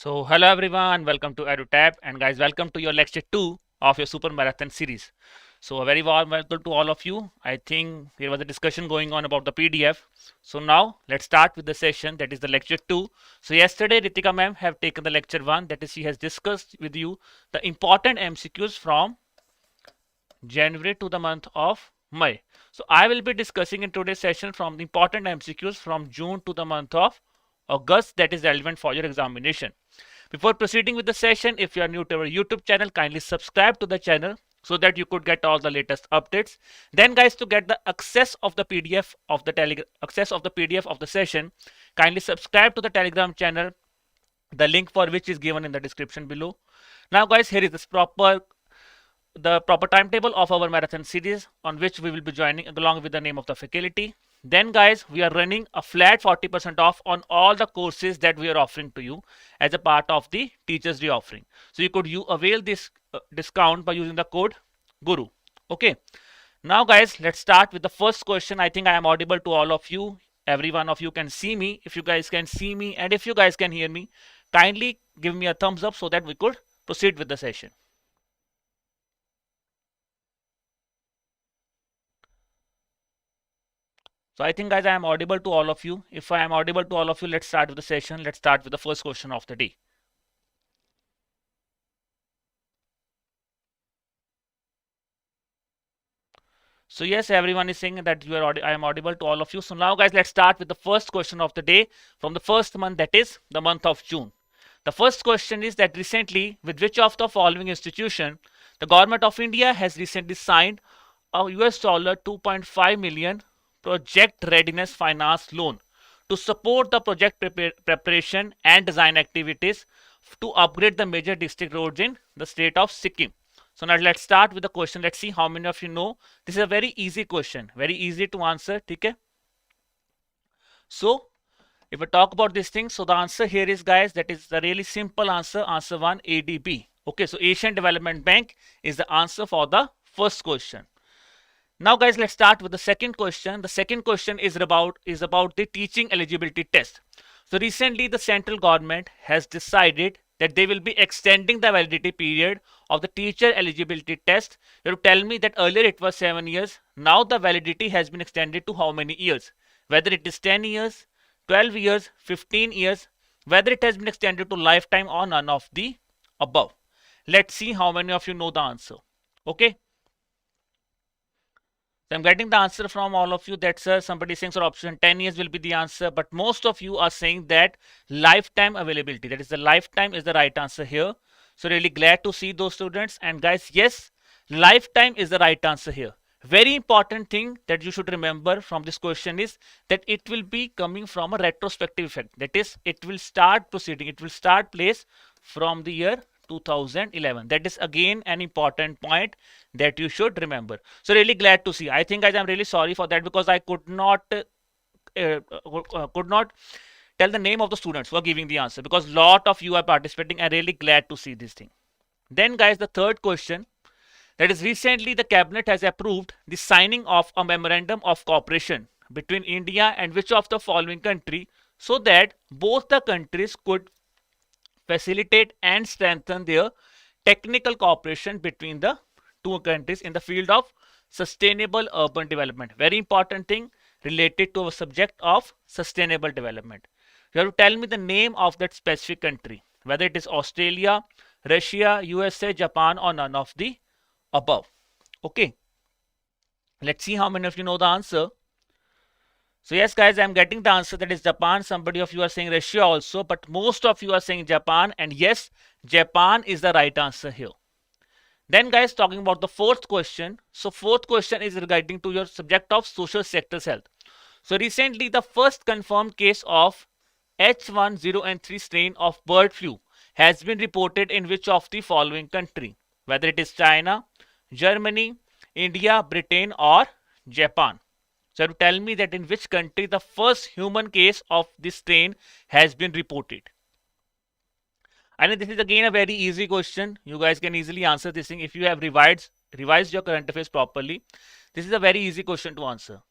So hello everyone, welcome to EduTap, and guys, welcome to your lecture 2 of your super marathon series. So a very warm welcome to all of you. I think there was a discussion going on about the PDF. So now let's start with the session, that is the lecture 2. So yesterday Ritika ma'am have taken the lecture 1, that is she has discussed with you the important MCQs from January to the month of May. So I will be discussing in today's session from the important MCQs from June to the month of August, that is relevant for your examination. Before proceeding with the session, if you are new to our YouTube channel, kindly subscribe to the channel so that you could get all the latest updates. Then guys, to get the access of the PDF of the session, kindly subscribe to the Telegram channel, the link for which is given in the description below. Now guys, here is the proper timetable of our marathon series on which we will be joining along with the name of the faculty. Then guys, we are running a flat 40% off on all the courses that we are offering to you as a part of the Teachers Day offering. So you could avail this discount by using the code GURU. Okay. Now guys, let's start with the first question. I think I am audible to all of you. Every one of you can see me. If you guys can see me and if you guys can hear me, kindly give me a thumbs up so that we could proceed with the session. So I think guys, I am audible to all of you. If I am audible to all of you, let's start with the session. Let's start with the first question of the day. So yes, everyone is saying that I am audible to all of you. So now guys, let's start with the first question of the day from the first month, that is the month of June. The first question is that recently, with which of the following institution the government of India has recently signed a US dollar 2.5 million project readiness finance loan to support the project preparation and design activities to upgrade the major district roads in the state of Sikkim. So now let's start with the question. Let's see how many of you know. This is a very easy question, very easy to answer. Okay. So if we talk about this thing, so the answer here is guys, that is the really simple answer. Answer 1, ADB. Okay, so Asian Development Bank is the answer for the first question. Now guys, let's start with the second question. The second question is about the teaching eligibility test. So recently the central government has decided that they will be extending the validity period of the teacher eligibility test. You have to tell me that earlier it was 7 years. Now the validity has been extended to how many years? Whether it is 10 years, 12 years, 15 years, whether it has been extended to lifetime or none of the above. Let's see how many of you know the answer. Okay. So I'm getting the answer from all of you that sir, somebody saying sir option 10 years will be the answer, but most of you are saying that lifetime availability, that is the lifetime is the right answer here. So really glad to see those students. And guys, yes, lifetime is the right answer here. Very important thing that you should remember from this question is that it will be coming from a retrospective effect. That is, it will start proceeding, it will start place from the year 2011. That is again an important point that you should remember. So really glad to see. I think guys, I'm really sorry for that because I could not tell the name of the students who are giving the answer because lot of you are participating. I'm really glad to see this thing. Then guys, the third question, that is recently the cabinet has approved the signing of a memorandum of cooperation between India and which of the following country so that both the countries could facilitate and strengthen their technical cooperation between the two countries in the field of sustainable urban development. Very important thing related to a subject of sustainable development. You have to tell me the name of that specific country, whether it is Australia, Russia, USA, Japan, or none of the above. Okay. Let's see how many of you know the answer. So yes guys, I'm getting the answer that is Japan. Somebody of you are saying Russia also, but most of you are saying Japan, and yes, Japan is the right answer here. Then guys, talking about the fourth question. So fourth question is regarding to your subject of social sector's health. So recently the first confirmed case of H1N3 strain of bird flu has been reported in which of the following country? Whether it is China, Germany, India, Britain, or Japan. So tell me that in which country the first human case of this strain has been reported. I know this is again a very easy question. You guys can easily answer this thing if you have revised your current affairs properly. This is a very easy question to answer.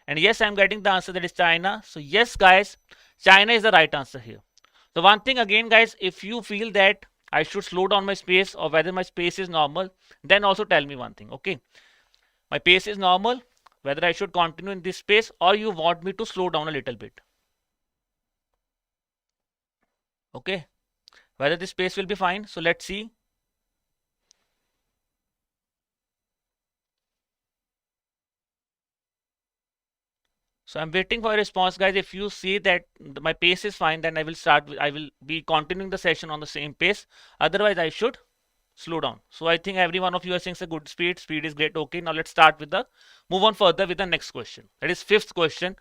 And yes, I'm getting the answer that is China. So yes guys, China is the right answer here. So one thing again, guys, if you feel that I should slow down my pace or whether my pace is normal, then also tell me one thing. Okay, my pace is normal, whether I should continue in this pace or you want me to slow down a little bit. Okay, whether this pace will be fine. So let's see. So I'm waiting for a response, guys. If you see that my pace is fine, then I will start. I will be continuing the session on the same pace. Otherwise, I should slow down. So I think every one of you are saying it's a good speed. Speed is great. Okay, now let's start with the move on further with the next question. That is fifth question.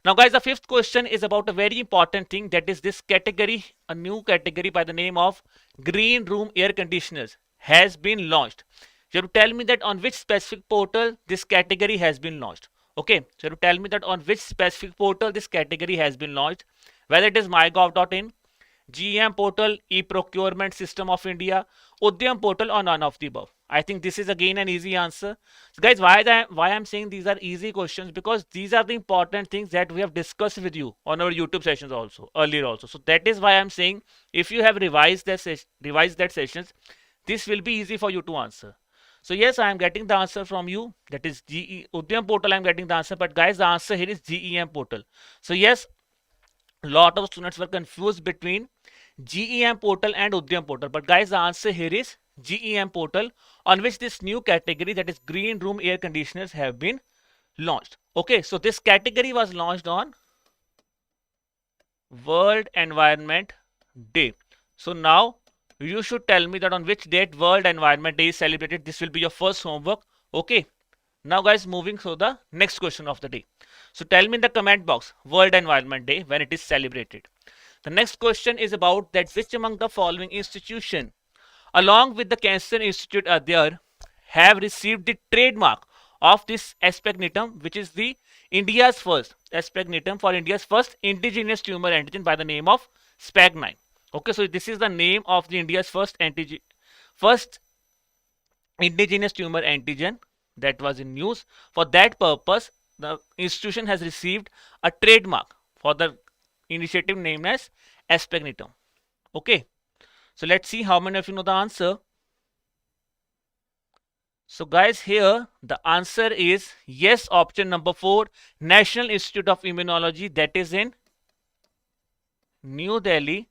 Now, guys, the fifth question is about a very important thing. That is this category, a new category by the name of green room air conditioners has been launched. You have to tell me that on which specific portal this category has been launched. Okay, so you have to tell me that on which specific portal this category has been launched, whether it is mygov.in, GEM portal, e-procurement system of India, Udyam portal, or none of the above. I think this is again an easy answer. So guys, why I'm saying these are easy questions, because these are the important things that we have discussed with you on our YouTube sessions also earlier also. So that is why I'm saying if you have revised that sessions, this will be easy for you to answer. So yes, I am getting the answer from you. That is Udyam portal. I'm getting the answer, but guys, the answer here is GEM portal. So yes, a lot of students were confused between GEM portal and Udyam portal. But guys, the answer here is GEM portal, on which this new category, that is green room air conditioners, have been launched. Okay, so this category was launched on World Environment Day. So now you should tell me that on which date World Environment Day is celebrated. This will be your first homework. Okay. Now guys, moving to the next question of the day. So tell me in the comment box World Environment Day when it is celebrated. The next question is about that which among the following institution along with the Cancer Institute Adyar have received the trademark of this aspecnitum, which is the India's first aspecnitum for India's first indigenous tumor antigen by the name of SPAG9. Okay, so this is the name of the India's first indigenous tumor antigen that was in news. For that purpose, the institution has received a trademark for the initiative named as aspecnitum. Okay, so let's see how many of you know the answer. So guys, here the answer is yes, option number 4, National Institute of Immunology, that is in New Delhi,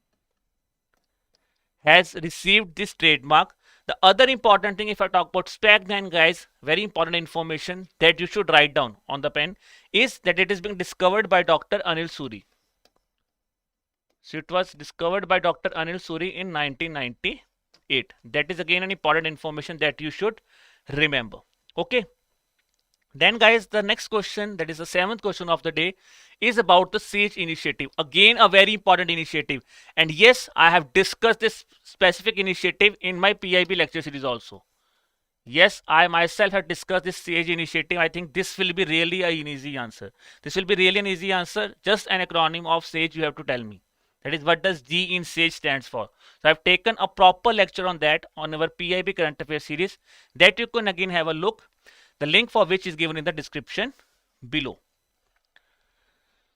has received this trademark. The other important thing, if I talk about SPAG9, guys, very important information that you should write down on the pen is that it is being discovered by Dr. Anil Suri. So it was discovered by Dr. Anil Suri in 1998. That is again an important information that you should remember. Okay. Then guys, the next question, that is the seventh question of the day, is about the SAGE initiative. Again, a very important initiative. And yes, I have discussed this specific initiative in my PIB lecture series also. Yes, I myself have discussed this SAGE initiative. I think this will be really an easy answer. This will be really an easy answer. Just an acronym of SAGE you have to tell me. That is, what does G in SAGE stands for? So I've taken a proper lecture on that on our PIB Current Affairs series that you can again have a look. The link for which is given in the description below.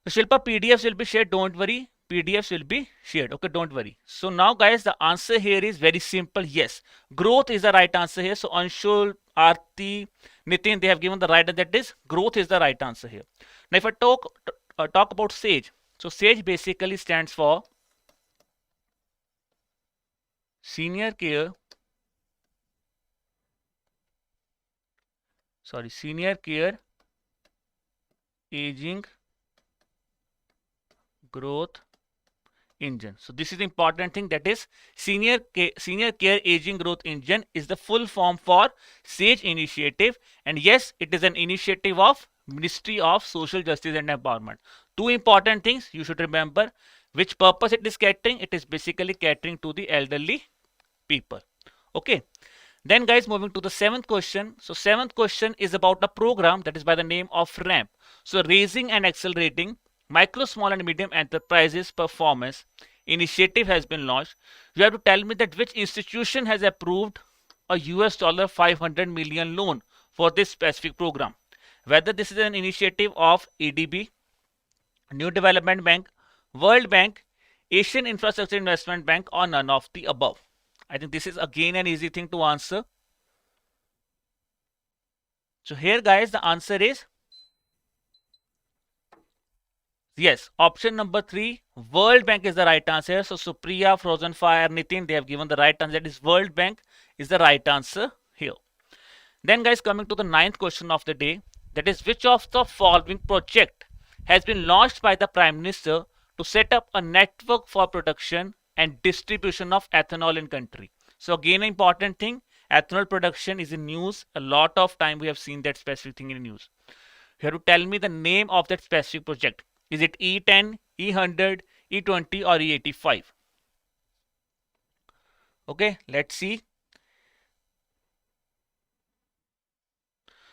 So Shilpa, PDFs will be shared. Don't worry. PDFs will be shared. Okay, don't worry. So now guys, the answer here is very simple. Yes, growth is the right answer here. So Anshul, Aarti, Nitin, they have given the right answer. That is, growth is the right answer here. Now if I talk about SAGE. So SAGE basically stands for Senior Care Aging Growth Engine. So this is the important thing, that is Senior Care Aging Growth Engine is the full form for SAGE initiative, and yes, it is an initiative of Ministry of Social Justice and Empowerment. Two important things you should remember. Which purpose it is catering? It is basically catering to the elderly people. Okay. Then guys, moving to the seventh question. So seventh question is about a program that is by the name of RAMP. So raising and accelerating micro, small and medium enterprises performance initiative has been launched. You have to tell me that which institution has approved a $500 million loan for this specific program. Whether this is an initiative of EDB, New Development Bank, World Bank, Asian Infrastructure Investment Bank, or none of the above? I think this is again an easy thing to answer. So here guys, the answer is yes, option number 3, World Bank is the right answer. So Supriya, Frozen Fire, Nitin, they have given the right answer. That is World Bank is the right answer here. Then guys, coming to the 9th question of the day, that is which of the following project has been launched by the Prime Minister to set up a network for production and distribution of ethanol in country. So again, an important thing, ethanol production is in news. A lot of time we have seen that specific thing in news. You have to tell me the name of that specific project. Is it E10, E100, E20 or E85? Okay, let's see.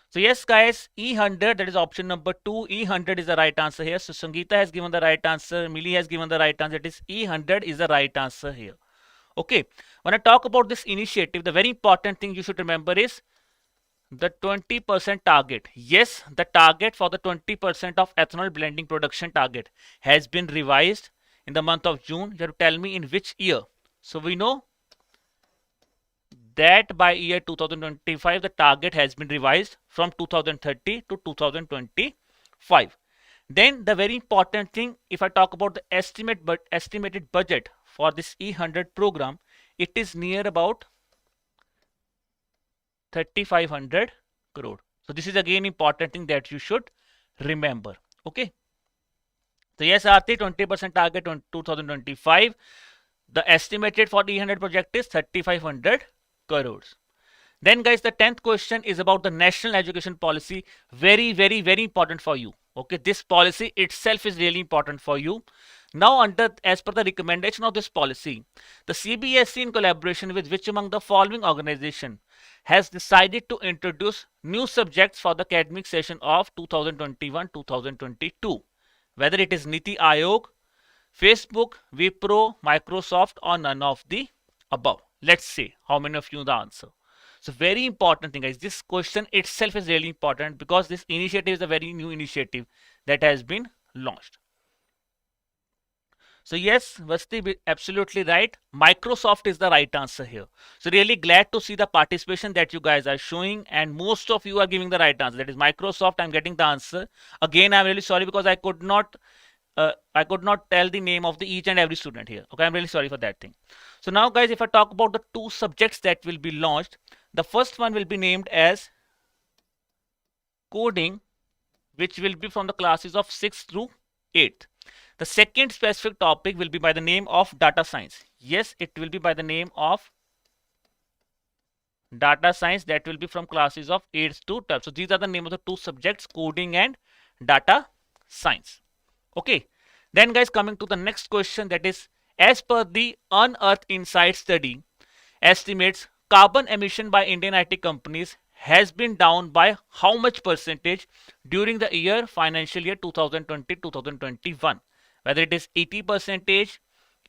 So yes guys, E100, that is option number 2. E100 is the right answer here. So Sangeeta has given the right answer. Millie has given the right answer. It is E100 is the right answer here. Okay, when I talk about this initiative, the very important thing you should remember is the 20% target. Yes, the target for the 20% of ethanol blending production target has been revised in the month of June. You have to tell me in which year. So we know that by year 2025 the target has been revised from 2030 to 2025. Then the very important thing, if I talk about the estimated budget for this E100 program, it is near about 3,500 crore. So this is again important thing that you should remember. Okay. So yes, Aarti, 20% target on 2025. The estimated for the E100 project is 3,500 crores. Then guys, the 10th question is about the national education policy. Very important for you. Okay, this policy itself is really important for you. Now as per the recommendation of this policy, the CBSE in collaboration with which among the following organization has decided to introduce new subjects for the academic session of 2021-2022, whether it is Niti Aayog, Facebook, Wipro, Microsoft or none of the above. Let's see how many of you know the answer. So very important thing guys, this question itself is really important because this initiative is a very new initiative that has been launched. So yes, Vasti, absolutely right. Microsoft is the right answer here. So really glad to see the participation that you guys are showing, and most of you are giving the right answer. That is Microsoft. I'm getting the answer. Again, I'm really sorry because I could not tell the name of each and every student here. Okay, I'm really sorry for that thing. So now guys, if I talk about the 2 subjects that will be launched, the first one will be named as coding, which will be from the classes of 6th through 8th. The second specific topic will be by the name of data science. Yes, it will be by the name of data science, that will be from classes of 8th to 12th. So these are the name of the 2 subjects, coding and data science. Okay, then guys, coming to the next question, that is as per the Unearth Insight study, estimates carbon emission by Indian IT companies has been down by how much percentage during the financial year 2020-2021, whether it is 80%,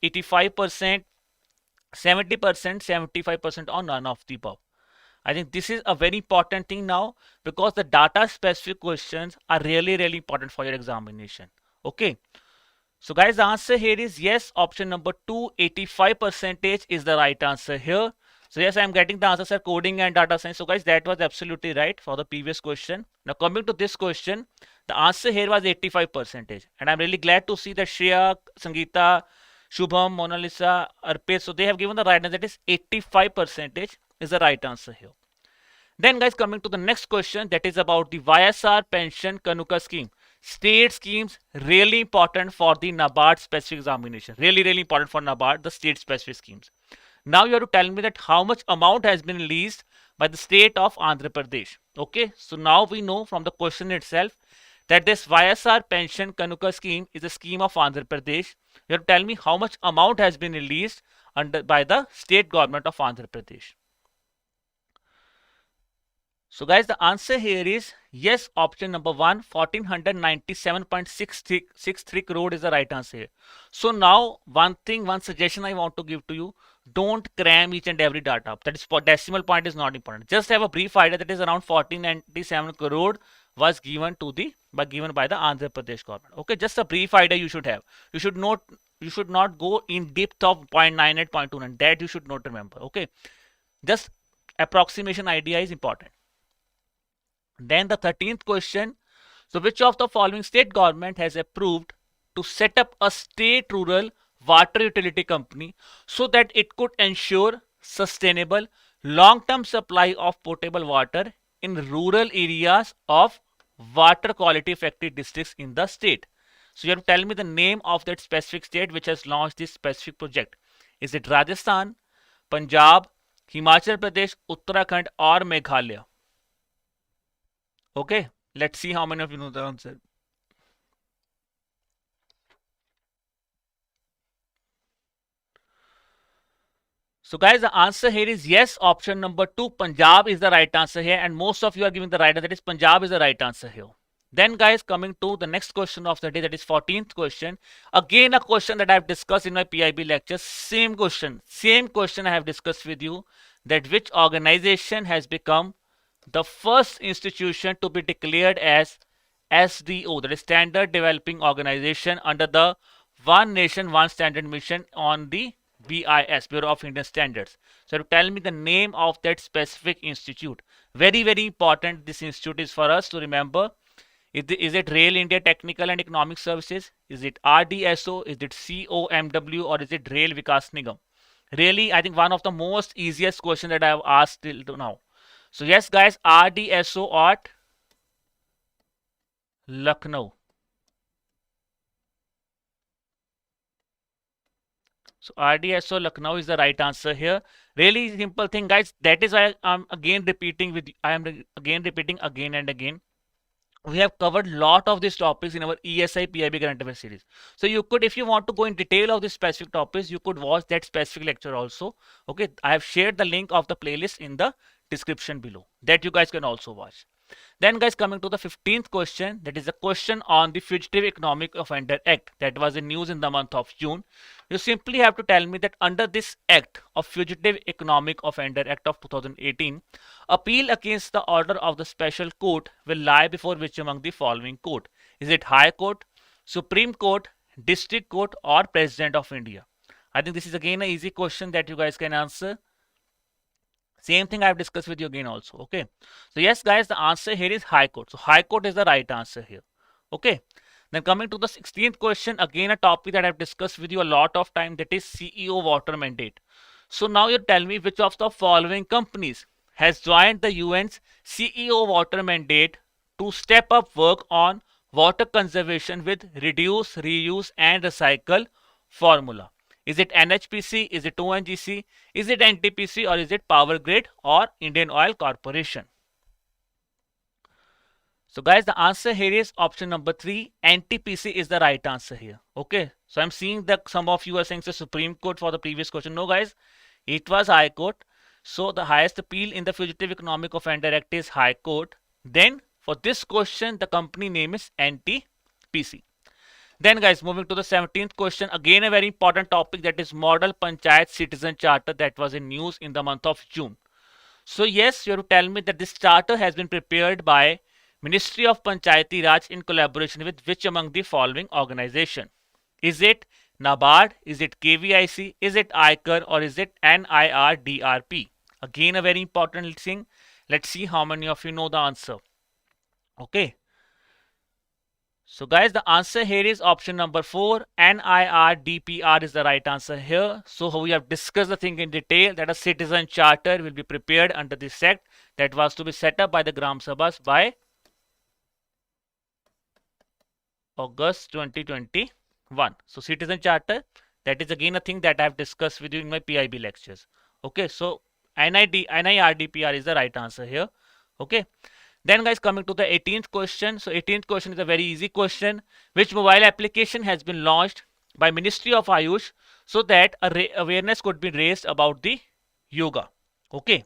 85%, 70%, 75% or none of the above. I think this is a very important thing now because the data specific questions are really important for your examination. Okay, so guys, the answer here is yes, option number 2, 85% is the right answer here. So yes, I am getting the answer, sir, coding and data science. So guys, that was absolutely right for the previous question. Now coming to this question, the answer here was 85%. And I'm really glad to see that Shreya, Sangeeta, Shubham, Mona Lisa, Arpit, so they have given the right answer. That is 85% is the right answer here. Then guys, coming to the next question, that is about the YSR pension Kanuka scheme. State schemes, really important for the NABARD specific examination. Really important for NABARD, the state specific schemes. Now you have to tell me that how much amount has been released by the state of Andhra Pradesh. Okay, so now we know from the question itself that this YSR pension Kanuka scheme is a scheme of Andhra Pradesh. You have to tell me how much amount has been released by the state government of Andhra Pradesh. So guys, the answer here is yes, option number 1, 1497.63 crore is the right answer here. So now one suggestion I want to give to you, don't cram each and every data. That is, for decimal point is not important. Just have a brief idea that is around 1497 crore was given by the Andhra Pradesh government. Okay, just a brief idea you should have. You should not should not go in depth of 0.98, 0.29. That you should not remember. Okay, just approximation idea is important. Then the 13th question. So which of the following state government has approved to set up a state rural water utility company so that it could ensure sustainable long-term supply of potable water in rural areas of water quality affected districts in the state? So you have to tell me the name of that specific state which has launched this specific project. Is it Rajasthan, Punjab, Himachal Pradesh, Uttarakhand or Meghalaya? Okay, let's see how many of you know the answer. So guys, the answer here is yes, option number 2, Punjab is the right answer here, and most of you are giving the right answer, that is Punjab is the right answer here. Then guys, coming to the next question of the day, that is 14th question. Again, a question that I have discussed in my PIB lecture. Same question I have discussed with you, that which organization has become the first institution to be declared as SDO, that is Standard Developing Organization, under the One Nation, One Standard mission on the BIS, Bureau of Indian Standards. So tell me the name of that specific institute. Very, very important. This institute is for us to remember. Is it Rail India Technical and Economic Services? Is it RDSO? Is it COMW? Or is it Rail Vikas Nigam? Really, I think one of the most easiest question that I have asked till now. So yes, guys, RDSO at Lucknow. So RDSO Lucknow is the right answer here. Really simple thing, guys. That is why I'm again repeating again and again. We have covered lot of these topics in our ESI PIB Current Affairs series. So you could, if you want to go in detail of this specific topics, you could watch that specific lecture also. Okay, I have shared the link of the playlist in the description below, that you guys can also watch. Then guys, coming to the 15th question, that is a question on the Fugitive Economic Offender Act that was in news in the month of June. You simply have to tell me that under this Act of Fugitive Economic Offender Act of 2018, appeal against the order of the special court will lie before which among the following court? Is it High Court, Supreme Court, District Court or President of India? I think this is again an easy question that you guys can answer. Same thing I have discussed with you again also. Okay. So yes, guys, the answer here is High Court. So High Court is the right answer here. Okay. Then coming to the 16th question, again a topic that I have discussed with you a lot of time, that is CEO water mandate. So now you tell me which of the following companies has joined the UN's CEO water mandate to step up work on water conservation with reduce, reuse and recycle formula. Is it NHPC? Is it ONGC? Is it NTPC? Or is it Power Grid or Indian Oil Corporation? So guys, the answer here is option number 3. NTPC is the right answer here. Okay. So I'm seeing that some of you are saying the Supreme Court for the previous question. No guys, it was High Court. So the highest appeal in the Fugitive Economic Offender Act is High Court. Then for this question, the company name is NTPC. Then guys, moving to the 17th question, again a very important topic, that is Model Panchayat Citizen Charter that was in news in the month of June. So yes, you have to tell me that this charter has been prepared by Ministry of Panchayati Raj in collaboration with which among the following organization? Is it NABARD? Is it KVIC? Is it ICAR? Or is it NIRDRP? Again a very important thing. Let's see how many of you know the answer. Okay. So guys, the answer here is option number 4. NIRDPR is the right answer here. So we have discussed the thing in detail, that a citizen charter will be prepared under this act that was to be set up by the Gram Sabhas by August 2021. So citizen charter, that is again a thing that I have discussed with you in my PIB lectures. Okay, so NIRDPR is the right answer here. Okay. Then guys, coming to the 18th question. So 18th question is a very easy question. Which mobile application has been launched by Ministry of Ayush so that awareness could be raised about the yoga? Okay.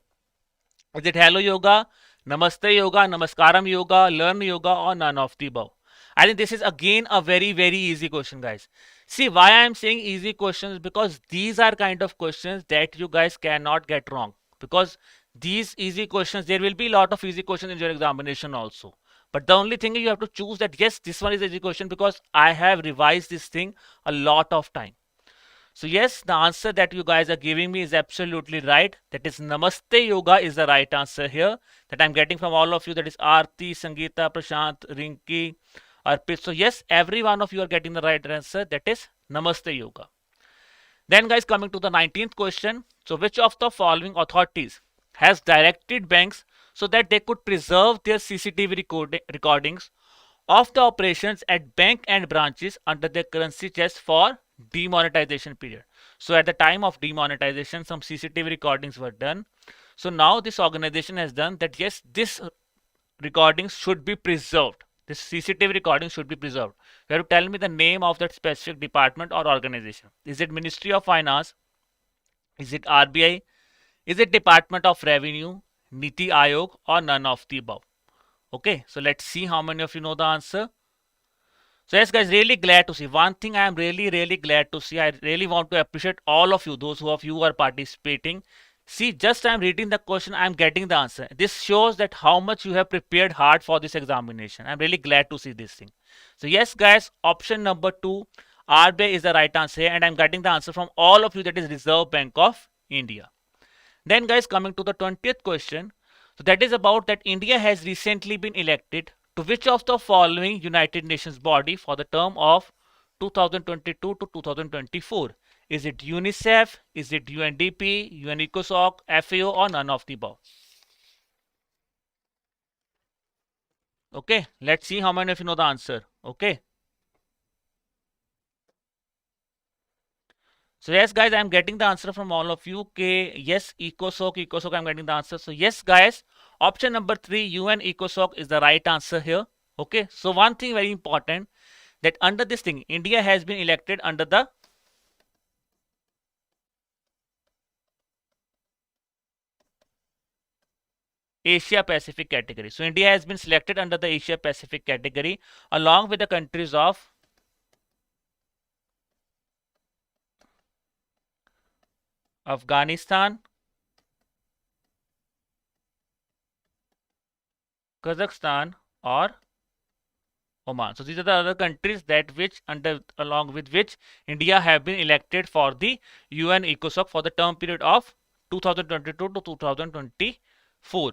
Is it Hello Yoga, Namaste Yoga, Namaskaram Yoga, Learn Yoga, or none of the above? I think this is again a very, very easy question, guys. See why I am saying easy questions, because these are kind of questions that you guys cannot get wrong. Because these easy questions, there will be a lot of easy questions in your examination also. But the only thing is you have to choose that yes, this one is easy question, because I have revised this thing a lot of time. So yes, the answer that you guys are giving me is absolutely right. That is Namaste Yoga is the right answer here that I'm getting from all of you. That is Aarti, Sangeeta, Prashant, Rinki, Arpit. So yes, every one of you are getting the right answer. That is Namaste Yoga. Then guys, coming to the 19th question. So which of the following authorities has directed banks so that they could preserve their CCTV recordings of the operations at bank and branches under their currency chest for demonetization period? So at the time of demonetization, some CCTV recordings were done. So now this organization has done that, yes, this recordings should be preserved. This CCTV recording should be preserved. You have to tell me the name of that specific department or organization. Is it Ministry of Finance? Is it RBI? Is it Department of Revenue, Niti Aayog, or none of the above? Okay, so let's see how many of you know the answer. So yes guys, really glad to see. One thing I am really glad to see, I really want to appreciate all of you, those who of you are participating. See, just I am reading the question, I am getting the answer. This shows that how much you have prepared hard for this examination. I'm really glad to see this thing. So yes guys, option number 2, RBI is the right answer here, and I'm getting the answer from all of you, that is Reserve Bank of India. Then guys, coming to the 20th question. So that is about that India has recently been elected to which of the following United Nations body for the term of 2022 to 2024? Is it UNICEF? Is it UNDP, UN ECOSOC, FAO, or none of the above? Okay, let's see how many of you know the answer. Okay. So yes, guys, I'm getting the answer from all of you. Okay, yes, ECOSOC, I'm getting the answer. So yes, guys, option number 3, UN ECOSOC is the right answer here. Okay, so one thing very important, that under this thing, India has been elected under the Asia Pacific category. So India has been selected under the Asia Pacific category along with the countries of Afghanistan, Kazakhstan, or Oman. So these are the other countries that which along with which India have been elected for the UN ECOSOC for the term period of 2022 to 2024.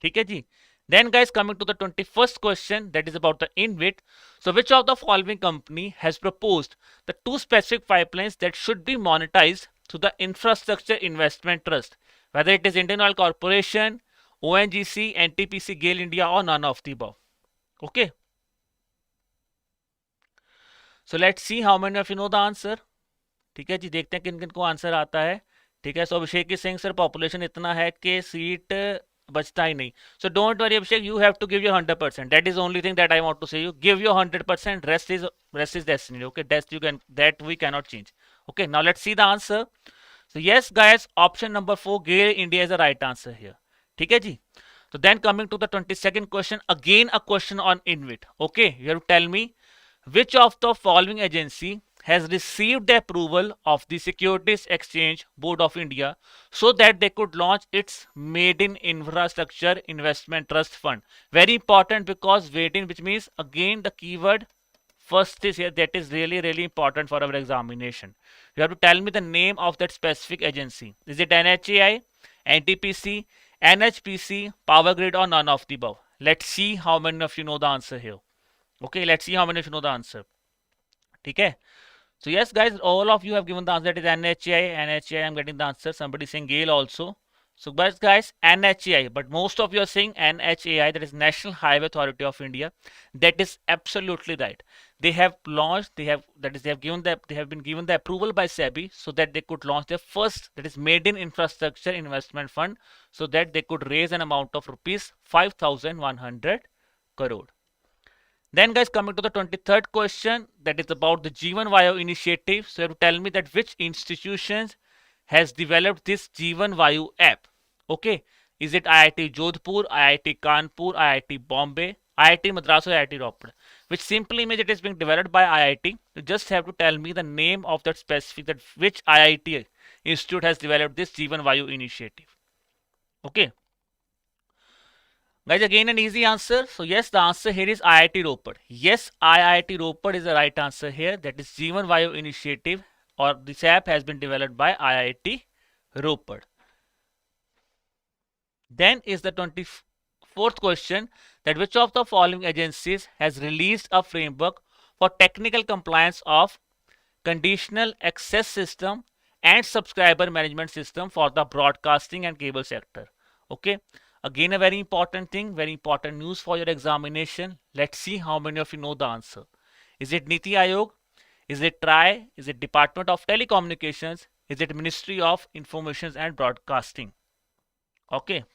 ठीक है जी. Then guys, coming to the 21st question, that is about the InvIT. So which of the following company has proposed the two specific pipelines that should be monetized to the Infrastructure Investment Trust, whether it is Indian Oil Corporation, ONGC, NTPC, GAIL India, or none of the above? Okay. So let's see how many of you know the answer. ठीक है जी, देखते हैं किन किन को answer आता है. ठीक है, so Abhishek Singh sir, population इतना है कि सीट बचता ही नहीं. So don't worry Abhishek, you have to give your 100%. That is only thing that I want to say you. Give your 100%. Rest is destiny. Okay, that we cannot change. Okay, now let's see the answer. So yes guys, option number 4, GAIL India is the right answer here. ठीक है जी. So then coming to the 22nd question, again a question on InvIT. Okay, you have to tell me which of the following agency has received the approval of the Securities Exchange Board of India so that they could launch its Maiden Infrastructure Investment Trust Fund. Very important, because maiden, which means again the keyword first is here, that is really important for our examination. You have to tell me the name of that specific agency. Is it NHAI, NTPC, NHPC, Power Grid, or none of the above? Let's see how many of you know the answer here. Okay, let's see how many of you know the answer. Okay. So yes guys, all of you have given the answer. That is NHAI. I'm getting the answer. Somebody saying GAIL also. So guys, NHAI, but most of you are saying NHAI, that is National Highway Authority of India. That is absolutely right. They have launched, they have been given the approval by SEBI so that they could launch their first, that is Maiden Infrastructure Investment Fund, so that they could raise an amount of rupees 5,100 crore. Then guys, coming to the 23rd question, that is about the Jeevan Vayu initiative. So you have to tell me that which institutions has developed this Jeevan Vayu app. Okay, is it IIT Jodhpur, IIT Kanpur, IIT Bombay, IIT Madras, or IIT Ropar? Which simply means it is being developed by IIT. You just have to tell me the name of that specific, that which IIT institute has developed this Jeevan Vayu initiative. Okay. Guys, again an easy answer. So yes, the answer here is IIT Ropar. Yes, IIT Ropar is the right answer here. That is Jeevan Vayu initiative or this app has been developed by IIT Ropar. Then is the 24th question, that which of the following agencies has released a framework for technical compliance of conditional access system and subscriber management system for the broadcasting and cable sector. Okay, again a very important thing, very important news for your examination. Let's see how many of you know the answer. Is it Niti Aayog? Is it TRAI? Is it Department of Telecommunications? Is it Ministry of Information and Broadcasting? Okay,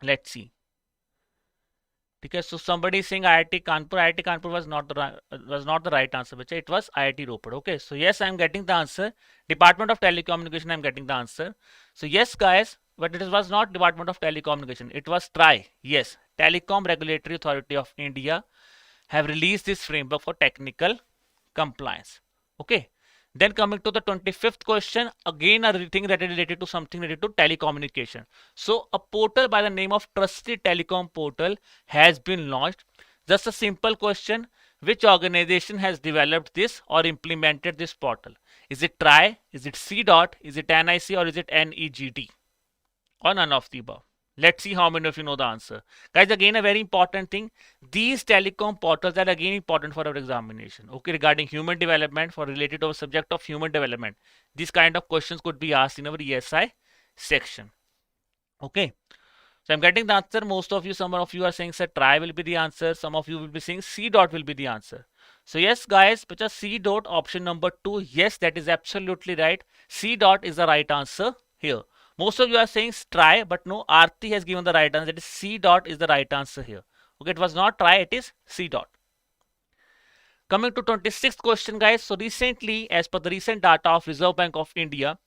let's see. Okay, so somebody is saying IIT Kanpur. IIT Kanpur was not the right answer, which it was IIT Ropar. Okay, so yes, I'm getting the answer. Department of Telecommunication, I'm getting the answer. So yes, guys, but it was not Department of Telecommunication. It was TRAI. Yes, Telecom Regulatory Authority of India have released this framework for technical compliance. Okay. Then coming to the 25th question, again a thing that is related to something related to telecommunication. So a portal by the name of Trustee Telecom portal has been launched. Just a simple question, which organization has developed this or implemented this portal? Is it TRAI? Is it C dot? Is it NIC or is it NEGT? Or none of the above? Let's see how many of you know the answer. Guys, again a very important thing. These telecom portals are again important for our examination. Okay, regarding human development, for related to a subject of human development. These kind of questions could be asked in our ESI section. Okay. So I'm getting the answer. Most of you, some of you are saying sir TRAI will be the answer. Some of you will be saying C dot will be the answer. So yes, guys, but just C dot option number 2. Yes, that is absolutely right. C dot is the right answer here. Most of you are saying TRAI, but no, Aarti has given the right answer. That is C dot is the right answer here. Okay, it was not TRAI, it is C dot. Coming to 26th question, guys. So recently, as per the recent data of Reserve Bank of India,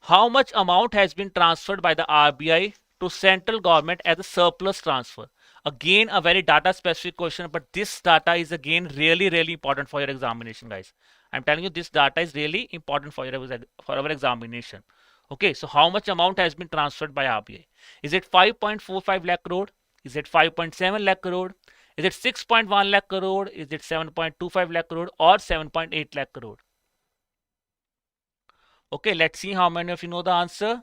how much amount has been transferred by the RBI to central government as a surplus transfer? Again, a very data specific question, but this data is again really important for your examination, guys. I'm telling you, this data is really important for our examination. Okay, so how much amount has been transferred by RBI? Is it 5.45 lakh crore? Is it 5.7 lakh crore? Is it 6.1 lakh crore? Is it 7.25 lakh crore or 7.8 lakh crore? Okay, let's see how many of you know the answer.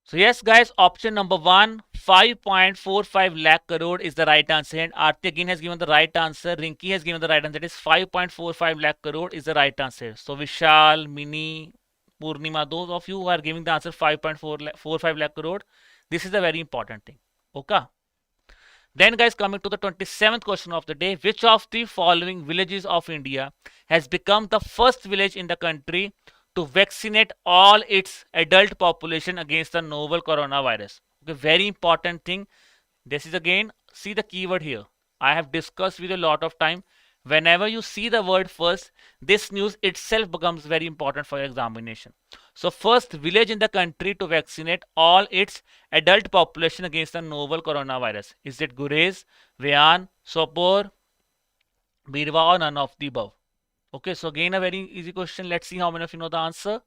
So yes, guys, option number 1, 5.45 lakh crore is the right answer. And Aarti again has given the right answer. Rinki has given the right answer. That is 5.45 lakh crore is the right answer. So Vishal, Mini, Purnima, those of you who are giving the answer 5.45 lakh crore, this is a very important thing. Okay. Then guys, coming to the 27th question of the day, which of the following villages of India has become the first village in the country to vaccinate all its adult population against the novel coronavirus? Okay, very important thing. This is again, see the keyword here. I have discussed with you a lot of time. Whenever you see the word first, this news itself becomes very important for your examination. So first village in the country to vaccinate all its adult population against the novel coronavirus. Is it Gurez, Wayan, Sopore, Birwa or none of the above? Okay, so again a very easy question. Let's see how many of you know the answer.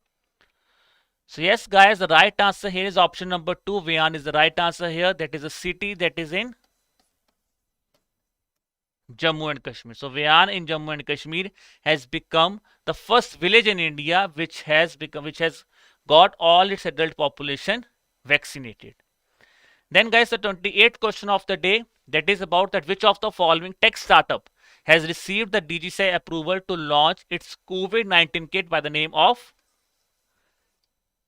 So yes, guys, the right answer here is option number 2. Wayan is the right answer here. That is a city that is in Jammu and Kashmir. So Wayan in Jammu and Kashmir has become the first village in India which has got all its adult population vaccinated. Then guys, the 28th question of the day, that is about that which of the following tech startup has received the DGCI approval to launch its COVID-19 kit by the name of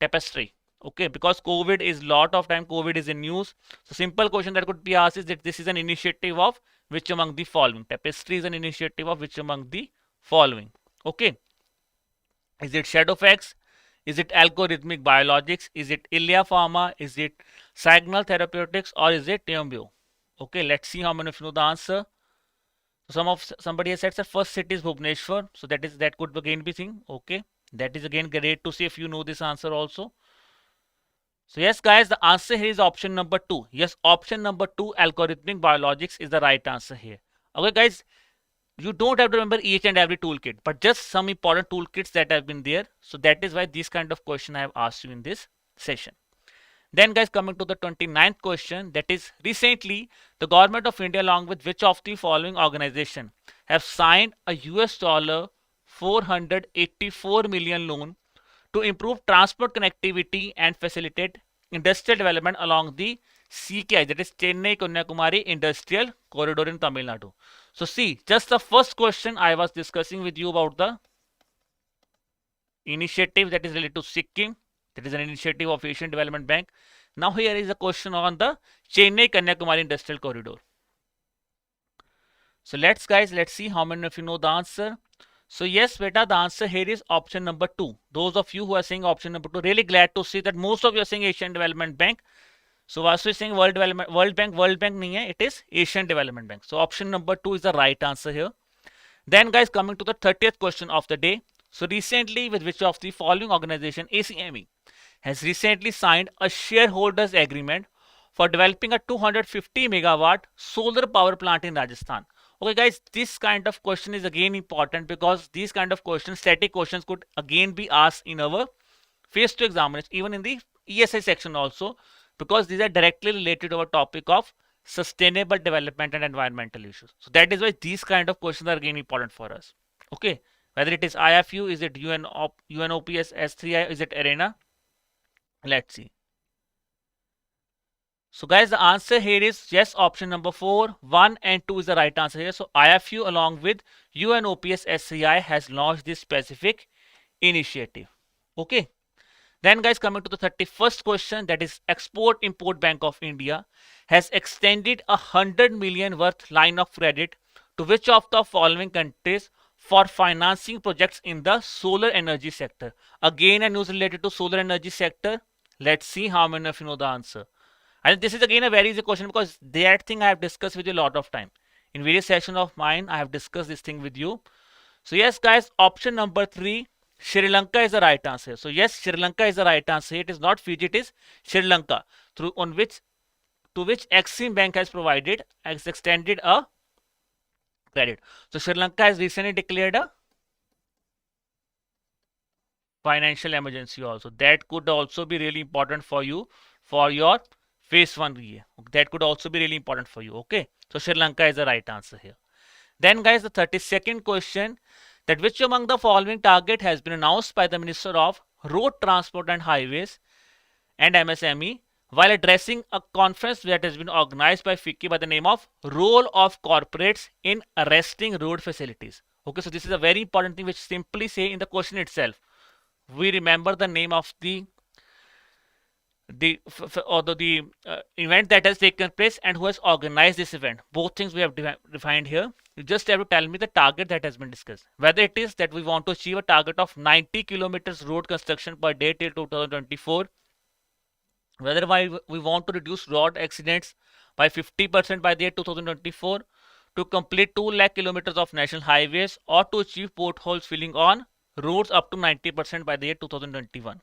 Tapestry. Okay, because COVID is lot of time, COVID is in news. So simple question that could be asked is that this is an initiative of which among the following? Tapestry is an initiative of which among the following? Okay. Is it Shadowfax? Is it Algorithmic Biologics? Is it Ilya Pharma? Is it Signal Therapeutics? Or is it Teombio? Okay, let's see how many of you know the answer. So somebody has said the first city is Bhubaneswar. So that could again be thing. Okay. That is again great to see if you know this answer also. So yes, guys, the answer here is option number 2. Yes, option number 2, algorithmic biologics is the right answer here. Okay, guys, you don't have to remember each and every toolkit, but just some important toolkits that have been there. So that is why this kind of question I have asked you in this session. Then guys, coming to the 29th question, that is recently the government of India along with which of the following organization have signed a US dollar 484 million loan to improve transport connectivity and facilitate industrial development along the CKI, that is Chennai Kanyakumari Industrial Corridor in Tamil Nadu. So see, just the first question I was discussing with you about the initiative that is related to Sikkim, that is an initiative of Asian Development Bank. Now here is a question on the Chennai Kanyakumari Industrial Corridor. So let's see how many of you know the answer. So yes, beta, the answer here is option number 2. Those of you who are saying option number 2, really glad to see that most of you are saying Asian Development Bank. So Vasu is saying World Bank nahi hai, it is Asian Development Bank. So option number 2 is the right answer here. Then guys, coming to the 30th question of the day. So recently, with which of the following organization, ACME, has recently signed a shareholders agreement for developing a 250 megawatt solar power plant in Rajasthan. Okay guys, this kind of question is again important because these kind of questions, static questions, could again be asked in our phase 2 examination, even in the ESI section also, because these are directly related to our topic of sustainable development and environmental issues. So that is why these kind of questions are again important for us. Okay, whether it is IFU, is it UNOPS S3I, is it ARENA? Let's see. So guys, the answer here is yes, option number 4. 1 and 2 is the right answer here. So IFU along with UNOPS S3I has launched this specific initiative. Okay. Then guys, coming to the 31st question, that is Export Import Bank of India has extended 100 million worth line of credit to which of the following countries for financing projects in the solar energy sector? Again, a news related to solar energy sector. Let's see how many of you know the answer. And this is again a very easy question because that thing I have discussed with you a lot of time. In various sessions of mine, I have discussed this thing with you. So yes guys, option number 3, Sri Lanka is the right answer. So yes, Sri Lanka is the right answer. It is not Fiji, it is Sri Lanka, to which Exim Bank has extended a credit. So Sri Lanka has recently declared a financial emergency also. That could also be really important for you for your phase 1 RE. That could also be really important for you. Okay, so Sri Lanka is the right answer here. Then guys, the 32nd question, that which among the following target has been announced by the Minister of Road Transport and Highways and MSME while addressing a conference that has been organized by FICCI by the name of Role of Corporates in Arresting Road Facilities. Okay, so this is a very important thing which simply say in the question itself. We remember the name of the event that has taken place and who has organized this event. Both things we have defined here. You just have to tell me the target that has been discussed. Whether it is that we want to achieve a target of 90 kilometers road construction per day till 2024, whether we want to reduce road accidents by 50% by the year 2024, to complete 2 lakh kilometers of national highways, or to achieve potholes filling on roads up to 90% by the year 2021.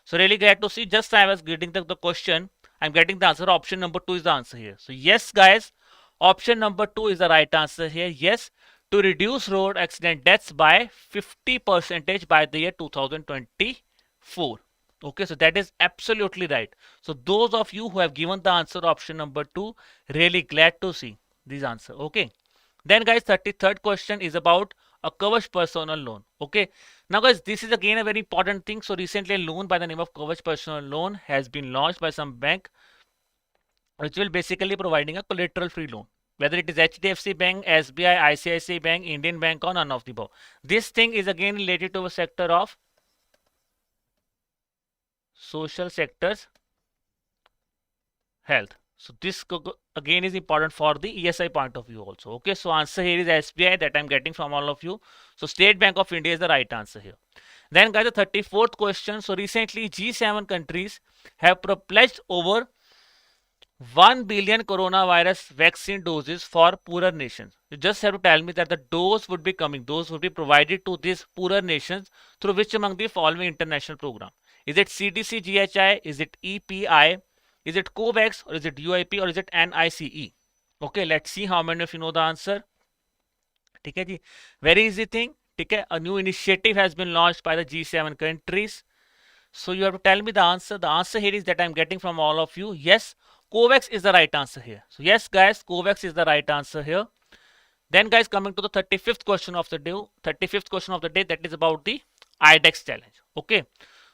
So really glad to see, just I was getting the question, I'm getting the answer. Option number 2 is the answer here. So yes guys, option number 2 is the right answer here. Yes, to reduce road accident deaths by 50% by the year 2024. Okay, so that is absolutely right. So those of you who have given the answer option number 2, really glad to see this answer. Okay, then guys, 33rd question is about a Kavach personal loan. Okay, now guys, this is again a very important thing. So recently a loan by the name of Kavach personal loan has been launched by some bank, which will basically providing a collateral free loan, whether it is HDFC Bank, SBI, ICICI Bank, Indian Bank, or none of the above. This thing is again related to a sector of social sectors health. So this again is important for the ESI point of view also. Okay, so answer here is SBI that I'm getting from all of you. So State Bank of India is the right answer here. Then guys, the 34th question. So recently G7 countries have pledged over 1 billion coronavirus vaccine doses for poorer nations. You just have to tell me that the dose would be coming, those would be provided to these poorer nations through which among the following international program? Is it CDC GHI? Is it EPI? Is it COVAX? Or is it UIP? Or is it NICE? Okay, let's see how many of you know the answer. Okay, very easy thing. Okay, a new initiative has been launched by the G7 countries. So you have to tell me the answer. The answer here is that I'm getting from all of you. Yes, COVAX is the right answer here. So yes guys, COVAX is the right answer here. Then guys, coming to the 35th question of the day, that is about the IDEX challenge. Okay.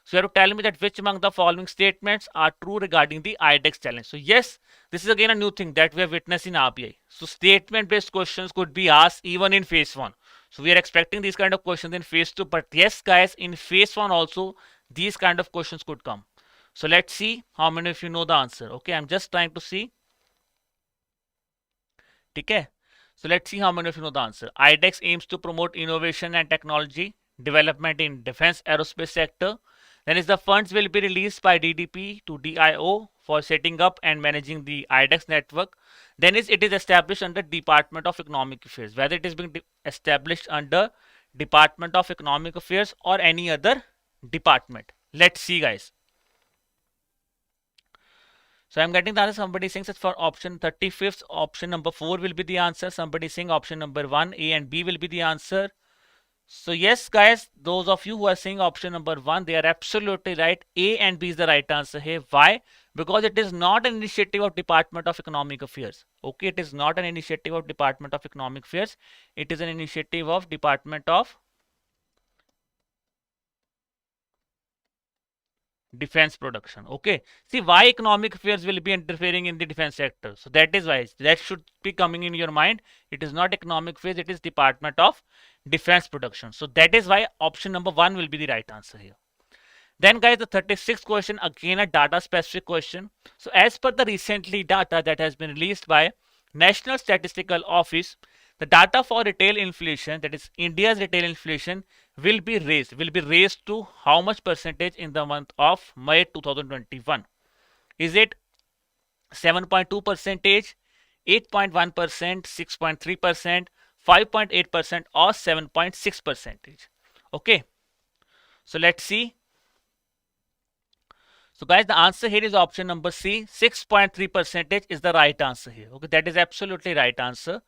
So you have to tell me that which among the following statements are true regarding the IDEX challenge. So yes, this is again a new thing that we have witnessed in RBI. So statement based questions could be asked even in phase 1. So we are expecting these kind of questions in phase 2. But yes guys, in phase 1 also these kind of questions could come. So let's see how many of you know the answer. Okay, I'm just trying to see. Okay. So let's see how many of you know the answer. IDEX aims to promote innovation and technology development in defense aerospace sector. Then is the funds will be released by DDP to DIO for setting up and managing the IDEX network. Then is it is established under Department of Economic Affairs. Whether it is being established under Department of Economic Affairs or any other department. Let's see guys. So I'm getting the answer. Somebody saying that for option 35th, option number 4 will be the answer. Somebody saying option number 1, A and B will be the answer. So yes guys, those of you who are saying option number 1, they are absolutely right. A and B is the right answer here. Why? Because it is not an initiative of Department of Economic Affairs. Okay, it is not an initiative of Department of Economic Affairs. It is an initiative of Department of Defense production. Okay, see why economic affairs will be interfering in the defense sector. So that is why that should be coming in your mind. It is not economic affairs, it is Department of Defense production. So that is why option number 1 will be the right answer here. Then guys, the 36th question, again a data specific question. So as per the recently data that has been released by National Statistical Office, the data for retail inflation, that is India's retail inflation, will be raised to how much percentage in the month of May 2021? Is it 7.2 percentage, 8.1 percent, 6.3 percent, 5.8 percent, or 7.6 percentage? Okay, so let's see. So guys, the answer here is option number C. 6.3 percentage is the right answer here. Okay, that is absolutely right answer.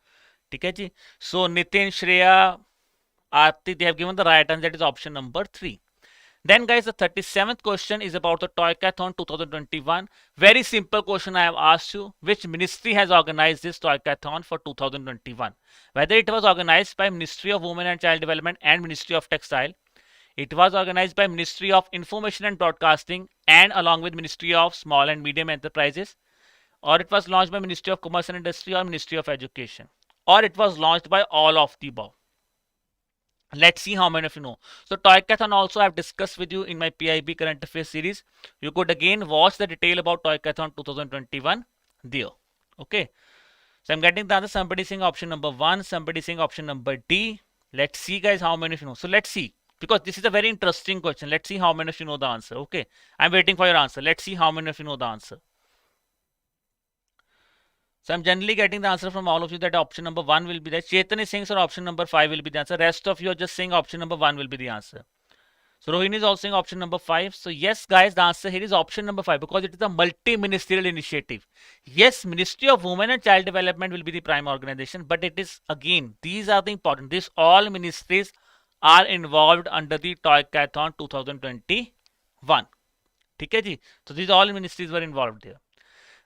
Okay, so Nitin, Shreya, Aarti, they have given the right answer, that is option number 3. Then guys, the 37th question is about the Toycathon 2021. Very simple question I have asked you. Which ministry has organized this Toycathon for 2021? Whether it was organized by Ministry of Women and Child Development and Ministry of Textile. It was organized by Ministry of Information and Broadcasting and along with Ministry of Small and Medium Enterprises. Or it was launched by Ministry of Commerce and Industry or Ministry of Education. Or it was launched by all of the above. Let's see how many of you know. So Toycathon also I have discussed with you in my PIB Current Affairs series. You could again watch the detail about Toycathon 2021 there. Okay. So I'm getting the answer. Somebody saying option number 1. Somebody saying option number D. Let's see guys how many of you know. So let's see. Because this is a very interesting question. Let's see how many of you know the answer. Okay. I'm waiting for your answer. Let's see how many of you know the answer. So I'm generally getting the answer from all of you that option number 1 will be there. Chetan is saying, sir, option number 5 will be the answer. Rest of you are just saying option number 1 will be the answer. So Rohini is also saying option number 5. So yes, guys, the answer here is option number 5 because it is a multi-ministerial initiative. Yes, Ministry of Women and Child Development will be the prime organization, but it is again, these are the important. These all ministries are involved under the Toycathon 2021. Okay, ji? So these all ministries were involved there.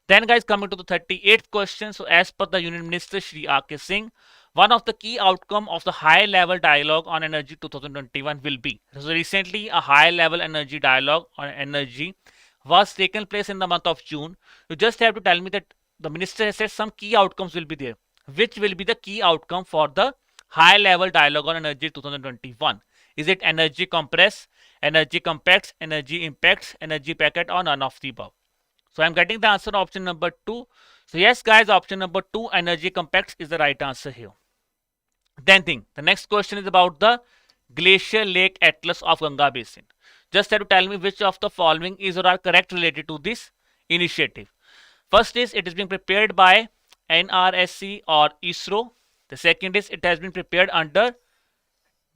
Then guys, coming to the 38th question. So as per the Union Minister Shri R.K. Singh, one of the key outcome of the high level dialogue on energy 2021 will be. So recently a high level energy dialogue on energy was taken place in the month of June. You just have to tell me that the minister has said some key outcomes will be there. Which will be the key outcome for the high level dialogue on energy 2021? Is it energy compress, energy compacts, energy impacts, energy packet, or none of the above? So I'm getting the answer option number 2. So yes guys, option number 2, energy compacts, is the right answer here. Then the next question is about the Glacier Lake Atlas of Ganga Basin. Just have to tell me which of the following is or are correct related to this initiative. First is it is being prepared by NRSC or ISRO. The second is it has been prepared under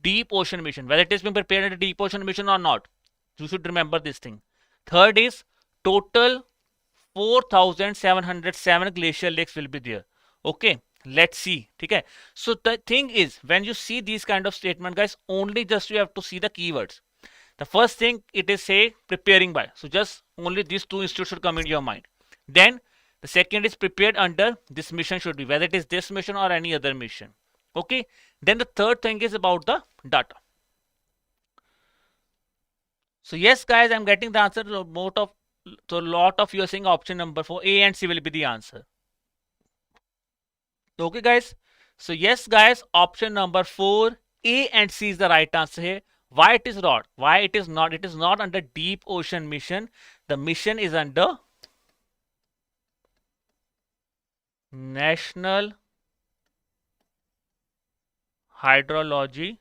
Deep Ocean Mission. Whether it is being prepared under Deep Ocean Mission or not, you should remember this thing. Third is total 4,707 glacial lakes will be there. Okay, let's see. Okay, so the thing is, when you see these kind of statement, guys, only just you have to see the keywords. The first thing it is say preparing by. So just only these two institutes should come into your mind. Then the second is prepared under this mission should be, whether it is this mission or any other mission. Okay. Then the third thing is about the data. So yes, guys, I'm getting the answer. So a lot of you are saying option number 4, A and C will be the answer. Okay, guys. So yes, guys, option number 4, A and C is the right answer here. Why it is not? Why it is not? It is not under Deep Ocean Mission. The mission is under National Hydrology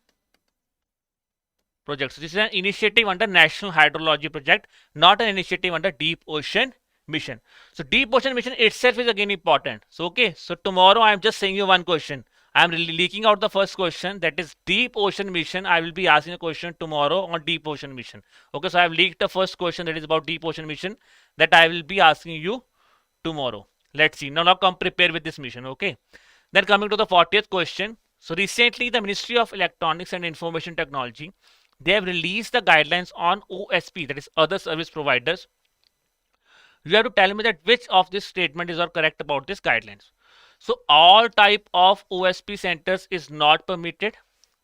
Project. So this is an initiative under National Hydrology Project, not an initiative under Deep Ocean Mission. So Deep Ocean Mission itself is again important. So okay, so tomorrow I am just saying you one question. I am leaking out the first question, that is Deep Ocean Mission. I will be asking a question tomorrow on Deep Ocean Mission. Okay, so I have leaked the first question that is about Deep Ocean Mission that I will be asking you tomorrow. Let's see. Now come prepare with this mission. Okay. Then coming to the 40th question. So recently the Ministry of Electronics and Information Technology, they have released the guidelines on OSP, that is other service providers. You have to tell me that which of this statement is correct about this guidelines. So all type of OSP centers is not permitted.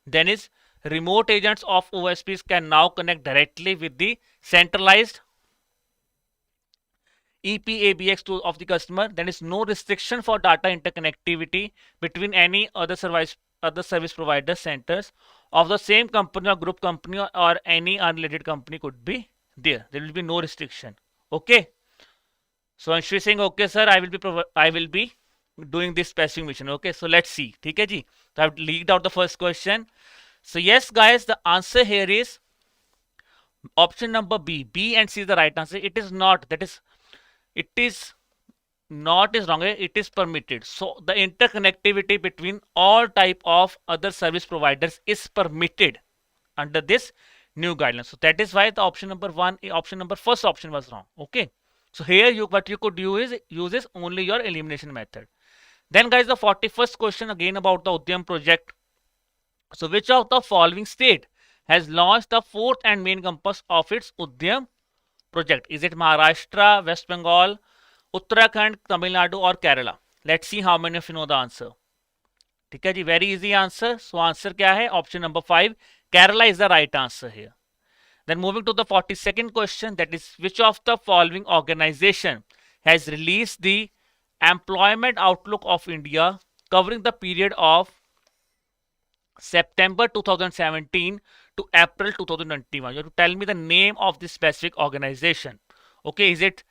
Then is remote agents of OSPs can now connect directly with the centralized EPABX of the customer. There is no restriction for data interconnectivity between any other service provider centers of the same company or group company or any unrelated company could be there. There will be no restriction. Okay. So Anshu is saying, okay, sir, I will be doing this specific mission. Okay. So let's see. Okay, ji. So I've leaked out the first question. So yes, guys, the answer here is option number B. B and C is the right answer. It is not. It is not is wrong. It is permitted. So the interconnectivity between all type of other service providers is permitted under this new guidelines. So that is why the option number 1, first option was wrong. Okay. So here what you could do is use only your elimination method. Then guys, the 41st question again about the Udyam project. So which of the following state has launched the fourth and main campus of its Udyam project? Is it Maharashtra, West Bengal, Uttarakhand, Tamil Nadu or Kerala? Let's see how many of you know the answer. ठीक है जी, very easy answer. So answer क्या है? Option number 5, Kerala is the right answer here. Then moving to the 42nd question, that is which of the following organization has released the Employment Outlook of India covering the period of September 2017 to April 2021. You have to tell me the name of this specific organization. Okay, is it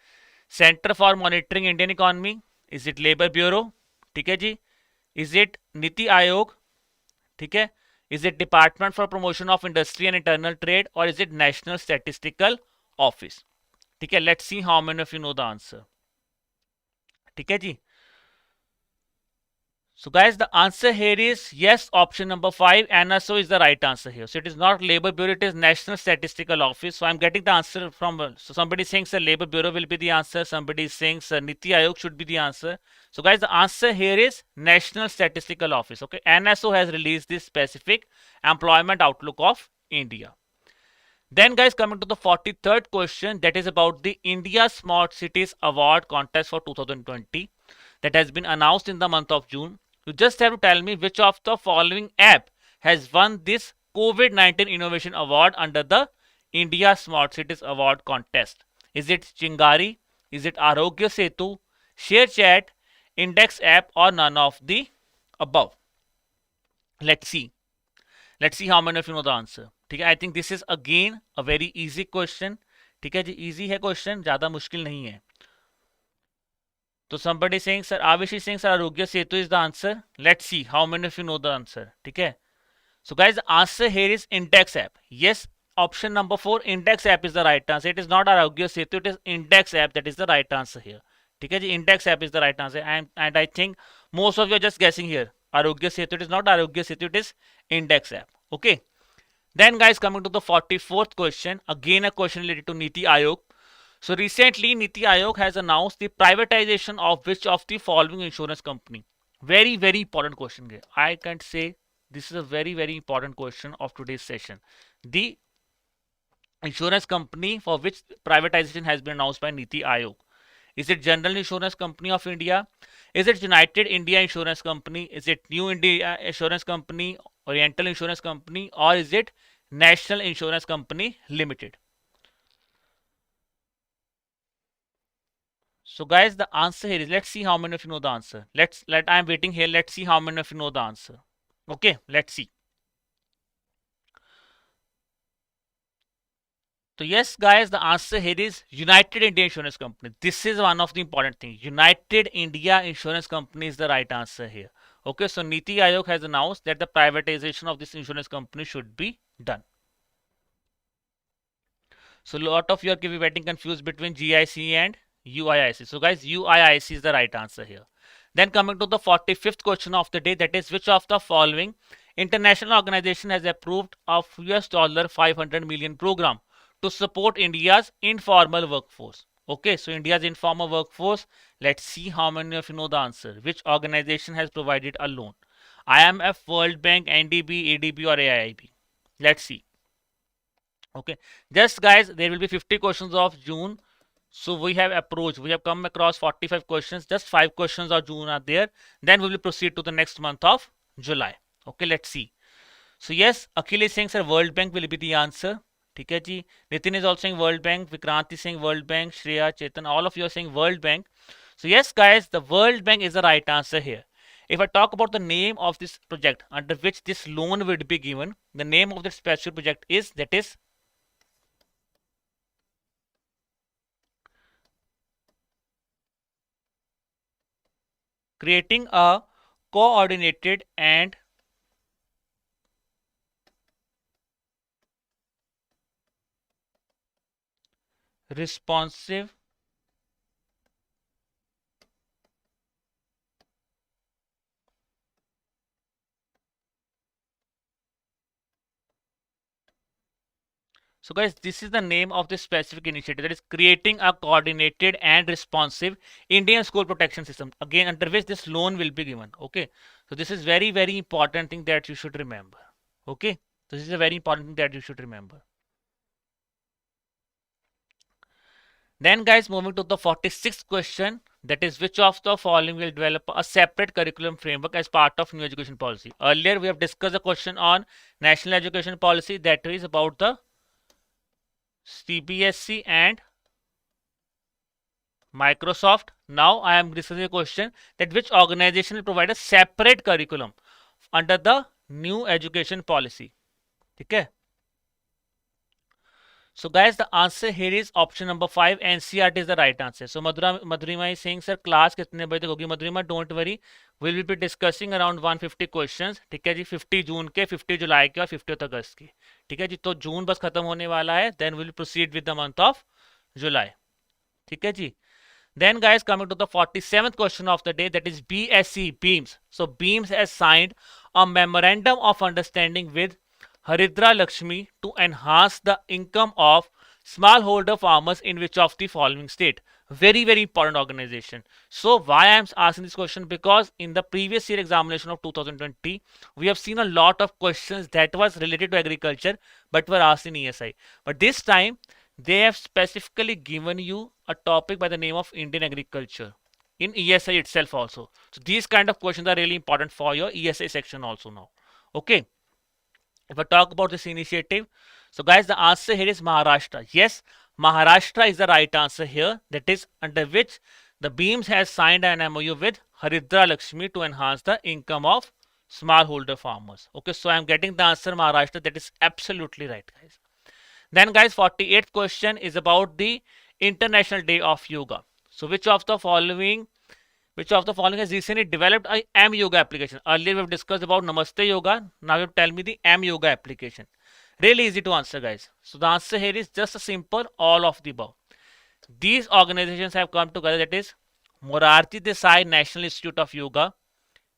Center for Monitoring Indian Economy? Is it Labor Bureau? ठीक है जी. Is it Niti Aayog? ठीक है. Is it Department for Promotion of Industry and Internal Trade or is it National Statistical Office? ठीक है. Let's see how many of you know the answer. ठीक है जी. So guys, the answer here is yes, option number 5, NSO is the right answer here. So it is not Labor Bureau, it is National Statistical Office. So I'm getting the answer from, so somebody is saying sir Labor Bureau will be the answer. Somebody is saying sir Niti Aayog should be the answer. So guys, the answer here is National Statistical Office. Okay, NSO has released this specific Employment Outlook of India. Then guys, coming to the 43rd question, that is about the India Smart Cities Award contest for 2020 that has been announced in the month of June. You just have to tell me which of the following app has won this COVID-19 Innovation Award under the India Smart Cities Award contest. Is it Chingari? Is it Arogya Setu, ShareChat, Index app or none of the above? Let's see. Let's see how many of you know the answer. ठीक है, I think this is again a very easy question. ठीक है जी, easy है question, ज़्यादा मुश्किल नहीं है. So somebody saying sir Avish is saying sir Arogya Setu is the answer. Let's see how many of you know the answer. ठीक है. So guys, the answer here is Index app. Yes, option number 4, Index app is the right answer. It is not Arogya Setu, it is Index app that is the right answer here. ठीक है जी, Index app is the right answer. And I think most of you are just guessing here. Arogya Setu, it is not Arogya Setu, it is Index app. Okay. Then guys, coming to the 44th question, again a question related to Niti Aayog. So recently Niti Aayog has announced the privatization of which of the following insurance company? Very, very important question. I can say this is a very, very important question of today's session. The insurance company for which privatization has been announced by Niti Aayog. Is it General Insurance Company of India? Is it United India Insurance Company? Is it New India Insurance Company, Oriental Insurance Company, or is it National Insurance Company Limited? So guys, the answer here is, let's see how many of you know the answer. I'm waiting here. Let's see how many of you know the answer. Okay, let's see. So yes, guys, the answer here is United India Insurance Company. This is one of the important things. United India Insurance Company is the right answer here. Okay, so Niti Aayog has announced that the privatization of this insurance company should be done. So a lot of you are getting confused between GIC and UIIC. So guys, UIIC is the right answer here. Then coming to the 45th question of the day, that is, which of the following international organization has approved a $500 million program to support India's informal workforce? Okay, so India's informal workforce, let's see how many of you know the answer. Which organization has provided a loan? IMF, World Bank, NDB, ADB, or AIIB? Let's see. Okay, just guys, there will be 50 questions of June. So we have come across 45 questions. Just 5 questions of June are there. Then we will proceed to the next month of July. Okay, let's see. So yes, Akhil is saying, sir, World Bank will be the answer. ठीक है जी. Nitin is also saying World Bank. Vikrant is saying World Bank. Shreya, Chetan, all of you are saying World Bank. So yes, guys, the World Bank is the right answer here. If I talk about the name of this project under which this loan would be given, the name of the special project is, that is, creating a coordinated and responsive So guys, this is the name of this specific initiative, that is creating a coordinated and responsive Indian school protection system, again under which this loan will be given. Okay, so this is very, very important thing that you should remember. Okay, this is a very important thing that you should remember. Then guys, moving to the 46th question, that is, which of the following will develop a separate curriculum framework as part of new education policy? Earlier we have discussed a question on national education policy, that is about the CBSE and Microsoft. Now I am discussing a question that which organization will provide a separate curriculum under the new education policy. Okay. So guys, the answer here is option number 5. NCERT is the right answer. So Madhurima is saying, sir, class कितने बजे तक होगी? Madhurima, don't worry. We will be discussing around 150 questions. ठीक है जी, 50 जून के, 50 जुलाई के और 50 अगस्त के. ठीक है जी, तो जून बस खत्म होने वाला है. Then we will proceed with the month of July. ठीक है जी. Then guys, coming to the 47th question of the day, that is BSE, BEAMS. So BEAMS has signed a memorandum of understanding with Haridra Lakshmi to enhance the income of smallholder farmers in which of the following state? Very, very important organization. So why I am asking this question? Because in the previous year examination of 2020, we have seen a lot of questions that was related to agriculture but were asked in ESI. But this time, they have specifically given you a topic by the name of Indian agriculture in ESI itself also. So these kind of questions are really important for your ESI section also now. Okay. If I talk about this initiative, so guys, the answer here is Maharashtra. Yes, Maharashtra is the right answer here. That is under which the BEAMS has signed an MOU with Haridra Lakshmi to enhance the income of smallholder farmers. Okay, so I am getting the answer Maharashtra. That is absolutely right, guys. Then guys, 48th question is about the International Day of Yoga. So which of the following has recently developed a M Yoga application? Earlier we have discussed about Namaste Yoga. Now you have tell me the M Yoga application. Really easy to answer, guys. So the answer here is just a simple all of the above. These organizations have come together, that is Morarji Desai National Institute of Yoga,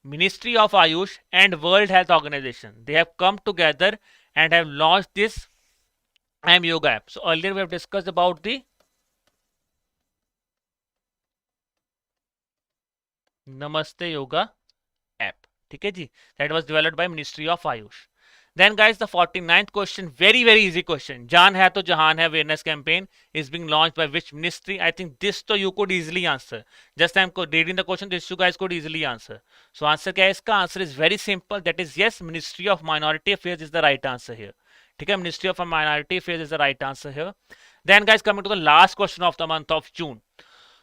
Ministry of Ayush and World Health Organization. They have come together and have launched this M Yoga app. So earlier we have discussed about the Namaste Yoga app. ठीक है जी, that was developed by Ministry of Ayush. Then guys, the 49th question, very very easy question. Jaan hai to jahan hai awareness campaign is being launched by which ministry? I think this to you could easily answer. Just I'm reading the question, this you guys could easily answer. So answer kya hai iska? Answer is very simple. That is yes, Ministry of Minority Affairs is the right answer here. ठीक है, Ministry of Minority Affairs is the right answer here. Then guys, coming to the last question of the month of June.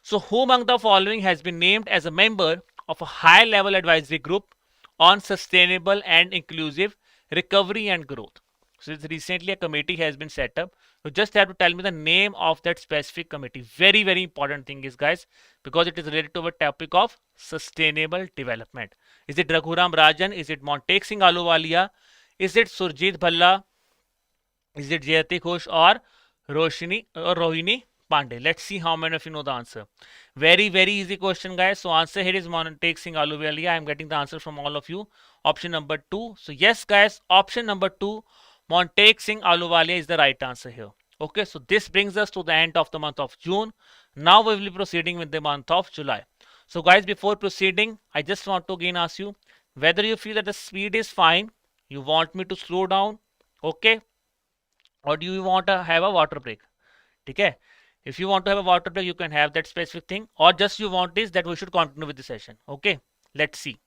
So who among the following has been named as a member of a high level advisory group on sustainable and inclusive recovery and growth? So recently a committee has been set up. You just have to tell me the name of that specific committee. Very very important thing is guys, because it is related to a topic of sustainable development. Is it Raghuram Rajan? Is it Montek Singh Ahluwalia? Is it Surjit Bhalla? Is it Jayati Ghosh or Rohini Pandey? Let's see how many of you know the answer. Very very easy question guys. So answer here is Montek Singh Ahluwalia. I am getting the answer from all of you. Option number 2. So yes guys, option number 2, Montek Singh Ahluwalia is the right answer here. Okay, so this brings us to the end of the month of June. Now we will be proceeding with the month of July. So guys, before proceeding, I just want to again ask you whether you feel that the speed is fine, you want me to slow down, okay, or do you want to have a water break? Okay, if you want to have a water break, you can have that specific thing, or just you want is that we should continue with the session. Okay, let's see,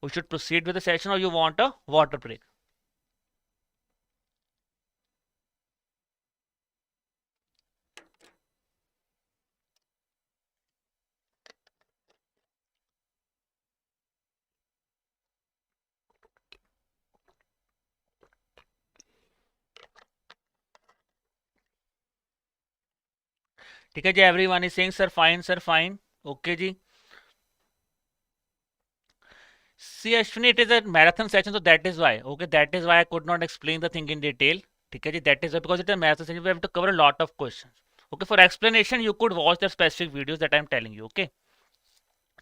we should proceed with the session or you want a water break? ठीक है जी, everyone is saying sir fine. Okay ji. See Ashwini, it is a marathon session, so that is why. Okay, that is why I could not explain the thing in detail. ठीक है जी, that is why, because it is a marathon session, we have to cover a lot of questions. Okay, for explanation you could watch the specific videos that I am telling you. Okay,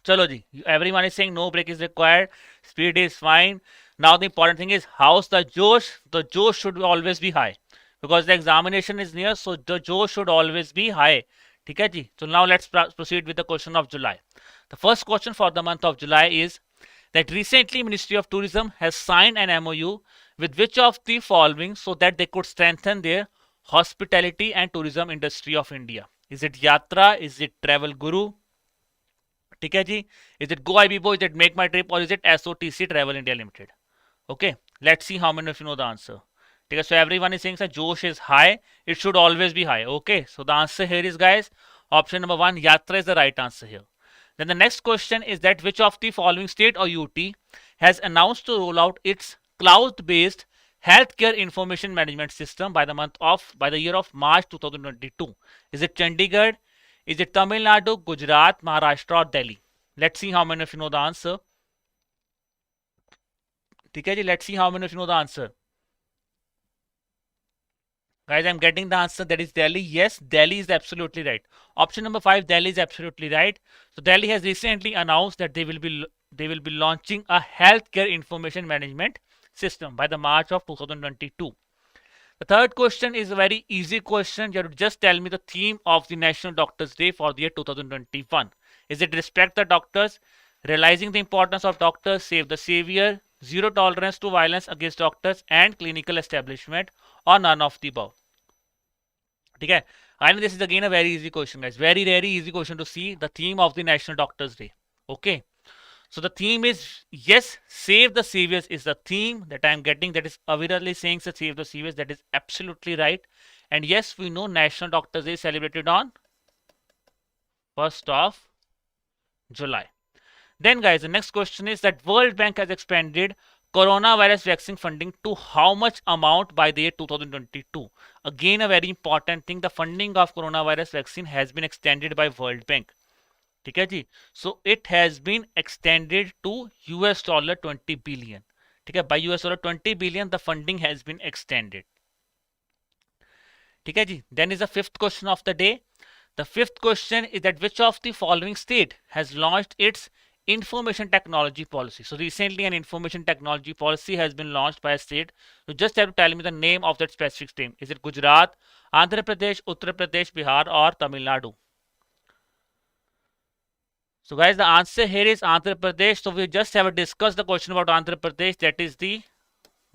chalo ji, everyone is saying no break is required, speed is fine. Now the important thing is how's the Josh? The Josh should always be high because the examination is near, so the Josh should always be high. ठीक है जी. So now let's proceed with the question of July. The first question for the month of July is that recently Ministry of Tourism has signed an MOU with which of the following so that they could strengthen their hospitality and tourism industry of India? Is it Yatra? Is it Travel Guru? ठीक है जी. Is it Go Ibibo? Is it Make My Trip? Or is it SOTC Travel India Limited? Okay, let's see how many of you know the answer. Okay, so everyone is saying that Josh is high, it should always be high. Okay, so the answer here is guys, option number 1, Yatra is the right answer here. Then the next question is that which of the following state or UT has announced to roll out its cloud-based healthcare information management system by the year of March 2022? Is it Chandigarh? Is it Tamil Nadu, Gujarat, Maharashtra or Delhi? Let's see how many of you know the answer. ठीक है जी, let's see how many of you know the answer. Guys, I'm getting the answer. That is Delhi. Yes, Delhi is absolutely right. Option number 5, Delhi is absolutely right. So Delhi has recently announced that they will be launching a healthcare information management system by the March of 2022. The third question is a very easy question. You have to just tell me the theme of the National Doctors Day for the year 2021. Is it respect the doctors, realizing the importance of doctors, save the savior, zero tolerance to violence against doctors, and clinical establishment, or none of the above? ठीक है, I know this is again a very easy question guys, very easy question to see the theme of the National Doctors Day. Okay, so the theme is yes, save the saviors is the theme that I am getting. That is Avirali saying so save the saviors. That is absolutely right. And yes, we know National Doctors Day is celebrated on 1st of July. Then guys, the next question is that World Bank has expanded coronavirus vaccine funding to how much amount by the year 2022? Again, a very important thing, the funding of coronavirus vaccine has been extended by World Bank. ठीक है जी, so it has been extended to $20 billion. ठीक है, by $20 billion the funding has been extended. ठीक है जी. Then is the fifth question of the day. The fifth question is that which of the following state has launched its information technology policy? So recently an information technology policy has been launched by a state. You just have to tell me the name of that specific state. Is it Gujarat, Andhra Pradesh, Uttar Pradesh, Bihar or Tamil Nadu? So guys, the answer here is Andhra Pradesh. So we just have discussed the question about Andhra Pradesh. That is the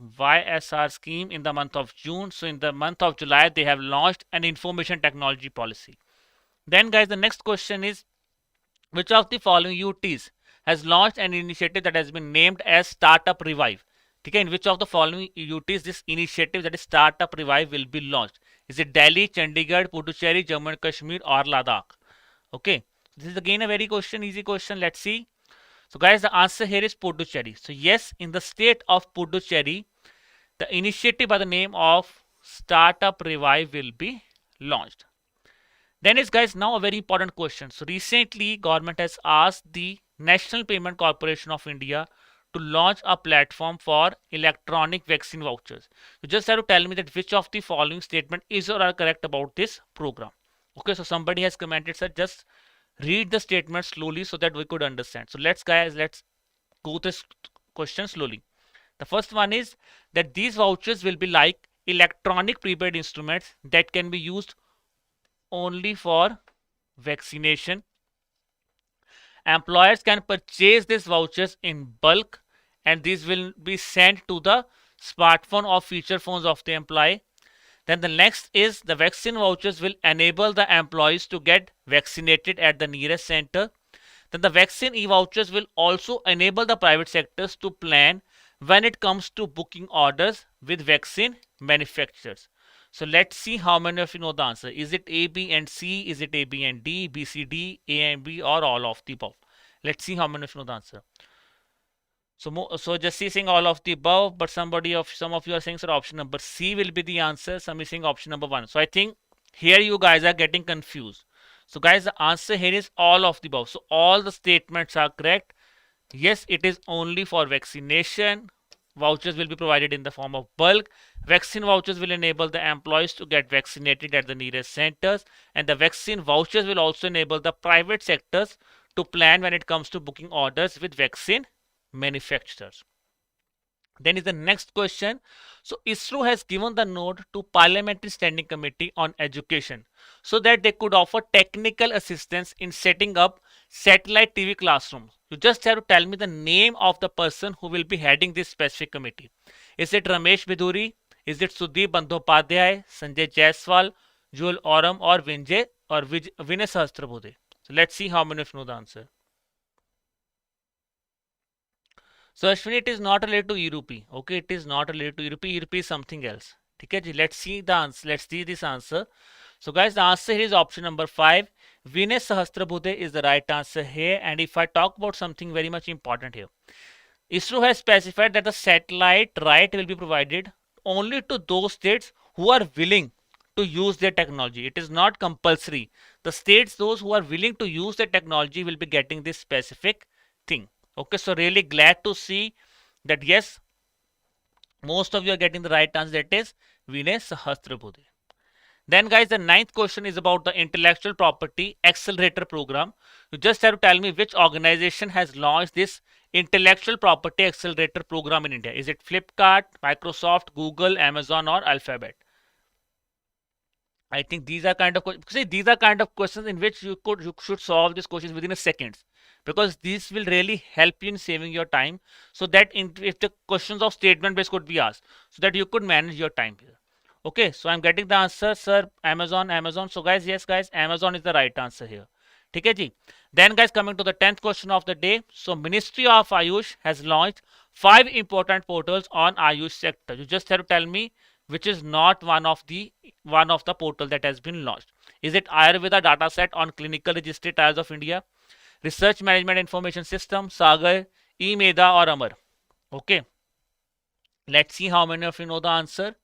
YSR scheme in the month of June. So in the month of July, they have launched an information technology policy. Then guys, the next question is, which of the following UTs has launched an initiative that has been named as Startup Revive? Okay, in which of the following UTs this initiative, that is Startup Revive, will be launched? Is it Delhi, Chandigarh, Puducherry, Jammu and Kashmir, or Ladakh? Okay, this is again a very easy question. Let's see. So guys, the answer here is Puducherry. So yes, in the state of Puducherry, the initiative by the name of Startup Revive will be launched. Then is guys, now a very important question. So recently government has asked the National Payment Corporation of India to launch a platform for electronic vaccine vouchers. You just have to tell me that which of the following statement is or are correct about this program. Okay, so somebody has commented, sir, just read the statement slowly so that we could understand. So let's go this question slowly. The first one is that these vouchers will be like electronic prepaid instruments that can be used only for vaccination. Employers can purchase these vouchers in bulk and these will be sent to the smartphone or feature phones of the employee. Then the next is the vaccine vouchers will enable the employees to get vaccinated at the nearest center. Then the vaccine e-vouchers will also enable the private sectors to plan when it comes to booking orders with vaccine manufacturers. So let's see how many of you know the answer. Is it A, B, and C? Is it A, B, and D, B, C, D, A, and B, or all of the above? Let's see how many of you know the answer. So just saying all of the above, but some of you are saying, sir, option number C will be the answer. Some is saying option number 1. So I think here you guys are getting confused. So guys, the answer here is all of the above. So all the statements are correct. Yes, it is only for vaccination. Vouchers will be provided in the form of bulk. Vaccine vouchers will enable the employees to get vaccinated at the nearest centers, and the vaccine vouchers will also enable the private sectors to plan when it comes to booking orders with vaccine manufacturers. Then is the next question. So ISRO has given the node to Parliamentary Standing Committee on Education so that they could offer technical assistance in setting up satellite TV classrooms. You just have to tell me the name of the person who will be heading this specific committee. Is it Ramesh Biduri? Is it Sudeep Bandyopadhyay, Sanjay Jaiswal, Joel Oram, or Vinay Sahasrabudhe? So let's see how many of you know the answer. So Ashwini, it is not related to EUP. Okay, it is not related to EUP. EUP is something else. Okay, let's see the answer. Let's see this answer. So guys, the answer here is option number 5. Vinay Sahasrabudhe is the right answer here. And if I talk about something very much important here, ISRO has specified that the satellite right will be provided only to those states who are willing to use their technology. It is not compulsory. The states, those who are willing to use the technology, will be getting this specific thing. Okay, so really glad to see that yes, most of you are getting the right answer. That is Vinay Sahasrabudhe. Then guys, the 9th question is about the Intellectual Property Accelerator program. You just have to tell me which organization has launched this Intellectual Property Accelerator program in India. Is it Flipkart, Microsoft, Google, Amazon, or Alphabet? I think these are kind of questions in which you should solve these questions within a second, because these will really help you in saving your time, so that if the questions of statement based could be asked, so that you could manage your time here. Okay, so I'm getting the answer, sir. Amazon. So guys, yes guys, Amazon is the right answer here. Okay, ji. Then guys, coming to the 10th question of the day. So Ministry of Ayush has launched 5 important portals on Ayush sector. You just have to tell me which is not one of the portal that has been launched. Is it Ayurveda dataset on clinical registry trials of India, Research Management Information System, Sagar, eMeda, or Amar? Okay, let's see how many of you know the answer.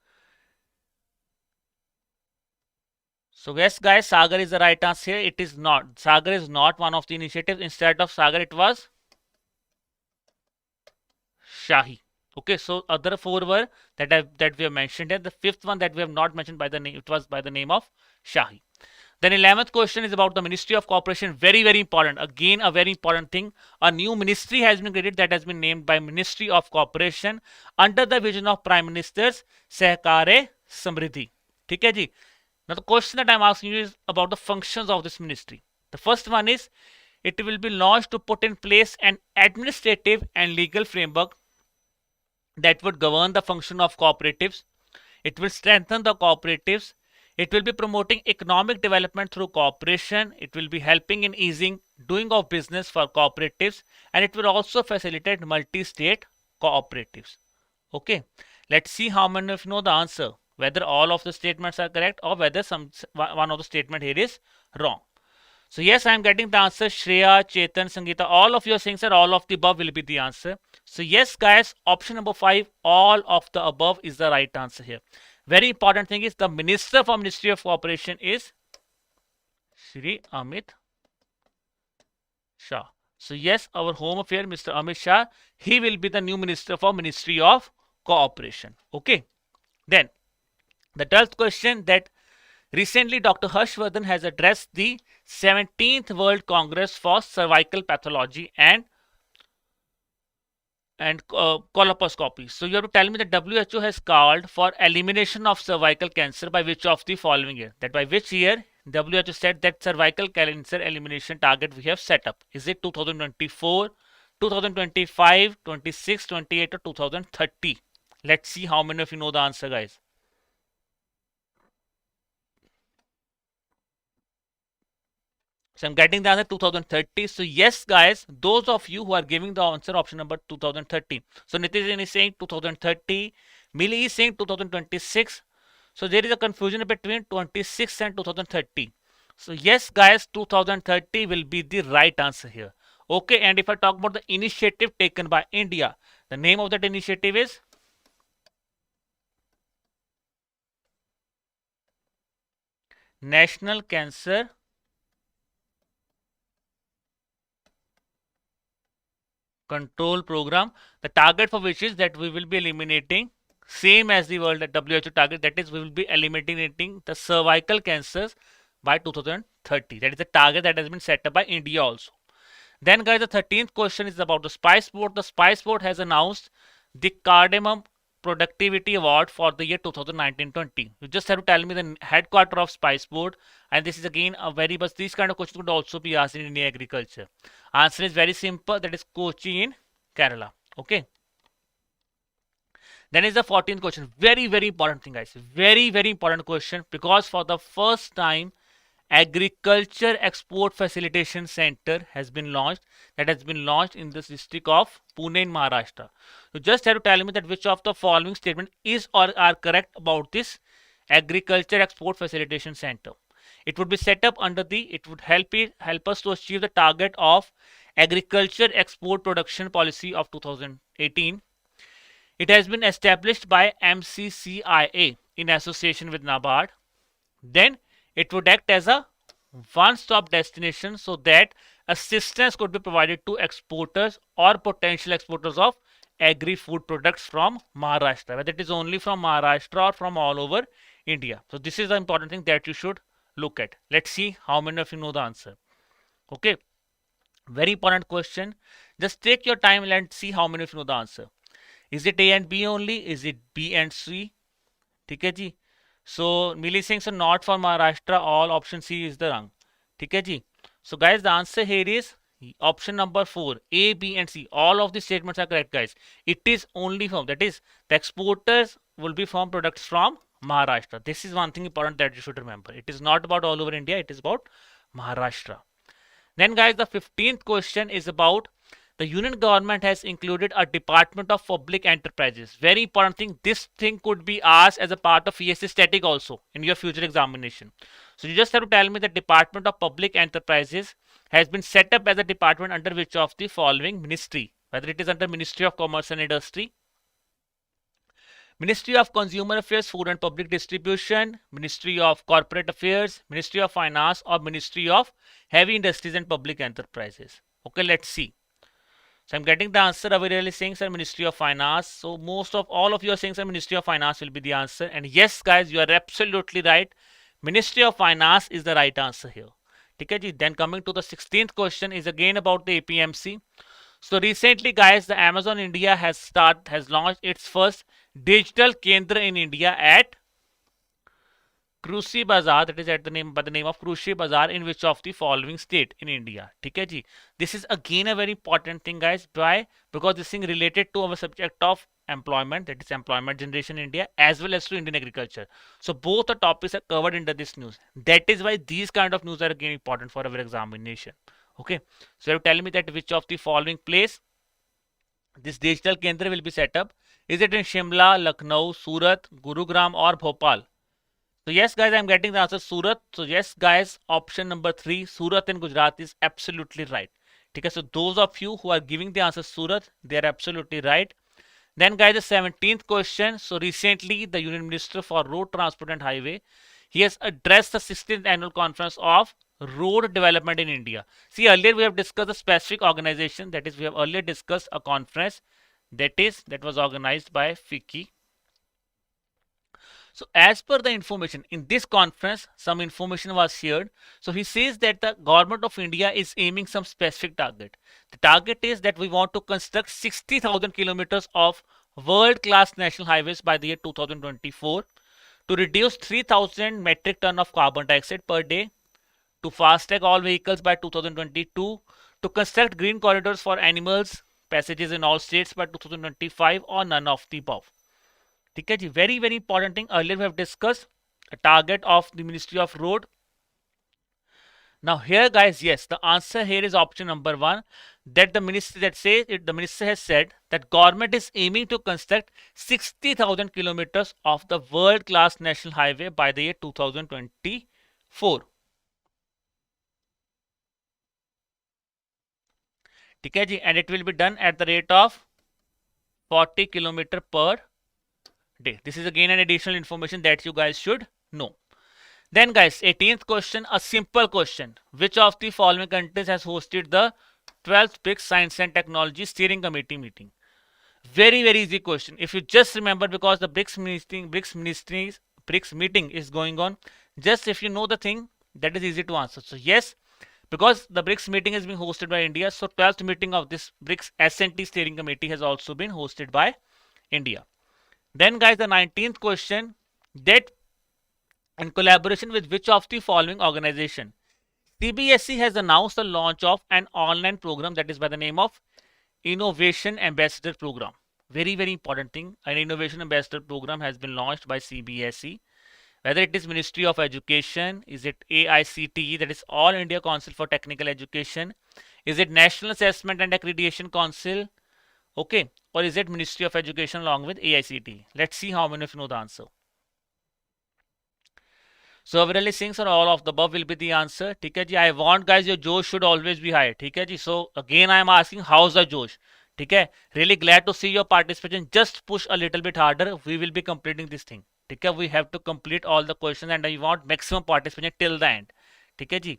So yes guys, Sagar is the right answer here. It is not. Sagar is not one of the initiatives. Instead of Sagar, it was Shahi. Okay, so other 4 were that we have mentioned here. The 5th one that we have not mentioned by the name, it was by the name of Shahi. Then 11th question is about the Ministry of Cooperation. Very, very important. Again, a very important thing. A new ministry has been created that has been named by Ministry of Cooperation under the vision of Prime Minister's Sehkare Samriddhi. Okay, ji. Now the question that I'm asking you is about the functions of this ministry. The first one is it will be launched to put in place an administrative and legal framework that would govern the function of cooperatives. It will strengthen the cooperatives. It will be promoting economic development through cooperation. It will be helping in easing doing of business for cooperatives, and it will also facilitate multi-state cooperatives. Okay, let's see how many of you know the answer, whether all of the statements are correct or whether one of the statement here is wrong. So yes, I am getting the answer. Shreya, Chetan, Sangeeta, all of you are saying, sir, all of the above will be the answer. So yes, guys, option number 5, all of the above is the right answer here. Very important thing is the Minister for Ministry of Cooperation is Shri Amit Shah. So yes, our Home Affairs, Mr. Amit Shah, he will be the new Minister for Ministry of Cooperation. Okay. Then the 12th question, that recently Dr. Harshvardhan has addressed the 17th World Congress for Cervical Pathology and colposcopy. So you have to tell me that WHO has called for elimination of cervical cancer by which of the following year? That by which year WHO said that cervical cancer elimination target we have set up? Is it 2024, 2025, 26, 28 or 2030? Let's see how many of you know the answer, guys. So I'm getting the answer 2030. So yes, guys, those of you who are giving the answer option number 2030. So Nitish is saying 2030. Mili is saying 2026. So there is a confusion between 26 and 2030. So yes, guys, 2030 will be the right answer here. Okay, and if I talk about the initiative taken by India, the name of that initiative is National Cancer Control Program. The target for which is that we will be eliminating, same as the World WHO target, that is we will be eliminating the cervical cancers by 2030. That is the target that has been set up by India also. Then guys, the 13th question is about the Spice Board. The Spice Board has announced the Cardamom Productivity Award for the year 2019-20. You just have to tell me the headquarter of Spice Board, and this is again a very, but these kind of questions could also be asked in Indian agriculture. Answer is very simple, that is Kochi in Kerala. Okay. Then is the 14th question. Very, very important thing, guys. Very, very important question, because for the first time Agriculture Export Facilitation Center has been launched. That has been launched in the district of Pune in Maharashtra. You just have to tell me that which of the following statement is or are correct about this Agriculture Export Facilitation Center. It would be set up under the, it would help us to achieve the target of Agriculture Export Production Policy of 2018. It has been established by MCCIA in association with NABARD. Then it would act as a one-stop destination so that assistance could be provided to exporters or potential exporters of agri-food products from Maharashtra, whether it is only from Maharashtra or from all over India. So this is the important thing that you should look at. Let's see how many of you know the answer. Okay, very important question. Just take your time and see how many of you know the answer. Is it A and B only? Is it B and C? ठीक है जी. So Mili saying so not for Maharashtra, all option C is the wrong. ठीक है जी. So guys, the answer here is option number 4, A, B and C. All of the statements are correct, guys. It is only from, that is the exporters will be from products from Maharashtra. This is one thing important that you should remember. It is not about all over India, it is about Maharashtra. Then guys, the 15th question is about the union government has included a Department of Public Enterprises. Very important thing. This thing could be asked as a part of ESI static also in your future examination. So you just have to tell me the Department of Public Enterprises has been set up as a department under which of the following ministry? Whether it is under Ministry of Commerce and Industry, Ministry of Consumer Affairs, Food and Public Distribution, Ministry of Corporate Affairs, Ministry of Finance, or Ministry of Heavy Industries and Public Enterprises. Okay, let's see. So I'm getting the answer. Are we really saying, sir, Ministry of Finance? So most of all of you are saying, sir, Ministry of Finance will be the answer. And yes, guys, you are absolutely right. Ministry of Finance is the right answer here. Okay, then coming to the 16th question is again about the APMC. So recently, guys, the Amazon India has launched its first digital Kendra in India at Krushi Bazaar, that is at the name by the name of Krushi Bazaar, in which of the following state in India? ठीक है जी. This is again a very important thing, guys. Why? Because this thing related to our subject of employment, that is employment generation in India, as well as to Indian agriculture. So both the topics are covered under this news. That is why these kind of news are again important for our examination. Okay, so you tell me that which of the following place this digital Kendra will be set up. Is it in Shimla, Lucknow, Surat, Gurugram or Bhopal? So yes guys, I'm getting the answer Surat. So yes guys, option number 3, Surat in Gujarat is absolutely right. Okay, so those of you who are giving the answer Surat, they are absolutely right. Then guys, the 17th question. So recently the Union Minister for Road Transport and Highway, he has addressed the 16th annual conference of road development in India. See, earlier we have discussed a specific organization, that is we have earlier discussed a conference that was organized by FICCI. So as per the information in this conference, some information was shared. So he says that the government of India is aiming some specific target. The target is that we want to construct 60,000 kilometers of world-class national highways by the year 2024, to reduce 3,000 metric ton of carbon dioxide per day, to fast-track all vehicles by 2022, to construct green corridors for animals passages in all states by 2025, or none of the above. ठीक है जी, very very important thing. Earlier we have discussed a target of the Ministry of Road. Now here guys, yes, the answer here is option number 1, that the minister has said that government is aiming to construct 60,000 kilometers of the world class national highway by the year 2024. ठीक है जी, and it will be done at the rate of 40 kilometer per day. This is again an additional information that you guys should know. Then guys, 18th question, a simple question. Which of the following countries has hosted the 12th BRICS Science and Technology Steering Committee meeting? Very very easy question. If you just remember, because the BRICS meeting is going on, just if you know the thing, that is easy to answer. So yes, because the BRICS meeting is being hosted by India, so 12th meeting of this BRICS S&T Steering Committee has also been hosted by India. Then guys, the 19th question, that in collaboration with which of the following organization, CBSE has announced the launch of an online program that is by the name of Innovation Ambassador Program. Very very important thing, an Innovation Ambassador Program has been launched by CBSE. Whether it is Ministry of Education, is it AICTE, that is All India Council for Technical Education, is it National Assessment and Accreditation Council, okay, or is it Ministry of Education along with AICTE? Let's see how many of you know the answer. So overall things or all of the above will be the answer. ठीक है जी, I want guys your Josh should always be high. ठीक है जी, so again I am asking how's the Josh. ठीक है, really glad to see your participation. Just push a little bit harder. We will be completing this thing. ठीक है, we have to complete all the questions and I want maximum participation till the end. ठीक है जी.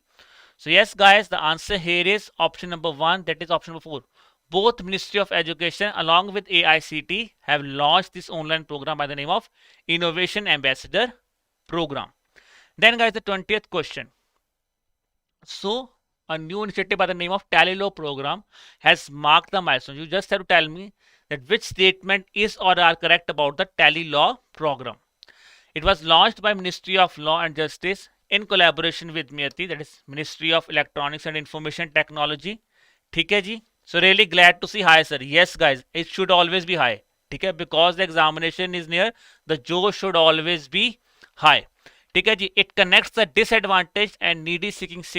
So yes guys, the answer here is option number 1, that is option number 4. Both Ministry of Education along with AICTE have launched this online program by the name of Innovation Ambassador Program. Then guys, the 20th question. So a new initiative by the name of Tally Law program has marked the milestone. You just have to tell me that which statement is or are correct about the Tally Law program. It was launched by Ministry of Law and Justice in collaboration with MIATI, that is Ministry of Electronics and Information Technology. ठीक है जी. So really glad to see high sir. Yes guys, it should always be high. ठीक है, because the examination is near, the Joe should always be high. ठीक है जी. It connects the disadvantaged and needy seeking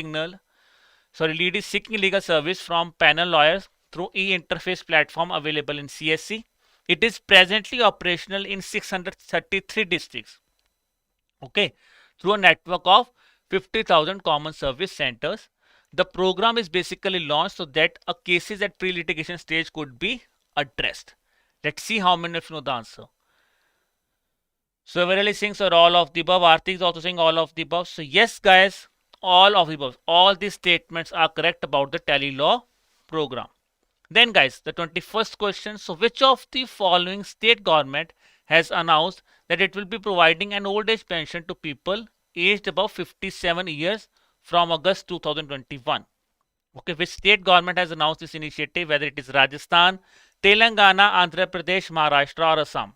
legal service from panel lawyers through e-interface platform available in CSC. It is presently operational in 633 districts. Okay, through a network of 50,000 common service centers. The program is basically launched so that cases at pre-litigation stage could be addressed. Let's see how many of you know the answer. So Everly Singh or all of the above. Arti is also saying all of the above. So yes guys, all of the above. All these statements are correct about the Tally Law program. Then guys, the 21st question. So which of the following state government has announced that it will be providing an old age pension to people aged above 57 years from August 2021? Okay, which state government has announced this initiative, whether it is Rajasthan, Telangana, Andhra Pradesh, Maharashtra or Assam?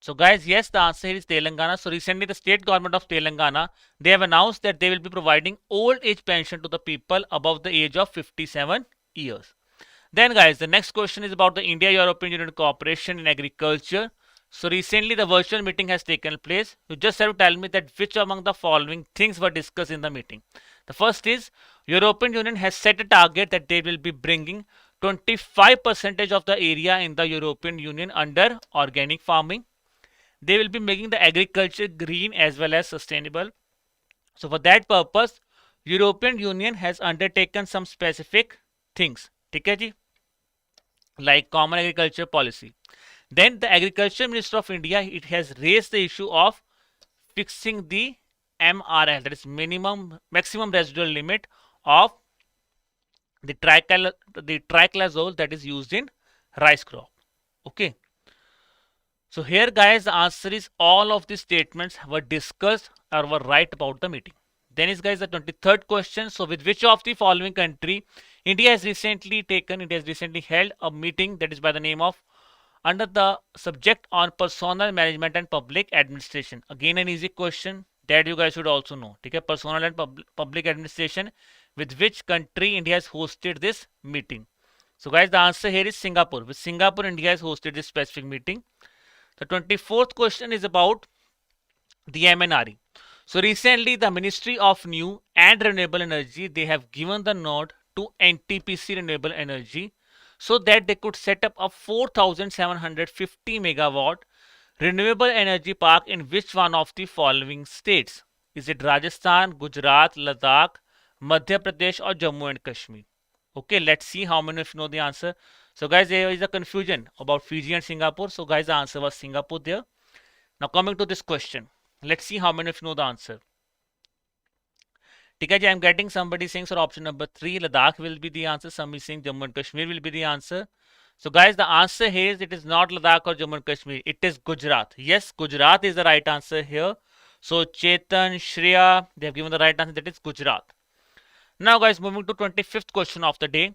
So guys, yes, the answer here is Telangana. So recently the state government of Telangana, they have announced that they will be providing old age pension to the people above the age of 57 years. Then guys, the next question is about the India-European Union cooperation in agriculture. So recently the virtual meeting has taken place. You just have to tell me that which among the following things were discussed in the meeting. The first is European Union has set a target that they will be bringing 25% of the area in the European Union under organic farming. They will be making the agriculture green as well as sustainable. So for that purpose, European Union has undertaken some specific things. ठीक है जी? Like common agriculture policy. Then the Agriculture Minister of India, it has raised the issue of fixing the MRL, that is maximum residual limit of the triclazole that is used in rice crop. Okay. So here guys, the answer is all of these statements were discussed or were right about the meeting. Then is guys the 23rd question. So with which of the following country India has recently held a meeting that is by the name of under the subject on personal management and public administration. Again an easy question that you guys should also know. Okay, personal and public administration. With which country India has hosted this meeting? So guys, the answer here is Singapore. With Singapore, India has hosted this specific meeting. The 24th question is about the MNRE. So recently the Ministry of New and Renewable Energy, they have given the nod to NTPC Renewable Energy so that they could set up a 4,750 megawatt renewable energy park in which one of the following states? Is it Rajasthan, Gujarat, Ladakh, Madhya Pradesh or Jammu and Kashmir? Okay, let's see how many of you know the answer. So guys, there is a confusion about Fiji and Singapore. So guys, the answer was Singapore there. Now coming to this question, let's see how many of you know the answer. Okay, I'm getting somebody saying so option number 3, Ladakh will be the answer. Somebody saying Jammu and Kashmir will be the answer. So guys, the answer here is it is not Ladakh or Jammu and Kashmir. It is Gujarat. Yes, Gujarat is the right answer here. So Chetan, Shreya, they have given the right answer. That is Gujarat. Now guys, moving to 25th question of the day.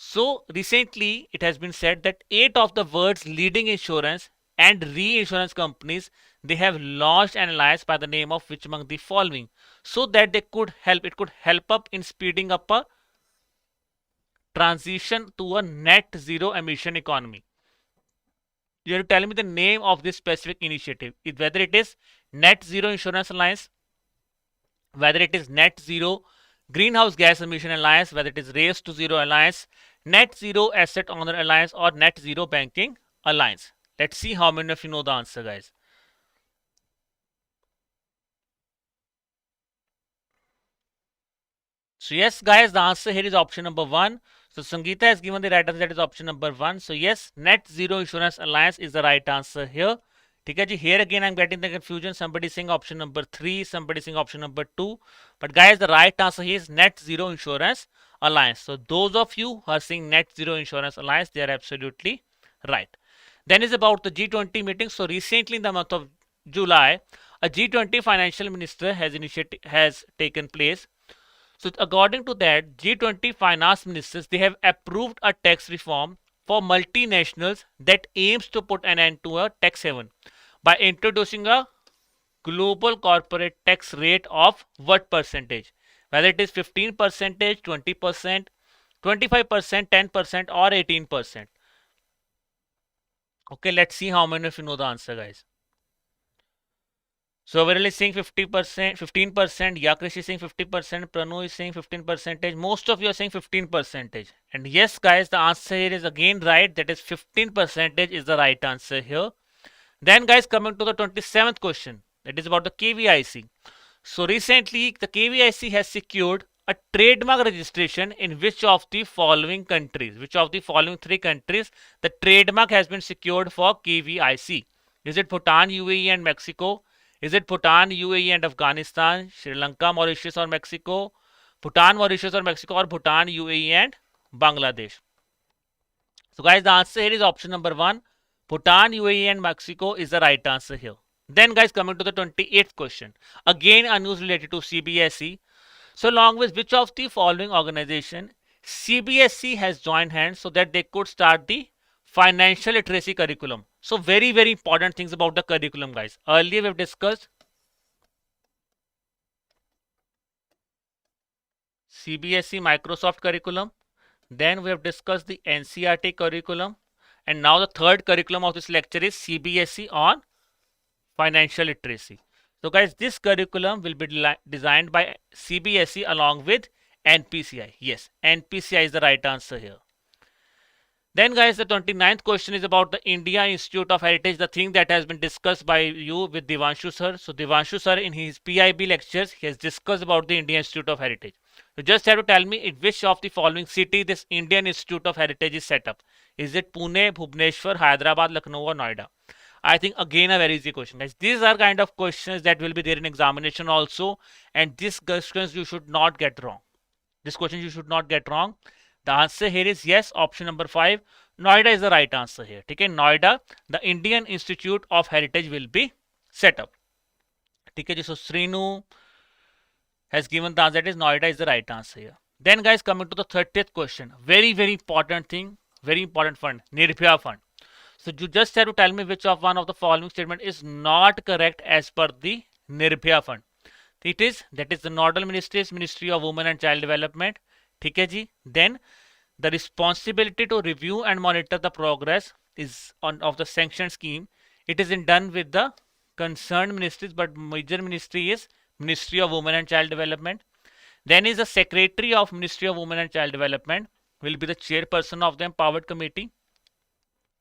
So recently it has been said that 8 of the world's leading insurance and reinsurance companies, they have launched an alliance by the name of which among the following, so that it could help up in speeding up a transition to a net zero emission economy. You have to tell me the name of this specific initiative, whether it is Net Zero Insurance Alliance, whether it is Net Zero Greenhouse Gas Emission Alliance, whether it is Race to Zero Alliance, Net Zero Asset Owner Alliance or Net Zero Banking Alliance. Let's see how many of you know the answer, guys. So yes, guys, the answer here is option number 1. So Sangeeta has given the right answer, that is option number 1. So yes, Net Zero Insurance Alliance is the right answer here. Okay, here again I'm getting the confusion. Somebody saying option number 3, somebody saying option number 2. But guys, the right answer here is Net Zero Insurance Alliance. So those of you who are saying Net Zero Insurance Alliance, they are absolutely right. Then is about the G20 meeting. So recently in the month of July, a G20 financial minister has taken place. So according to that, G20 finance ministers, they have approved a tax reform for multinationals that aims to put an end to a tax haven by introducing a global corporate tax rate of what percentage? Whether it is 15%, 20%, 25%, 10% or 18%. Okay, let's see how many of you know the answer, guys. So Viral is saying 50%, 15%, Yakrish is saying 50%, Pranu is saying 15%, most of you are saying 15%. And yes, guys, the answer here is again right, that is 15% is the right answer here. Then guys, coming to the 27th question, that is about the KVIC. So recently, the KVIC has secured a trademark registration in which of the following countries? Which of the following 3 countries the trademark has been secured for KVIC? Is it Bhutan, UAE and Mexico? Is it Bhutan, UAE and Afghanistan, Sri Lanka, Mauritius or Mexico? Bhutan, Mauritius or Mexico or Bhutan, UAE and Bangladesh? So guys, the answer here is option number 1. Bhutan, UAE and Mexico is the right answer here. Then guys, coming to the 28th question. Again, a news related to CBSE. So along with which of the following organization CBSE has joined hands so that they could start the financial literacy curriculum. So very, very important things about the curriculum, guys. Earlier we've discussed CBSE Microsoft curriculum. Then we have discussed the NCERT curriculum. And now the third curriculum of this lecture is CBSE on financial literacy. So guys, this curriculum will be designed by CBSE along with NPCI. Yes, NPCI is the right answer here. Then guys, the 29th question is about the India Institute of Heritage, the thing that has been discussed by you with Devanshu sir. So Devanshu sir in his PIB lectures, he has discussed about the India Institute of Heritage. You just have to tell me in which of the following city this Indian Institute of Heritage is set up. Is it Pune, Bhubaneswar, Hyderabad, Lucknow or Noida? I think again a very easy question, guys. These are kind of questions that will be there in examination also, and these questions you should not get wrong. This question you should not get wrong. The answer here is yes, option number 5. Noida is the right answer here. Okay, Noida, the Indian Institute of Heritage will be set up. Okay, so Srinu has given the answer, that is Noida is the right answer here. Then guys, coming to the 30th question, very, very important thing, very important fund, Nirbhaya fund. So you just have to tell me which of one of the following statement is not correct as per the Nirbhaya fund. It is, that is the nodal ministry is Ministry of Women and Child Development. ठीक है जी. Then the responsibility to review and monitor the progress is of the sanction scheme. It is done with the concerned ministries, but major ministry is Ministry of Women and Child Development. Then is the Secretary of Ministry of Women and Child Development will be the chairperson of the empowered committee.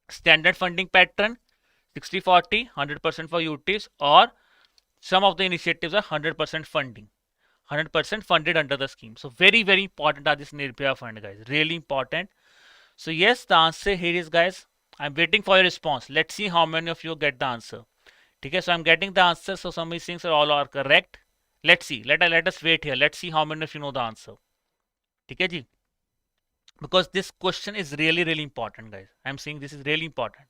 Standard funding pattern 60-40, 100% for UTs, or some of the initiatives are 100% funding. 100% funded under the scheme. So very, very important are this Nirbhaya fund, guys. Really important. So yes, the answer here is, guys, I'm waiting for your response. Let's see how many of you get the answer. Okay, so I'm getting the answer. So some of these things are all are correct. Let's see. Let us wait here. Let's see how many of you know the answer. Okay, ji. Because this question is really, really important, guys. I'm saying this is really important.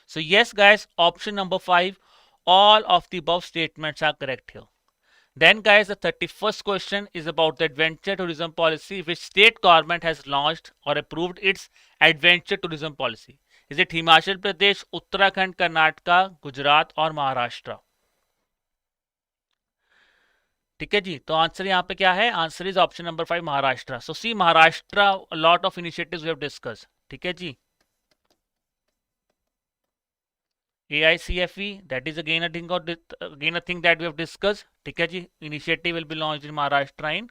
So yes, guys, option number 5, all of the above statements are correct here. Then guys, the 31st question is about the adventure tourism policy, which state government has launched or approved its adventure tourism policy. Is it Himachal Pradesh, Uttarakhand, Karnataka, Gujarat or Maharashtra? ठीक है जी. तो answer यहाँ पे क्या है? Answer is option number 5, Maharashtra. So see Maharashtra, lot of initiatives we have discuss. ठीक है जी. AICFE, that is again a thing that we have discussed. ठीक है जी. Initiative will be launched in Maharashtra in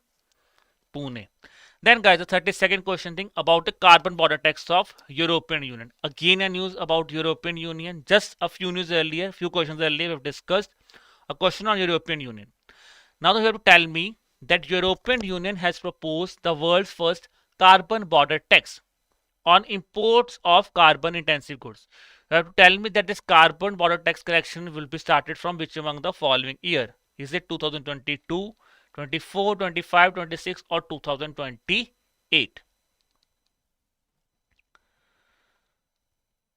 Pune. Then guys, the 32nd question thing about the carbon border tax of European Union. Again a news about European Union. Just a few questions earlier we have discussed a question on European Union. Now you have to tell me that European Union has proposed the world's first carbon border tax on imports of carbon intensive goods. You have to tell me that this carbon border tax collection will be started from which among the following year. Is it 2022, 24, 25, 26 or 2028?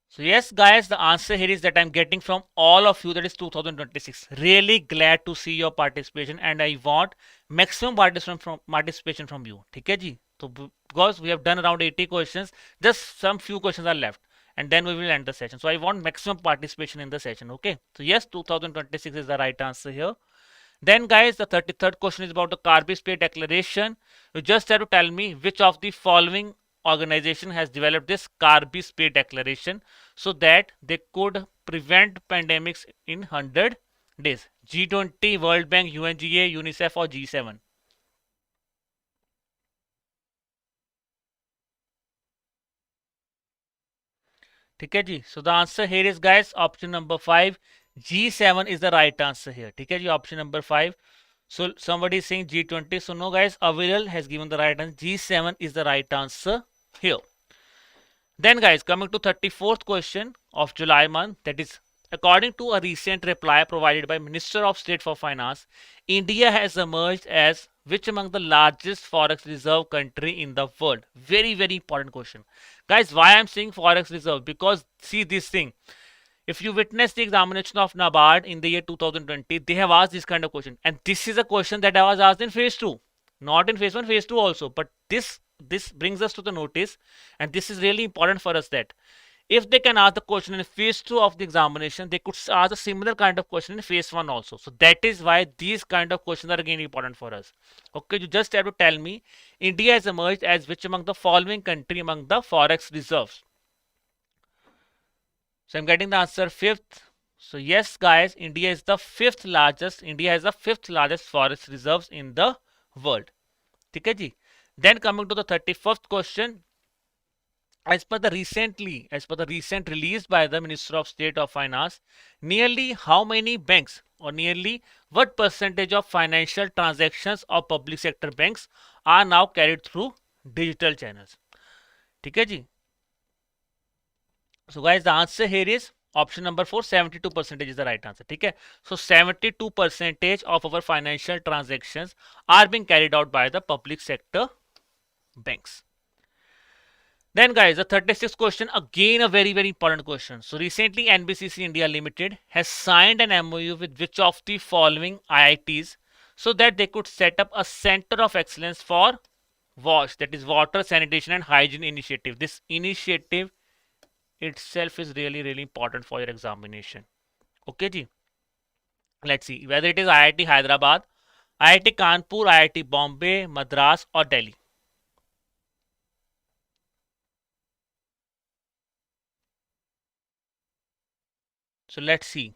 So yes, guys, the answer here is that I'm getting from all of you, that is 2026. Really glad to see your participation, and I want maximum participation from you. ठीक है जी. So because we have done around 80 questions, just some few questions are left, and then we will end the session. So I want maximum participation in the session. Okay. So yes, 2026 is the right answer here. Then guys, the 33rd question is about the Carbis Pay Declaration. You just have to tell me which of the following organization has developed this Carbis Pay Declaration so that they could prevent pandemics in 100 days. G20, World Bank, UNGA, UNICEF or G7? ठीक है जी. So the answer here is, guys, option number 5. G7 is the right answer here. ठीक है जी, option number 5. So somebody is saying G20. So no, guys, Aviral has given the right answer. G7 is the right answer here. Then guys, coming to 34th question of July month, that is according to a recent reply provided by Minister of State for Finance, India has emerged as which among the largest forex reserve country in the world? Very, very important question. Guys, why I'm saying forex reserve? Because see this thing. If you witness the examination of NABARD in the year 2020, they have asked this kind of question. And this is a question that I was asked in phase 2. Not in phase 1, phase 2 also. But this brings us to the notice. And this is really important for us that If they can ask the question in phase 2 of the examination, they could ask a similar kind of question in phase 1 also. So that is why these kind of questions are again important for us. Okay, you just have to tell me India has emerged as which among the following country among the forex reserves. So I'm getting the answer fifth. So yes, guys, India is the fifth largest. India has the fifth largest forest reserves in the world. ठीक है जी. Then coming to the 31st question, as per the recent released by the Minister of State of Finance, nearly how many banks or nearly what percentage of financial transactions of public sector banks are now carried through digital channels. ठीक है जी. So guys, the answer here is option number 4, 72% is the right answer. ठीक है. So 72% of our financial transactions are being carried out by the public sector banks. Then guys, the 36th question, again a very important question. So recently NBCC India Limited has signed an MOU with which of the following IITs so that they could set up a center of excellence for WASH, that is water, sanitation and hygiene initiative. This initiative itself is really important for your examination. Okay ji. Let's see whether it is IIT Hyderabad, IIT Kanpur, IIT Bombay, Madras or Delhi. So let's see.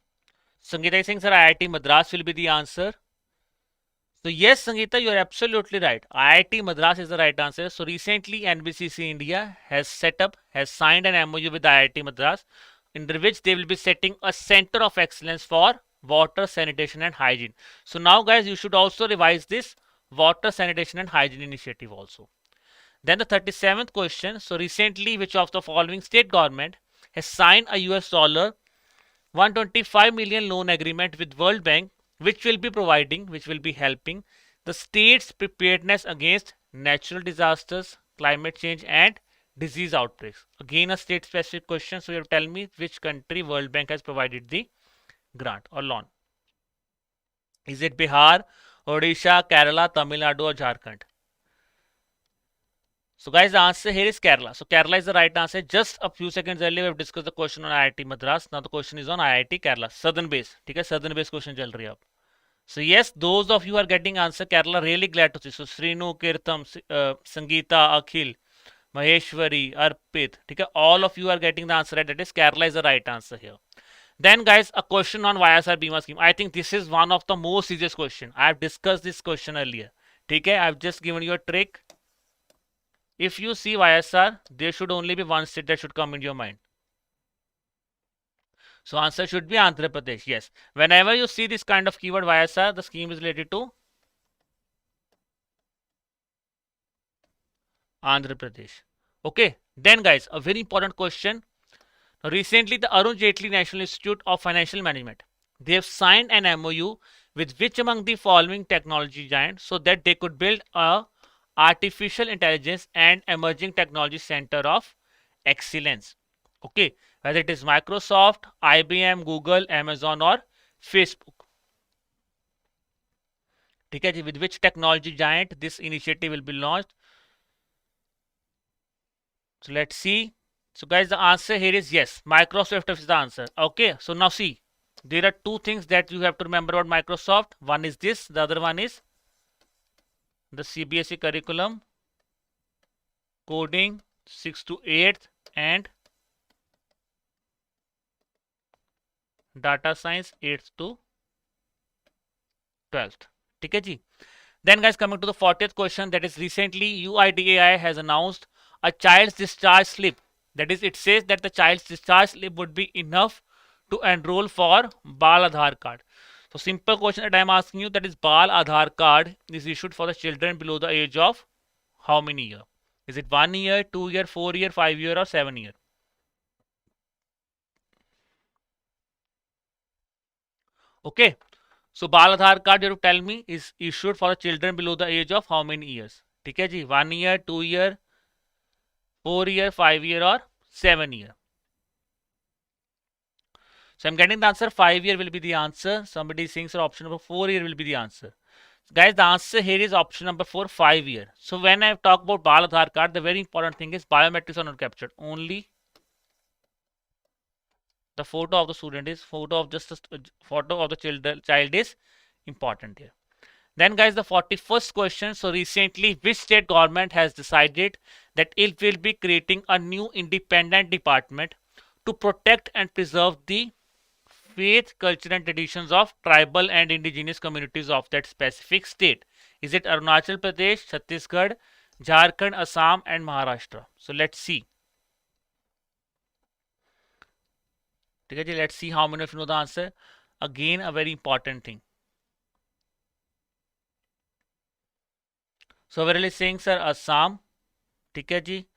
Sangeeta is saying, sir, IIT Madras will be the answer. So yes, Sangeeta, you are absolutely right. IIT Madras is the right answer. So recently NBCC India has signed an MOU with IIT Madras, under which they will be setting a center of excellence for water, sanitation and hygiene. So now guys, you should also revise this water, sanitation and hygiene initiative also. Then the 37th question. So recently, which of the following state government has signed a US dollar 125 million loan agreement with World Bank, which will be helping the state's preparedness against natural disasters, climate change and disease outbreaks. Again a state specific question, so you have to tell me which country World Bank has provided the grant or loan. Is it Bihar, Odisha, Kerala, Tamil Nadu or Jharkhand? So guys, the answer here is Kerala. So Kerala is the right answer. Just a few seconds earlier we have discussed the question on IIT Madras. Now the question is on IIT Kerala. Southern base. ठीक है, southern base question चल रही है अब. So yes, those of you are getting answer Kerala, really glad to see. So Srinu, Kirtam, Sangeeta, Akhil, Maheshwari, Arpit, ठीक है, all of you are getting the answer right. That is Kerala is the right answer here. Then guys, a question on YSR Bima scheme. I think this is one of the most easiest question. I have discussed this question earlier. ठीक है, I have just given you a trick. If you see YSR, there should only be one state that should come in your mind. So answer should be Andhra Pradesh. Yes. Whenever you see this kind of keyword YSR, the scheme is related to Andhra Pradesh. Okay. Then guys, a very important question. Recently, the Arun Jaitley National Institute of Financial Management, they have signed an MOU with which among the following technology giants so that they could build a artificial intelligence and emerging technology center of excellence. Okay, whether it is Microsoft, IBM, Google, Amazon or Facebook. ठीक है जी, with which technology giant this initiative will be launched? So let's see. So guys, the answer here is yes, Microsoft is the answer. Okay, so now see, there are two things that you have to remember about Microsoft. One is this, the other one is the CBSE curriculum, coding 6th to 8th and data science 8th to 12th. ठीक है जी. Then guys, coming to the 40th question, that is recently UIDAI has announced a child's discharge slip. That is, it says that the child's discharge slip would be enough to enroll for Bal Aadhaar card. So simple question that I am asking you, that is Bal Aadhaar card is issued for the children below the age of how many year? Is it 1 year, 2 year, 4 year, 5 year or 7 year? Okay. So Bal Aadhaar card, you have to tell me, is issued for the children below the age of how many years? ठीक है जी, 1 year, 2 year, 4 year, 5 year or 7 year? So I'm getting the answer 5 year will be the answer. Somebody is saying sir option number 4 year will be the answer. Guys, the answer here is option number 4, 5 year. So when I talk about Bal Aadhaar card, the very important thing is biometrics are not captured. Only The photo of the student is photo of the child is important here. Then guys, the 41st question. So recently, which state government has decided that it will be creating a new independent department to protect and preserve the faith, culture and traditions of tribal and indigenous communities of that specific state? Is it Arunachal Pradesh, Chhattisgarh, Jharkhand, Assam and Maharashtra? So let's see. Okay, let's see how many of you know the answer. Again, a very important thing. So we're really saying, sir, Assam. Okay, ji.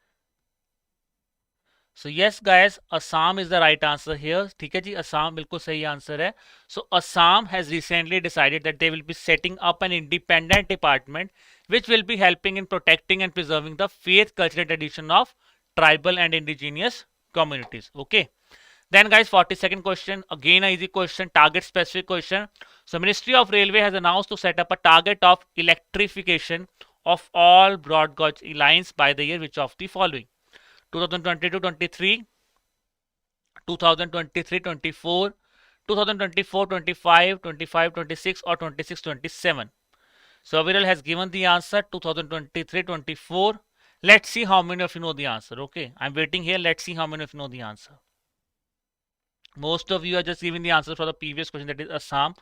So yes, guys, Assam is the right answer here. ठीक है जी, Assam बिल्कुल सही answer है. So Assam has recently decided that they will be setting up an independent department which will be helping in protecting and preserving the faith, cultural tradition of tribal and indigenous communities. Okay. Then guys, 42nd question, again a easy question, target specific question. So Ministry of Railway has announced to set up a target of electrification of all broad gauge lines by the year which of the following? 2022-23, 2023-24, 2024-25, 25-26 or 26-27. So Aviral has given the answer 2023-24. Let's see how many of you know the answer. Okay, I'm waiting here. Let's see how many of you know the answer. Most of you are just giving the answer for the previous question, that is Assam.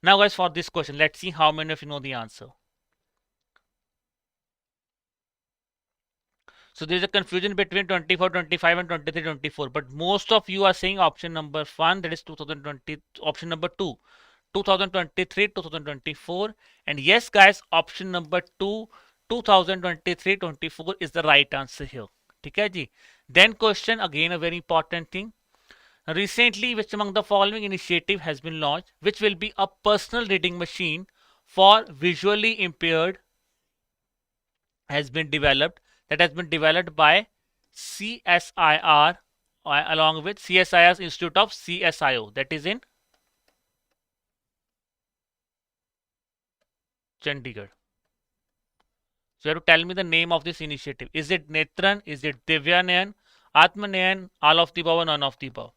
Now guys, for this question, let's see how many of you know the answer. So there is a confusion between 24-25 and 23-24, but most of you are saying option number 1, that is 2020, option number 2, 2023-2024, and yes guys, option number 2, 2023-24 is the right answer here. ठीक है जी. Then question, again a very important thing. Recently, which among the following initiative has been launched, which will be a personal reading machine for visually impaired has been developed, that has been developed by CSIR along with CSIR's Institute of CSIO, that is in Chandigarh. So you have to tell me the name of this initiative. Is it Netran? Is it Divyanayan? Atmanayan? All of the above or none of the above?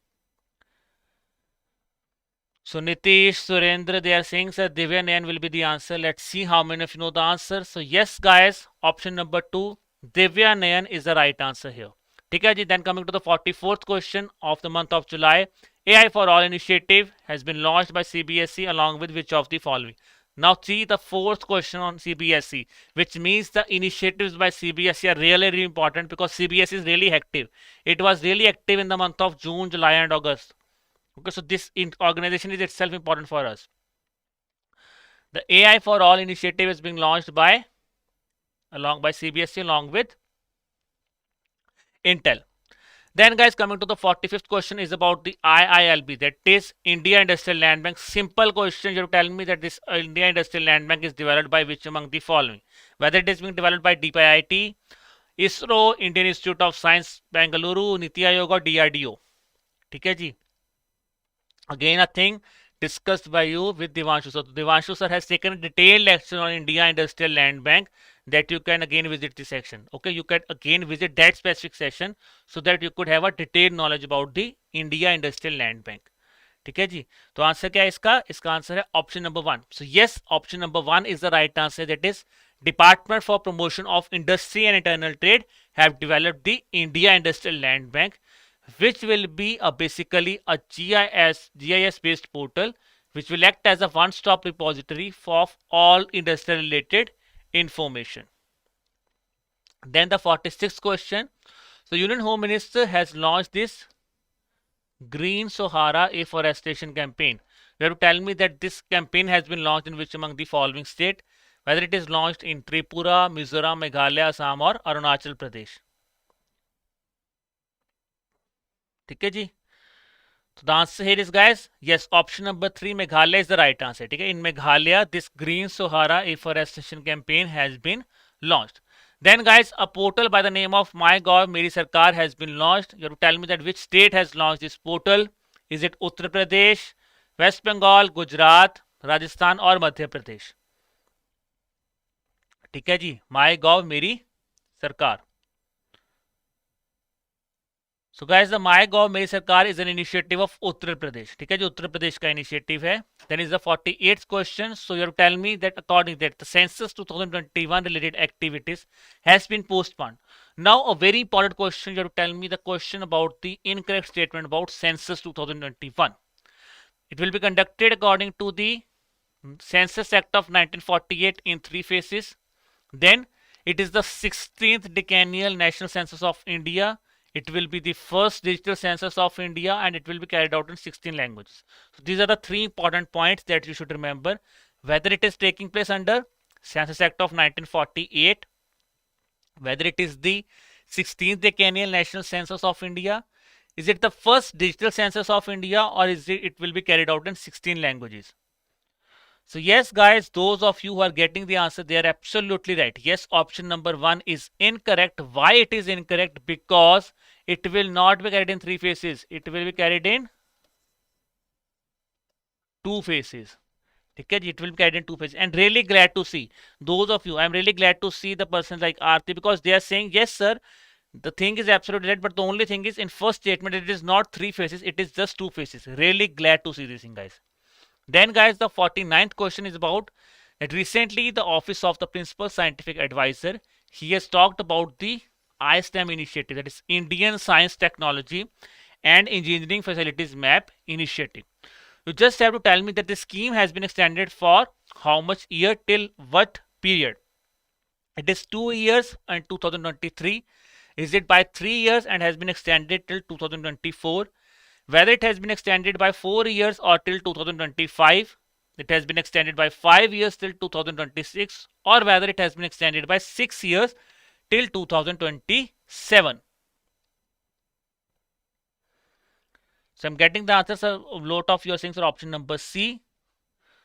So Nitish, Surendra, they are saying that Divyanayan will be the answer. Let's see how many of you know the answer. So yes guys, option number 2, Divyanayan is the right answer here. Okay, ji. Then coming to the 44th question of the month of July, AI for All initiative has been launched by CBSE along with which of the following? Now see the fourth question on CBSE, which means the initiatives by CBSE are really, really important because CBSE is really active. It was really active in the month of June, July and August. Okay, so this organization is itself important for us. The AI for All initiative is being launched by CBSE along with Intel. Then guys, coming to the 45th question is about the IILB, that is India Industrial Land Bank. Simple question, you tell me that this India Industrial Land Bank is developed by which among the following? Whether it is being developed by DPIIT, ISRO, Indian Institute of Science, Bengaluru, Niti Aayog or DRDO. ठीक है जी. Again a thing discussed by you with Devanshu. So Devanshu sir has taken a detailed lecture on India Industrial Land Bank that you can again visit the section. Okay, you can again visit that specific session so that you could have a detailed knowledge about the India Industrial Land Bank. ठीक है जी. तो answer क्या है इसका? इसका answer है option number 1. So yes, option number 1 is the right answer. That is Department for Promotion of Industry and Internal Trade have developed the India Industrial Land Bank, which will be basically a GIS based portal which will act as a one-stop repository for all industrial related information. Then the 46th question. So Union Home Minister has launched this Green Sahara afforestation campaign. You have to tell me that this campaign has been launched in which among the following state? Whether it is launched in Tripura, Mizoram, Meghalaya, Assam or Arunachal Pradesh. ठीक है जी. So the answer here is guys, yes, option number 3, Meghalaya is the right answer. ठीक है. In Meghalaya, this Green Sahara afforestation campaign has been launched. Then guys, a portal by the name of MyGov Meri Sarkar has been launched. You have to tell me that which state has launched this portal. Is it Uttar Pradesh, West Bengal, Gujarat, Rajasthan or Madhya Pradesh? ठीक है जी. MyGov Meri Sarkar. So guys the my gov Meri Sarkar is an initiative of Uttar Pradesh, ठीक है जी, उत्तर प्रदेश का initiative है. Then is the 48th question. So you tell me that according that the census 2021 related activities has been postponed. Now a very important question, you have to tell me the question about the incorrect statement about census 2021. It will be conducted according to the Census Act of 1948 in 3 phases. Then it is the 16th decennial national census of India. It will be the first digital census of India and it will be carried out in 16 languages. So these are the 3 important points that you should remember. Whether it is taking place under Census Act of 1948, whether it is the 16th decennial national census of India, is it the first digital census of India, or is it will be carried out in 16 languages. So yes guys, those of you who are getting the answer, they are absolutely right. Yes, option number 1 is incorrect. Why it is incorrect? Because it will not be carried in 3 phases. It will be carried in 2 phases. Okay, it will be carried in 2 phases. And really glad to see those of you. I'm really glad to see the persons like Aarti, because they are saying, yes sir, the thing is absolutely right, but the only thing is in first statement it is not 3 phases, it is just 2 phases. Really glad to see this thing, guys. Then guys, the 49th question is about that recently the office of the principal scientific advisor, he has talked about the ISTEM initiative, that is Indian Science Technology and Engineering Facilities Map initiative. You just have to tell me that the scheme has been extended for how much year till what period. It is 2 years and 2023. Is it by 3 years and has been extended till 2024? Whether it has been extended by 4 years or till 2025, it has been extended by 5 years till 2026, or whether it has been extended by 6 years till 2027. So I'm getting the answers. A lot of your things are option number C.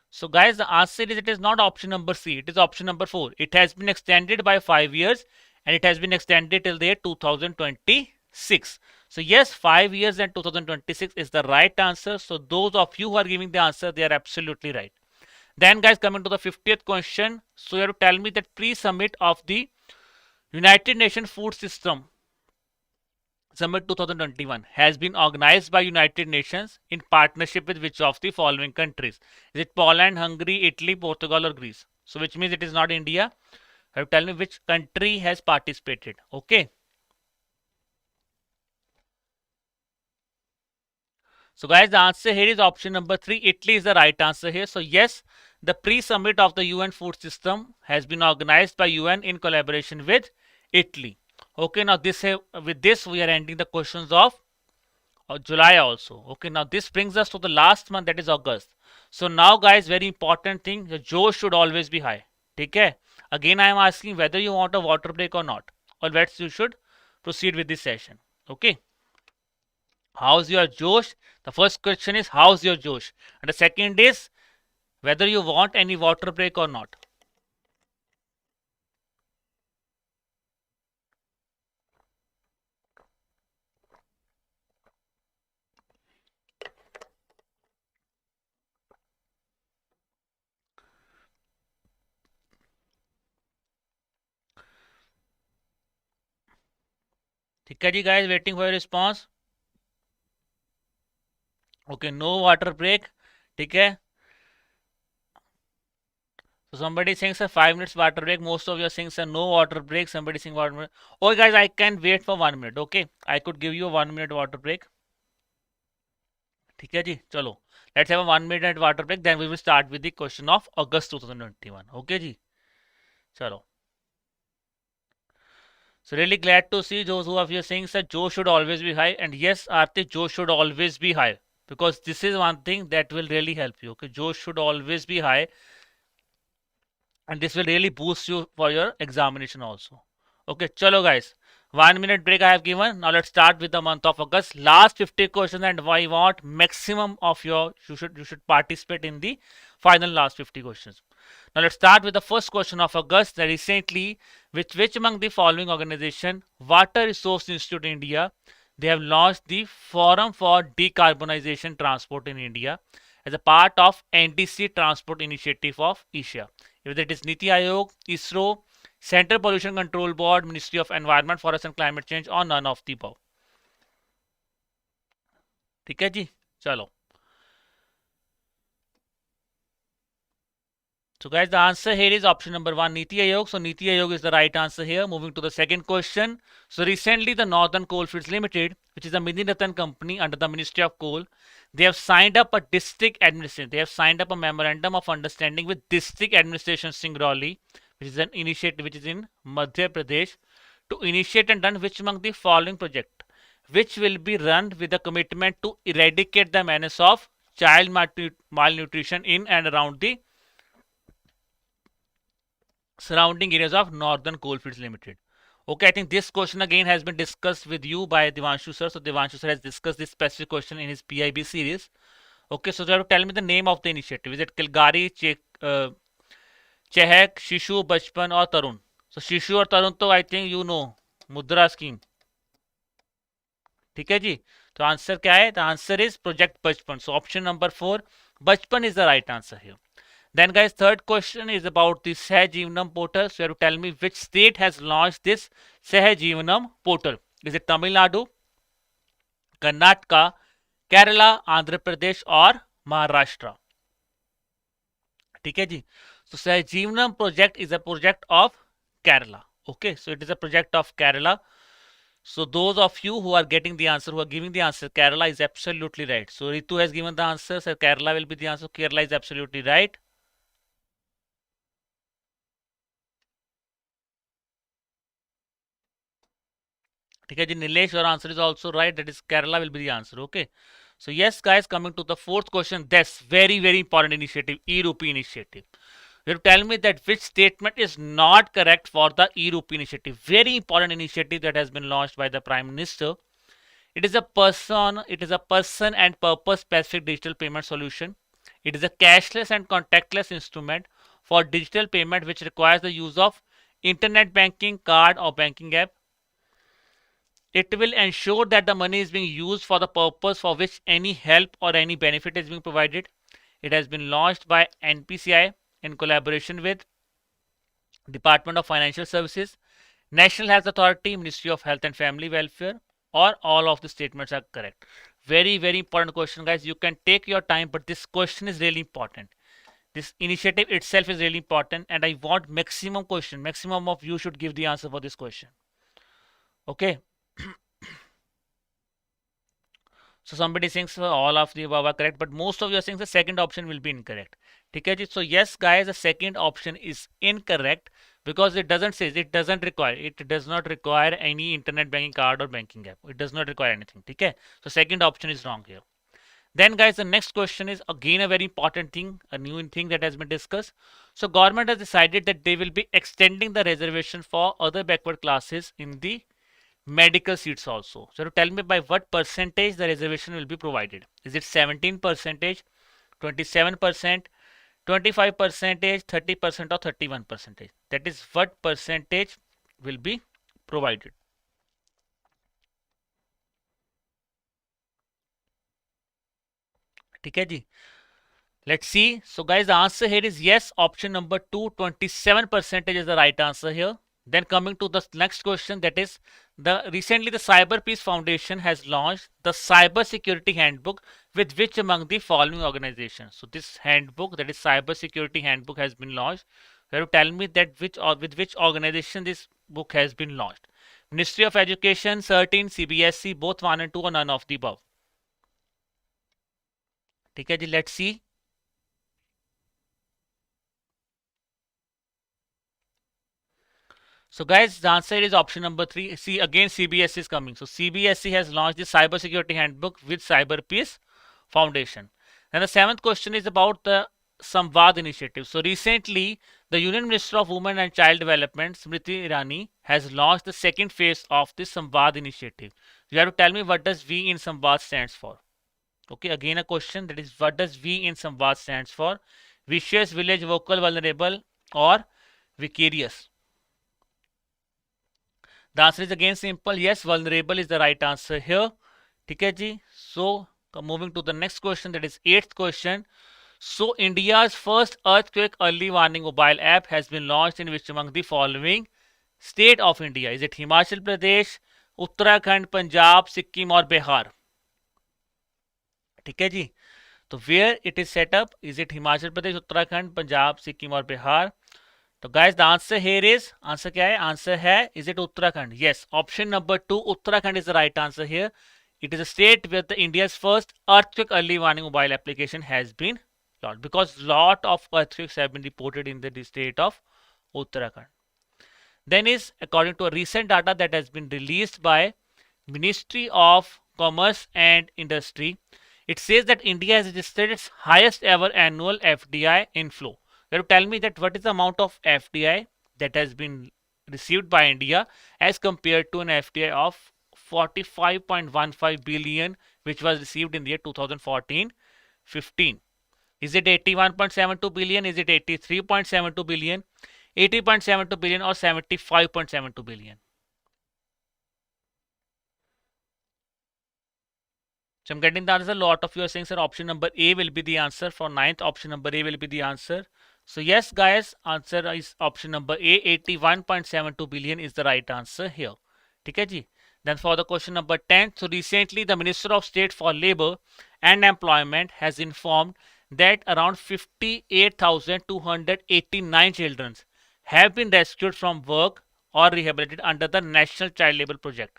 So guys, the answer is it is not option number C. It is option number 4. It has been extended by 5 years and it has been extended till the year 2026. So yes, 5 years and 2026 is the right answer. So those of you who are giving the answer, they are absolutely right. Then guys, coming to the 50th question. So you have to tell me that pre-summit of the United Nations Food System Summit 2021 has been organized by United Nations in partnership with which of the following countries? Is it Poland, Hungary, Italy, Portugal, or Greece? So which means it is not India. You have to tell me which country has participated. Okay. So guys, the answer here is option number 3. Italy is the right answer here. So yes, the pre-summit of the UN food system has been organized by UN in collaboration with Italy. Okay, now with this we are ending the questions of July also. Okay, now this brings us to the last month, that is August. So now guys, very important thing, the Josh should always be high. Okay, again I am asking whether you want a water break or not, or whether you should proceed with this session. Okay. How's your Josh? The first question is how's your Josh? And the second is whether you want any water break or not. ठीक है जी guys, waiting for your response. Okay, no water break. ठीक है. So somebody saying sir 5 minutes water break. Most of you are saying sir no water break. Somebody saying water break. Oh guys, I can wait for 1 minute. Okay, I could give you a 1 minute water break. ठीक है जी, चलो. Let's have a 1 minute water break. Then we will start with the question of August 2021. Okay जी, चलो. So really glad to see those who are saying sir Joe should always be high, and yes Arti, Joe should always be high, because this is one thing that will really help you. Okay, Joe should always be high, and this will really boost you for your examination also. Okay, chalo guys, 1 minute break I have given. Now let's start with the month of August. Last 50 questions, and I want maximum of you should participate in the final last 50 questions. Now let's start with the first question of August. That recently, which among the following organization, Water Resource Institute India, they have launched the Forum for Decarbonization Transport in India as a part of NDC Transport Initiative of Asia. Whether it is Niti Aayog, ISRO, Central Pollution Control Board, Ministry of Environment, Forest and Climate Change, or none of the above. ठीक है जी, चलो. So guys, the answer here is option number 1, Niti Aayog. So Niti Aayog is the right answer here. Moving to the second question. So recently the Northern Coalfields Limited, which is a mini Ratan company under the Ministry of Coal, they have signed up a district administration. They have signed up a memorandum of understanding with District Administration Singrauli, which is an initiative which is in Madhya Pradesh, to initiate and run which among the following project, which will be run with a commitment to eradicate the menace of child malnutrition in and around the surrounding areas of Northern Coalfields Limited. Okay, I think this question again has been discussed with you by Devanshu sir. So Devanshu sir has discussed this specific question in his PIB series. Okay, so you have to tell me the name of the initiative. Is it Kilgari, Chehak, Shishu, Bachpan or Tarun? So Shishu और Tarun तो I think you know, मुद्रा scheme. ठीक है जी, तो answer क्या है? The answer is project बचपन. So option number 4, बचपन is the right answer here. Then guys, third question is about the Sahajeevanam portal. So you have to tell me which state has launched this Sahajeevanam portal. Is it Tamil Nadu, Karnataka, Kerala, Andhra Pradesh और Maharashtra? ठीक है जी. So Sahajeevanam project is a project of Kerala. Okay, so it is a project of Kerala. So those of you who are getting the answer, who are giving the answer, Kerala is absolutely right. So Ritu has given the answer. So Kerala will be the answer. Kerala is absolutely right. ठीक है जी, Nilesh, your answer is also right. That is Kerala will be the answer. Okay. So yes, guys, coming to the fourth question. That's very important initiative, E-Rupee initiative. You have to tell me that which statement is not correct for the E-Rupee initiative. Very important initiative that has been launched by the Prime Minister. It is a person and purpose specific digital payment solution. It is a cashless and contactless instrument for digital payment which requires the use of internet banking, card or banking app. It will ensure that the money is being used for the purpose for which any help or any benefit is being provided. It has been launched by NPCI in collaboration with Department of Financial Services, National Health Authority, Ministry of Health and Family Welfare, or all of the statements are correct. Very important question, guys. You can take your time, but this question is really important. This initiative itself is really important, and I want maximum of you should give the answer for this question. Okay. So somebody thinks all of the above are correct, but most of you are saying the second option will be incorrect. Okay, so yes, guys, the second option is incorrect because it does not require any internet banking card or banking app. It does not require anything. Okay, so second option is wrong here. Then guys, the next question is again a very important thing, a new thing that has been discussed. So government has decided that they will be extending the reservation for other backward classes in the medical seats also. So to tell me by what percentage the reservation will be provided. Is it 17%, 27%, 25%, 30% or 31%? That is what percentage will be provided. ठीक है जी, let's see. So guys, the answer here is yes, option number 2, 27% is the right answer here. Then coming to the next question, that is recently the Cyber Peace Foundation has launched the Cyber Security Handbook with which among the following organizations. So this handbook, that is Cyber Security Handbook, has been launched. You have to tell me that with which organization this book has been launched. Ministry of Education, CERTIN, CBSE, both 1 and 2 or none of the above. ठीक है जी, let's see. So guys, the answer is option number 3. See, again CBSE is coming. So CBSE has launched the Cyber Security Handbook with Cyber Peace Foundation. And the seventh question is about the Samvad initiative. So recently, the Union Minister of Women and Child Development, Smriti Irani, has launched the second phase of this Samvad initiative. You have to tell me what does V in Samvad stands for. Okay, again a question, that is what does V in Samvad stands for. Vicious, village, vocal, vulnerable or vicarious? The answer is again simple. Yes, vulnerable is the right answer here. ठीक है जी. So moving to the next question, that is 8th question. So India's first earthquake early warning mobile app has been launched in which among the following state of India? Is it Himachal Pradesh, Uttarakhand, Punjab, Sikkim or Bihar? ठीक है जी. तो where it is set up, is it Himachal Pradesh, Uttarakhand, Punjab, Sikkim और बिहार? तो guys, the answer here is, answer क्या है? Answer है, is it Uttarakhand? Yes, option number 2, Uttarakhand is the right answer here. It is a state where the India's first earthquake early warning mobile application has been launched, because lot of earthquakes have been reported in the state of Uttarakhand. Then is, according to a recent data that has been released by Ministry of Commerce and Industry, it says that India has registered its highest ever annual FDI inflow. You have to tell me that what is the amount of FDI that has been received by India as compared to an FDI of 45.15 billion which was received in the year 2014-15. Is it 81.72 billion? Is it 83.72 billion? 80.72 billion or 75.72 billion? So I'm getting the answer. A lot of you are saying, sir, option number A will be the answer. For ninth, option number A will be the answer. So yes, guys, answer is option number A. 81.72 billion is the right answer here. ठीक है जी. Then for the question number 10, so recently the Minister of State for Labour and Employment has informed that around 58,289 children have been rescued from work or rehabilitated under the National Child Labour Project.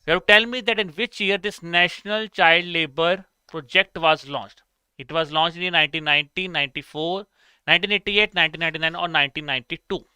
You have to tell me that in which year this National Child Labour Project was launched. It was launched in 1990, 94, 1988, 1999 or 1992.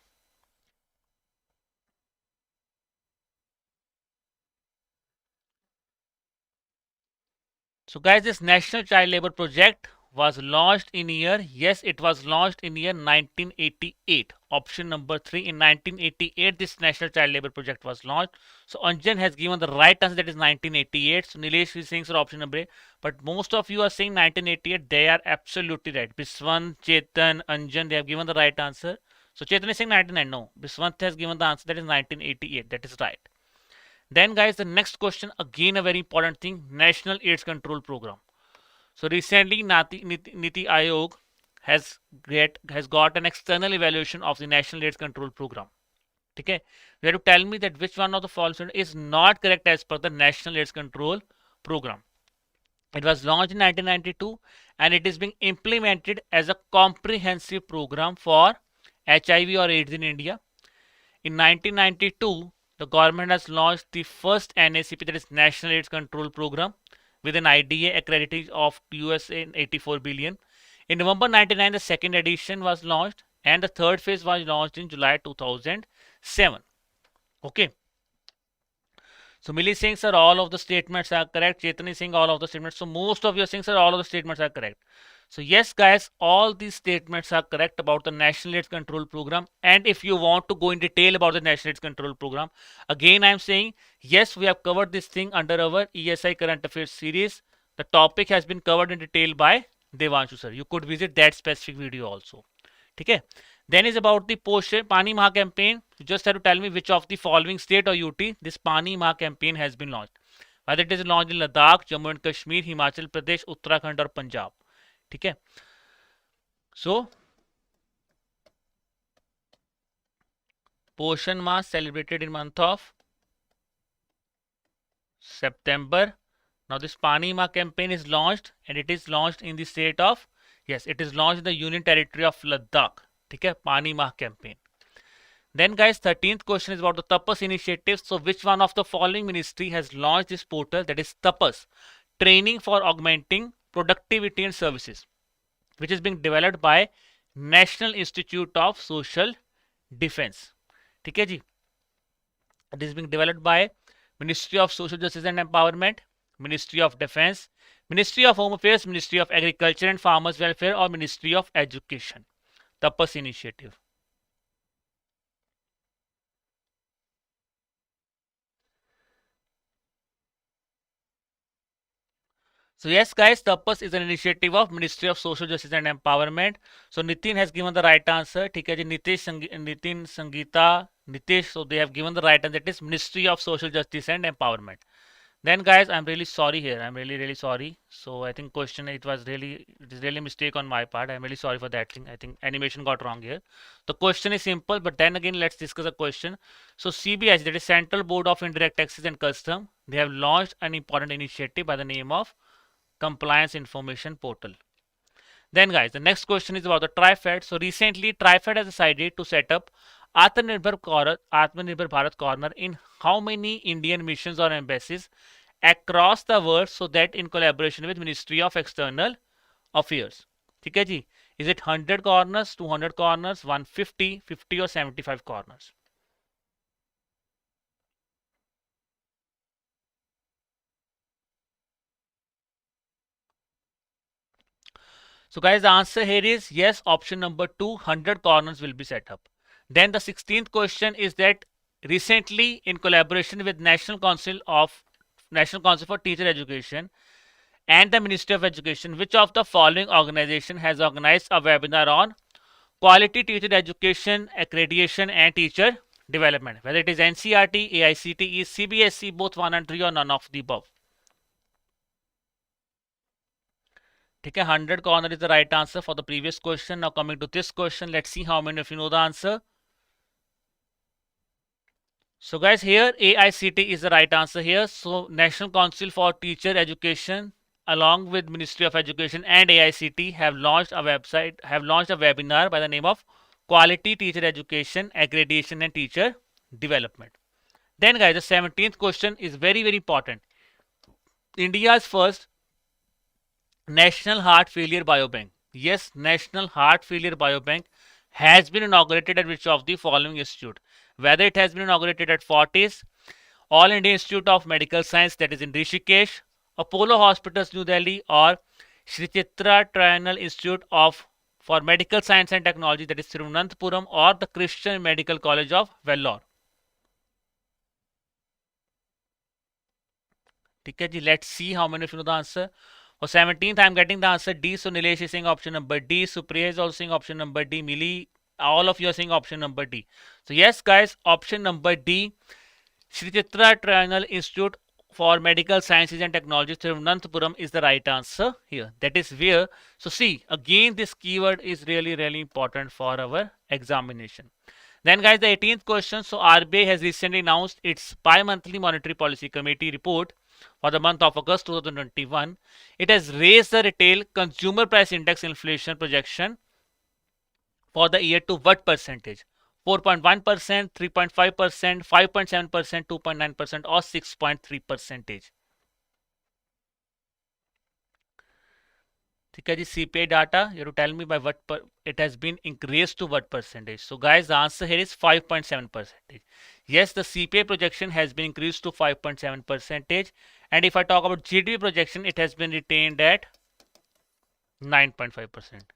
So guys, this National Child Labour Project was launched in year, yes, it was launched in year 1988. Option number 3, in 1988 this National Child Labour Project was launched. So Anjan has given the right answer, that is 1988. So Nilesh is saying, sir, option number A. But most of you are saying 1988. They are absolutely right. Biswant, Chetan, Anjan, they have given the right answer. So Chetan is saying 99. No, Biswant has given the answer, that is 1988. That is right. Then guys, the next question, again a very important thing, National AIDS Control Program. So recently Niti Aayog has got an external evaluation of the National AIDS Control Program. Okay, you have to tell me that which one of the following is not correct as per the National AIDS Control Program. It was launched in 1992 and it is being implemented as a comprehensive program for HIV or AIDS in India. In 1992, the government has launched the first NACP, that is National AIDS Control Program, with an IDA accrediting of US 84 billion. In November 99, the second edition was launched and the third phase was launched in July 2007. Okay. So Millie is saying, sir, all of the statements are correct. Chetan is saying all of the statements. So most of you are saying, sir, all of the statements are correct. So yes, guys, all these statements are correct about the National AIDS Control Program. And if you want to go in detail about the National AIDS Control Program, again, I am saying, yes, we have covered this thing under our ESI Current Affairs series. The topic has been covered in detail by Devanshu sir. You could visit that specific video also. Okay. Then is about the Pani Maha campaign. You just have to tell me which of the following state or UT this Pani Maha campaign has been launched. Whether it is launched in Ladakh, Jammu and Kashmir, Himachal Pradesh, Uttarakhand or Punjab. ठीक है. So Poshan Mass celebrated in month of September. Now this Pani Ma campaign is launched and it is launched in the state of, yes, it is launched in the Union Territory of Ladakh. ठीक है, Pani Ma campaign. Then guys, 13th question is about the Tapas Initiative. So which one of the following ministry has launched this portal, that is Tapas, training for augmenting productivity and services, which is being developed by National Institute of Social Defense. ठीक है जी. It is being developed by Ministry of Social Justice and Empowerment, Ministry of Defense, Ministry of Home Affairs, Ministry of Agriculture and Farmers Welfare or Ministry of Education. Tapas Initiative. So yes, guys, Tapas is an initiative of Ministry of Social Justice and Empowerment. So Nitin has given the right answer. ठीक है जी, Nitin, Sangeeta, Nitish. So they have given the right answer. That is Ministry of Social Justice and Empowerment. Then guys, I'm really sorry here. I'm really sorry. So I think question it is really a mistake on my part. I'm really sorry for that thing. I think animation got wrong here. The question is simple, but then again let's discuss a question. So CBIC, that is Central Board of Indirect Taxes and Custom, they have launched an important initiative by the name of compliance information portal. Then guys, the next question is about the TriFed. So recently TriFed has decided to set up Atmanirbhar Bharat Corner in how many Indian missions or embassies across the world, so that in collaboration with Ministry of External Affairs. ठीक है जी, is it 100 corners, 200 corners, 150, 50 or 75 corners? So guys, the answer here is yes, option number 2, 100 corners will be set up. Then the 16th question is that recently in collaboration with National Council for Teacher Education and the Ministry of Education, which of the following organization has organized a webinar on quality teacher education, accreditation and teacher development, whether it is NCERT, AICTE, CBSE, both 1 and 3 or none of the above? ठीक है, 100 corner is the right answer for the previous question. Now coming to this question, let's see how many of you know the answer. So guys, here AICT is the right answer here. So National Council for Teacher Education along with Ministry of Education and AICT have launched a webinar by the name of Quality Teacher Education, Accreditation and Teacher Development. Then guys, the 17th question is very important. India's first National Heart Failure Biobank. Yes, National Heart Failure Biobank has been inaugurated at which of the following institute? Whether it has been inaugurated at Fortis, All India Institute of Medical Science, that is in Rishikesh, Apollo Hospitals, New Delhi, or Sri Chitra Triennial Institute for Medical Science and Technology, that is Thiruvananthapuram, or the Christian Medical College of Vellore. Okay, let's see how many of you know the answer. For 17th, I am getting the answer D. So Nilesh is saying option number D. Supriya is also saying option number D. Mili, all of you are saying option number D. So yes, guys, option number D, Sri Chitra Triennial Institute for Medical Sciences and Technology, Thiruvananthapuram, is the right answer here. That is where. So see, again, this keyword is really important for our examination. Then guys, the 18th question. So RBI has recently announced its bi-monthly monetary policy committee report for the month of August 2021. It has raised the retail consumer price index inflation projection for the year to what percentage? 4.1%, 3.5%, 5.7%, 2.9% or 6.3%. ठीक है जी, CPI data, you have to tell me by what it has been increased to what percentage. So guys, the answer here is 5.7%. Yes, the CPI projection has been increased to 5.7%. And if I talk about GDP projection, it has been retained at 9.5%.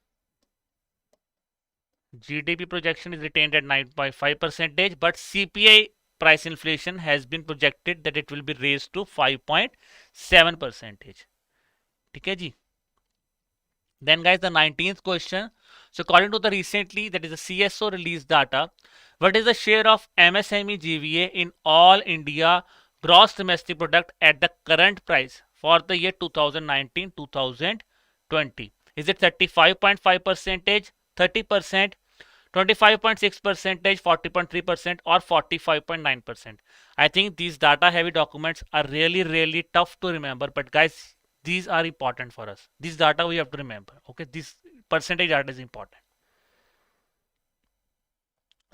GDP projection is retained at 9.5%, but CPI price inflation has been projected that it will be raised to 5.7%. ठीक है जी. Then guys, the 19th question. So according to the recently, that is the CSO released data, what is the share of MSME GVA in all India gross domestic product at the current price for the year 2019-2020? Is it 35.5%, 30%, 25.6%, 40.3% or 45.9%? I think these data heavy documents are really tough to remember, but guys, these are important for us. This data we have to remember. Okay, this percentage data is important.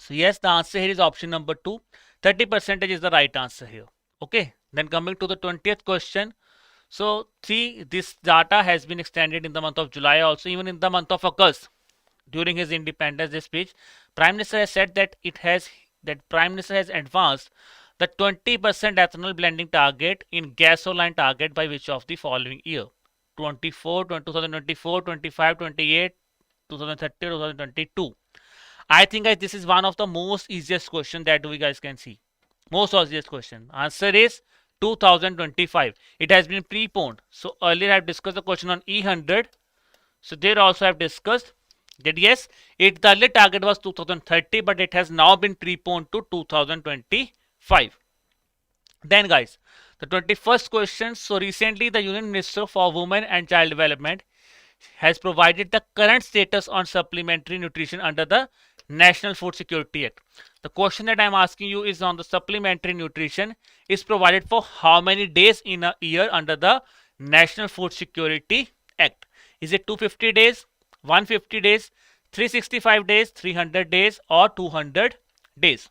So yes, the answer here is option number 2. 30% is the right answer here. Okay, then coming to the 20th question. So see, this data has been extended in the month of July, also even in the month of August. During his Independence Day speech, Prime Minister has said that Prime Minister has advanced the 20% ethanol blending target in gasoline target by which of the following year? 2024, 25, 28, 2030, 2022. I think guys, this is one of the most easiest question that we guys can see. Most easiest question. Answer is 2025. It has been preponed. So earlier I have discussed the question on E100. So there also I have discussed that yes, the earlier target was 2030, but it has now been preponed to 2025. Then guys, the 21st question. So recently the Union Minister for Women and Child Development has provided the current status on supplementary nutrition under the National Food Security Act. The question that I am asking you is on the supplementary nutrition is provided for how many days in a year under the National Food Security Act? Is it 250 days, 150 days, 365 days, 300 days, or 200 days?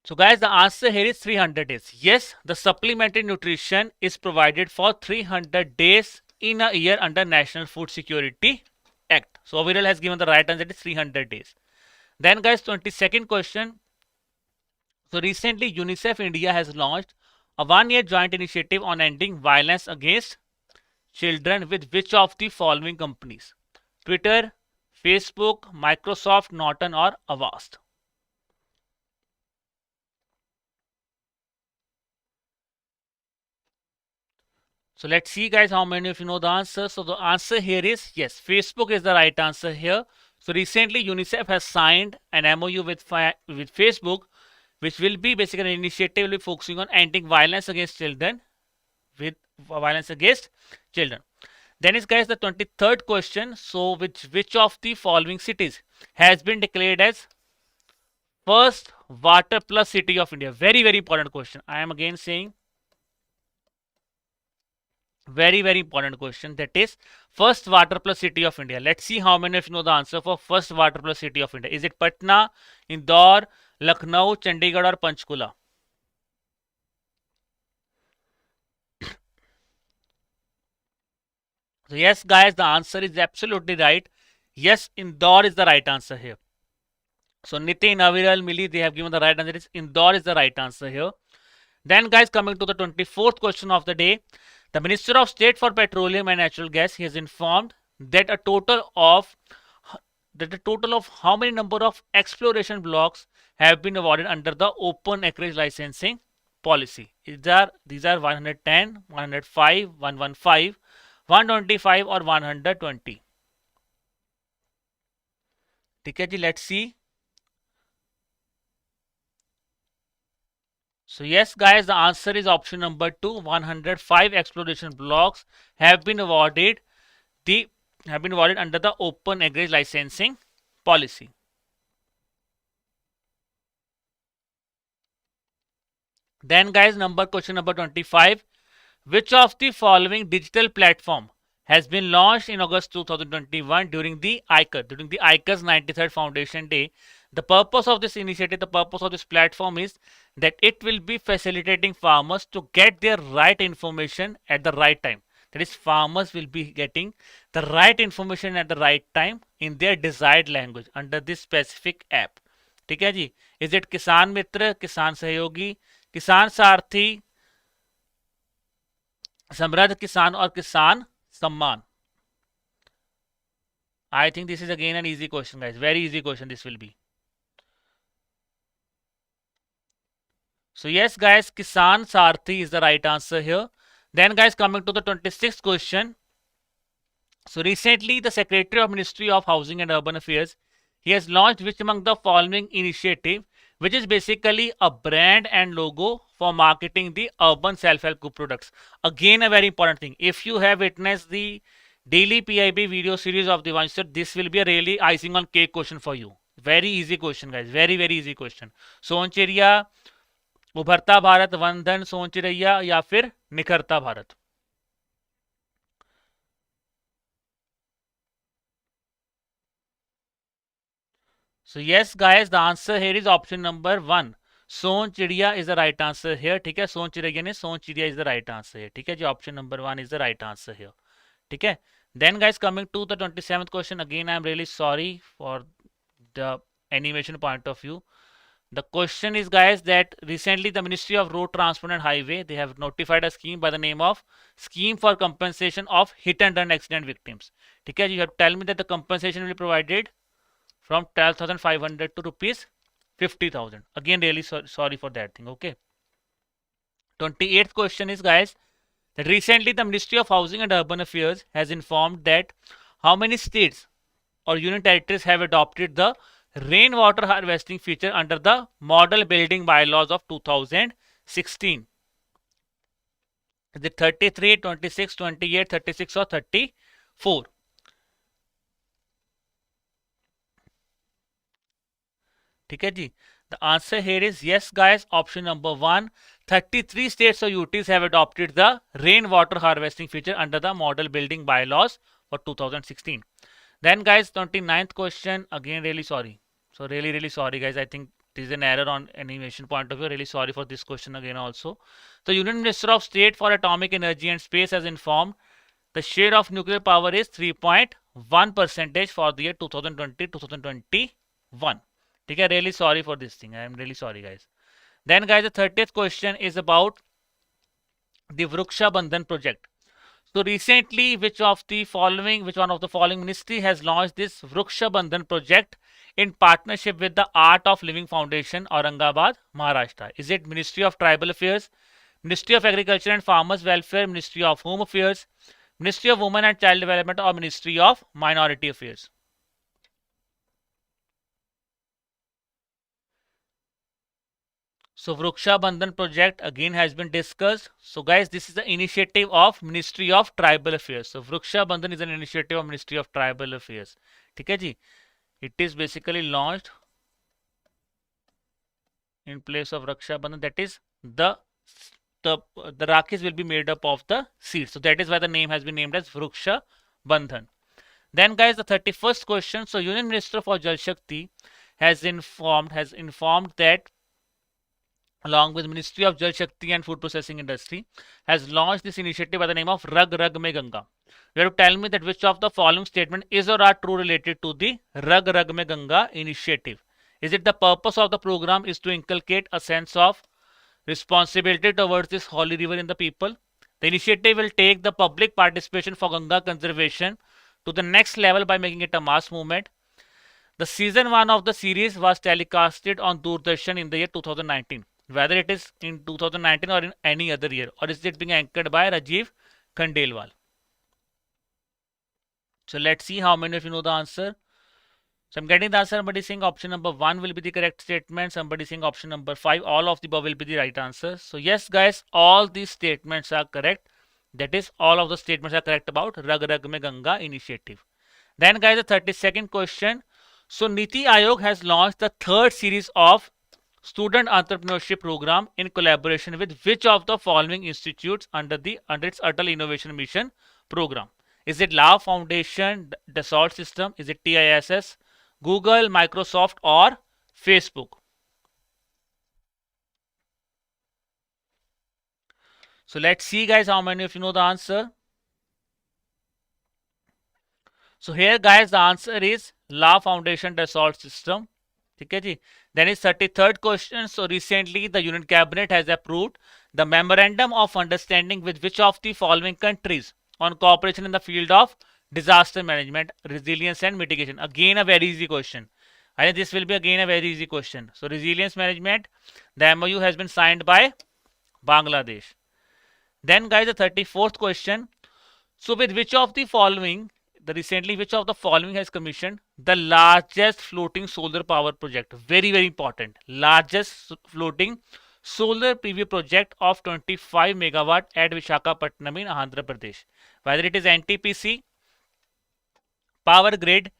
So guys, the answer here is 300 days. Yes, the supplementary nutrition is provided for 300 days in a year under National Food Security Act. So Viral has given the right answer, it is 300 days. Then guys, 22nd question. So recently UNICEF India has launched a one-year joint initiative on ending violence against children with which of the following companies? Twitter, Facebook, Microsoft, Norton, or Avast? So let's see guys how many of you know the answer. So the answer here is yes, Facebook is the right answer here. So recently UNICEF has signed an MOU with Facebook, which will be basically an initiative will be focusing on ending violence against children with violence against children. Then is guys the 23rd question. So which of the following cities has been declared as first water plus city of India? Very very important question. I am again saying very very important question, that is first water plus city of India. Let's see how many of you know the answer for first water plus city of India. Is it Patna, Indore, Lucknow, Chandigarh, or Panchkula? So yes guys, the answer is absolutely right. Yes, Indore is the right answer here. So Nitin, Aviral, Mili, they have given the right answer. Indore is the right answer here. Then guys, coming to the 24th question of the day. The Minister of State for Petroleum and Natural Gas, he has informed that a total of how many number of exploration blocks have been awarded under the open acreage licensing policy. These are 110, 105, 115, 125 or 120. ठीक है जी, let's see. So yes guys, the answer is option number 2. 105 exploration blocks have been awarded under the open acreage licensing policy. Then guys, question number 25. Which of the following digital platform has been launched in August 2021 during the ICAR's 93rd Foundation Day? The purpose of this initiative, the purpose of this platform is that it will be facilitating farmers to get their right information at the right time. That is, farmers will be getting the right information at the right time in their desired language under this specific app. ठीक है जी? Is it किसान मित्र, किसान सहयोगी, किसान सारथी, समृद्ध किसान और किसान सम्मान? I think this is again an easy question guys, very easy question this will be. So yes guys, Kisan Sarthi is the right answer here. Then guys, coming to the 26th question. So recently the Secretary of Ministry of Housing and Urban Affairs, he has launched which among the following initiative, which is basically a brand and logo for marketing the urban self-help group products. Again a very important thing. If you have witnessed the daily PIB video series of the Vanshar, this will be a really icing on cake question for you. Very easy question guys, very very easy question. Sonchiriya, उभरता भारत, वंदन, सोनचिड़ैया या फिर निखरता Bharat? So yes guys, the answer here is option number 1. Sonchiriya is the right answer here. ठीक है, सोनचिड़ैया ने Sonchiriya is the right answer here. ठीक है जी, option number 1 is the right answer here. ठीक है. Then guys, coming to the 27th question, again I am really sorry for the animation point of view. The question is guys that recently the Ministry of Road Transport and Highway, they have notified a scheme by the name of Scheme for Compensation of Hit and Run Accident Victims. ठीक है, you have to tell me that the compensation will be provided from 12,500 to rupees 50,000. Again really sorry for that thing. Okay. 28th question is guys that recently the Ministry of Housing and Urban Affairs has informed that how many states or union territories have adopted the rainwater harvesting feature under the model building bylaws of 2016. Is it 33, 26, 28, 36 or 34? ठीक है जी, the answer here is yes guys, option number 1. 33 states or UTs have adopted the rainwater harvesting feature under the model building bylaws for 2016. Then guys, 29th question, again really sorry. So really sorry guys, I think this is an error on animation point of view. Really sorry for this question again also. The Union Minister of State for Atomic Energy and Space has informed the share of nuclear power is 3.1% for the year 2020-2021. Okay, really sorry for this thing. I am really sorry guys. Then guys, the 30th question is about the Vriksha Bandhan project. So recently, which one of the following ministry has launched this Vriksha Bandhan project in partnership with the Art of Living Foundation, Aurangabad, Maharashtra? Is it Ministry of Tribal Affairs, Ministry of Agriculture and Farmers Welfare, Ministry of Home Affairs, Ministry of Women and Child Development, or Ministry of Minority Affairs? So Vriksha Bandhan project again has been discussed. So guys, this is the initiative of Ministry of Tribal Affairs. So Vriksha Bandhan is an initiative of Ministry of Tribal Affairs. ठीक है जी? It is basically launched in place of Raksha Bandhan. That is the Rakis will be made up of the seeds. So that is why the name has been named as Vriksha Bandhan. Then guys, the 31st question. So Union Minister for Jal Shakti has informed that along with Ministry of Jal Shakti and Food Processing Industry, has launched this initiative by the name of Rag Rag Mein Ganga. You have to tell me that which of the following statement is or are true related to the Rag Rag Mein Ganga initiative. Is it the purpose of the program is to inculcate a sense of responsibility towards this holy river in the people? The initiative will take the public participation for Ganga conservation to the next level by making it a mass movement. The season 1 of the series was telecasted on Doordarshan in the year 2019. Whether it is in 2019 or in any other year, or is it being anchored by Rajiv Khandelwal? So let's see how many of you know the answer. So I'm getting the answer. Somebody saying option number 1 will be the correct statement. Somebody saying option number 5. All of the above will be the right answer. So yes guys, all these statements are correct. That is, all of the statements are correct about Rag Rag Mein Ganga initiative. Then guys, the 32nd question. So Niti Aayog has launched the third series of Student Entrepreneurship Program in collaboration with which of the following institutes under its Atal Innovation Mission program? Is it Lao Foundation, Dassault System? Is it TISS, Google, Microsoft, or Facebook? So let's see guys how many of you know the answer. So here guys, the answer is Lao Foundation, Dassault System. Okay, ji. Then is 33rd question. So recently the Union Cabinet has approved the Memorandum of Understanding with which of the following countries on cooperation in the field of disaster management, resilience and mitigation? Again a very easy question. I think this will be again a very easy question. So resilience management, the MOU has been signed by Bangladesh. Then guys, the 34th question. So with which of the following which of the following has commissioned the largest floating solar power project? Very important. Largest floating solar PV project of 25 megawatt at Visakhapatnam in Andhra Pradesh. Whether it is NTPC, Power Grid,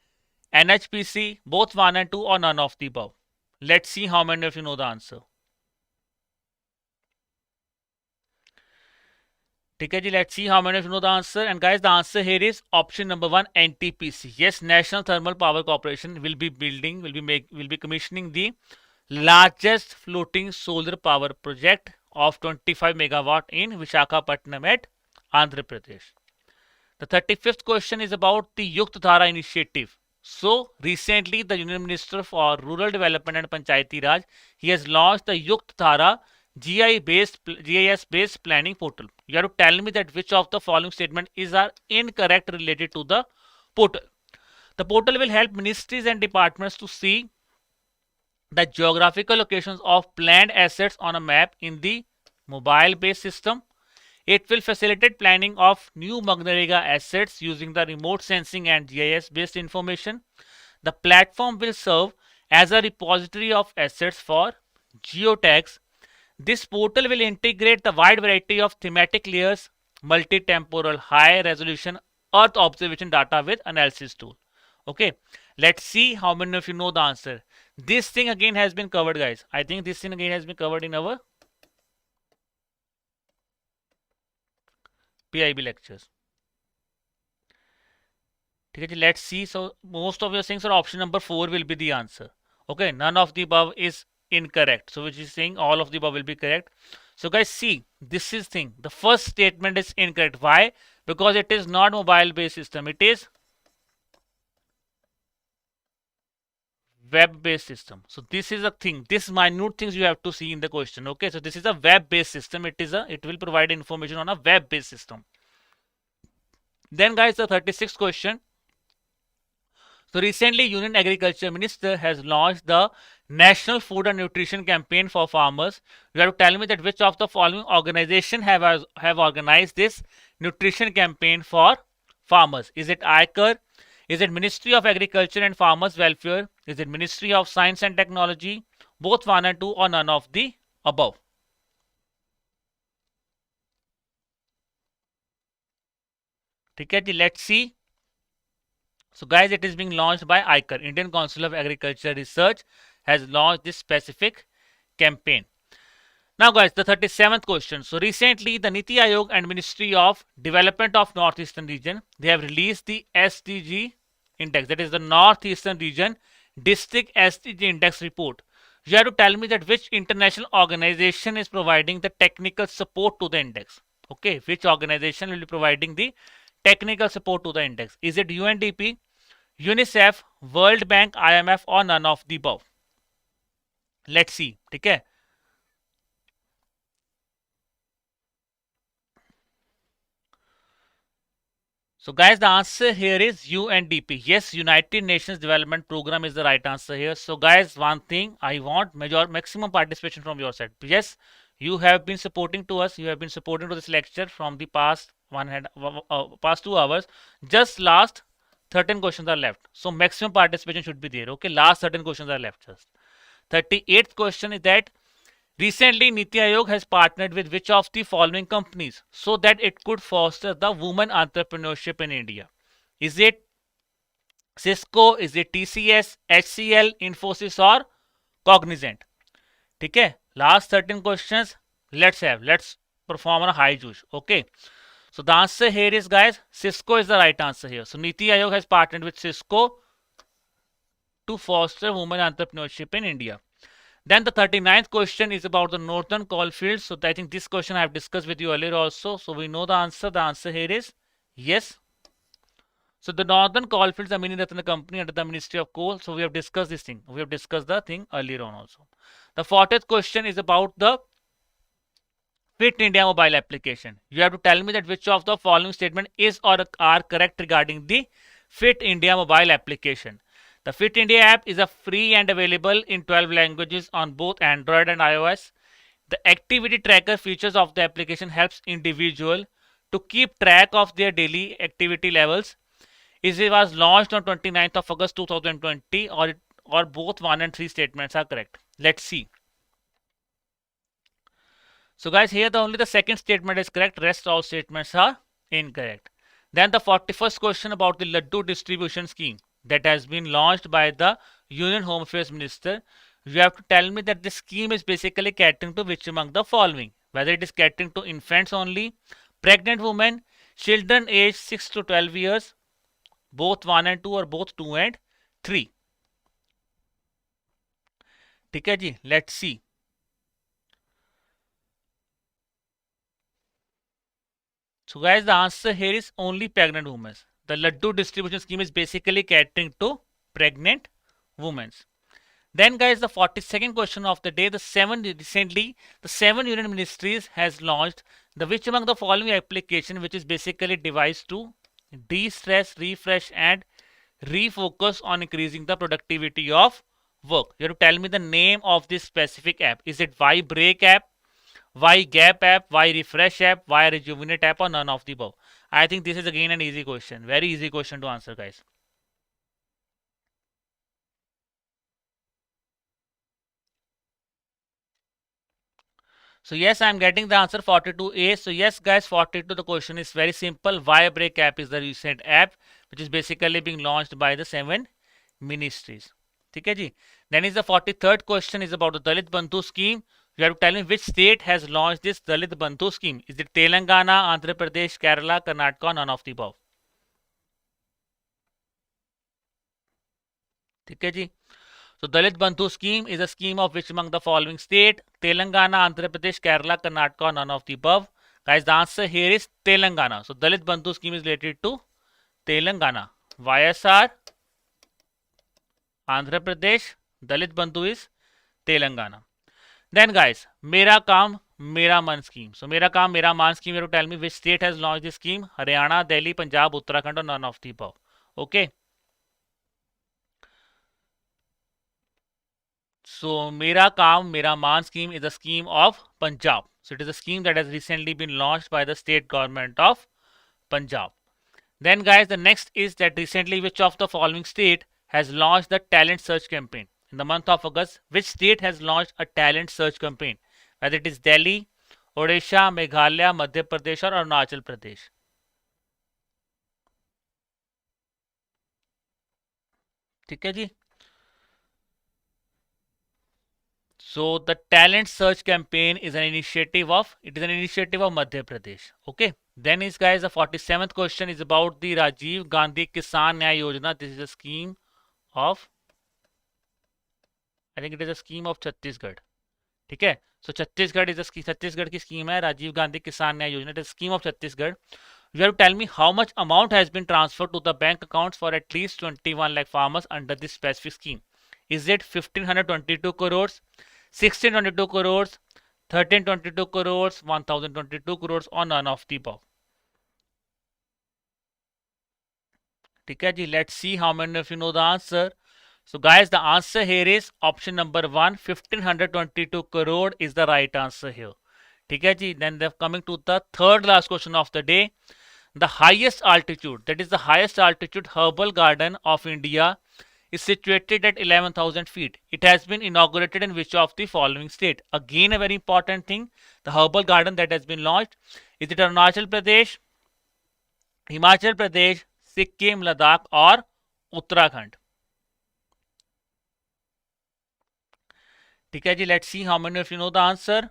NHPC, both 1 and 2, or none of the above. Let's see how many of you know the answer. Okay, let's see how many of you know the answer. And guys, the answer here is option number 1, NTPC. Yes, National Thermal Power Corporation will be commissioning the largest floating solar power project of 25 megawatt in Visakhapatnam at Andhra Pradesh. The 35th question is about the Yukt Dhara initiative. So recently the Union Minister for Rural Development and Panchayati Raj, he has launched the Yukt Dhara GIS-based planning portal. You have to tell me that which of the following statement are incorrect related to the portal. The portal will help ministries and departments to see the geographical locations of planned assets on a map in the mobile-based system. It will facilitate planning of new MGNREGA assets using the remote sensing and GIS-based information. The platform will serve as a repository of assets for geotags. This portal will integrate the wide variety of thematic layers, multi-temporal, high-resolution Earth observation data with analysis tool. Okay, let's see how many of you know the answer. This thing again has been covered, guys. I think this thing again has been covered in our PIB lectures. Okay, let's see. So most of your things are option number 4 will be the answer. Okay, none of the above is incorrect. So which is saying all of the above will be correct. So guys, see, this is thing. The first statement is incorrect. Why? Because it is not mobile based system. It is web based system. So this is a thing. This minute things you have to see in the question. Okay, so this is a web based system. It will provide information on a web based system. Then guys, the 36th question. So recently, Union Agriculture Minister has launched the National Food and Nutrition Campaign for farmers. You have to tell me that which of the following organization have organized this nutrition campaign for farmers. Is it ICAR? Is it Ministry of Agriculture and Farmers Welfare? Is it Ministry of Science and Technology? Both 1 and 2 or none of the above? Okay, let's see. So guys, it is being launched by ICAR, Indian Council of Agriculture Research has launched this specific campaign. Now guys, the 37th question. So recently the Niti Aayog and Ministry of Development of Northeastern Region, they have released the SDG index, that is the Northeastern Region District SDG index report. You have to tell me that which international organization is providing the technical support to the index. Okay, which organization will be providing the technical support to the index? Is it UNDP, UNICEF, World Bank, IMF or none of the above? Let's see. Okay. So guys, the answer here is UNDP. Yes, United Nations Development Program is the right answer here. So guys, one thing I want maximum participation from your side. Yes, you have been supporting to us. You have been supporting to this lecture from the past past 2 hours. Just last 13 questions are left. So maximum participation should be there. Okay, last 13 questions are left just. 38th question is that recently Niti Aayog has partnered with which of the following companies so that it could foster the women entrepreneurship in India? Is it Cisco? Is it TCS, HCL, Infosys or Cognizant? Okay, last 13 questions. Let's perform on a high juice. Okay, so the answer here is guys, Cisco is the right answer here. So Niti Aayog has partnered with Cisco to foster women entrepreneurship in India. Then the 39th question is about the northern coalfields. So I think this question I have discussed with you earlier also. So we know the answer. The answer here is yes. So the northern coalfields are Mini Ratna company under the Ministry of Coal. So we have discussed this thing. We have discussed the thing earlier on also. The 40th question is about the Fit India mobile application. You have to tell me that which of the following statement is or are correct regarding the Fit India mobile application. The Fit India app is a free and available in 12 languages on both Android and iOS. The activity tracker features of the application helps individual to keep track of their daily activity levels. It was launched on 29th of August 2020 or both 1 and 3 statements are correct. Let's see. So guys, here only the second statement is correct. Rest all statements are incorrect. Then the 41st question about the Laddu distribution scheme that has been launched by the Union Home Affairs Minister. You have to tell me that this scheme is basically catering to which among the following? Whether it is catering to infants only, pregnant women, children aged 6 to 12 years, both 1 and 2 or both 2 and 3. ठीक है जी, let's see. So guys, the answer here is only pregnant women. The Laddu distribution scheme is basically catering to pregnant women. Then guys, the 42nd question of the day, the 7 union ministries has launched the which among the following application which is basically devised to de-stress, refresh and refocus on increasing the productivity of work. You have to tell me the name of this specific app. Is it Y Break app, Y Gap app, Y Refresh app, Y Rejuvenate app or none of the above? I think this is again an easy question. Very easy question to answer guys. So yes, I am getting the answer 42A. So yes guys, 42 the question is very simple. Y Break app is the recent app which is basically being launched by the 7 ministries. ठीक है जी. Then is the 43rd question is about the Dalit Bandhu scheme. You have to tell me which state has launched this Dalit Bandhu scheme. Is it Telangana, Andhra Pradesh, Kerala, Karnataka, none of the above? ठीक है जी. So Dalit Bandhu scheme is a scheme of which among the following state? Telangana, Andhra Pradesh, Kerala, Karnataka, none of the above. Guys, the answer here is Telangana. So Dalit Bandhu scheme is related to Telangana. YSR, Andhra Pradesh, Dalit Bandhu is Telangana. Then guys, Mera Kaam, Mera Man scheme. So Mera Kaam, Mera Man scheme, you have to tell me which state has launched this scheme? Haryana, Delhi, Punjab, Uttarakhand, or none of the above. Okay. So Mera Kaam, Mera Man scheme is a scheme of Punjab. So it is a scheme that has recently been launched by the state government of Punjab. Then guys, the next is that recently which of the following state has launched the talent search campaign? In the month of August, which state has launched a talent search campaign? Whether it is Delhi, Odisha, Meghalaya, Madhya Pradesh or Arunachal Pradesh. ठीक है जी. So the talent search campaign is an initiative of Madhya Pradesh. Okay. Then is guys, the 47th question is about the Rajiv Gandhi Kisan Nyay Yojana. This is a scheme of, I think it is a scheme of Chhattisgarh. ठीक है. So Chhattisgarh is a Chhattisgarh की scheme है Rajiv Gandhi Kisan Nyay Yojana. It is a scheme of Chhattisgarh. You have to tell me how much amount has been transferred to the bank accounts for at least 21 lakh farmers under this specific scheme. Is it 1522 crores, 1622 crores, 1322 crores, 1022 crores or none of the above? ठीक है जी. Let's see how many of you know the answer. So guys, the answer here is option number 1, 1522 crore is the right answer here. ठीक है जी. Then they're coming to the third last question of the day. The highest altitude, that is the highest altitude herbal garden of India is situated at 11,000 feet. It has been inaugurated in which of the following state? Again, a very important thing. The herbal garden that has been launched. Is it Arunachal Pradesh, Himachal Pradesh, Sikkim, Ladakh or Uttarakhand? ठीक है जी. Let's see how many of you know the answer.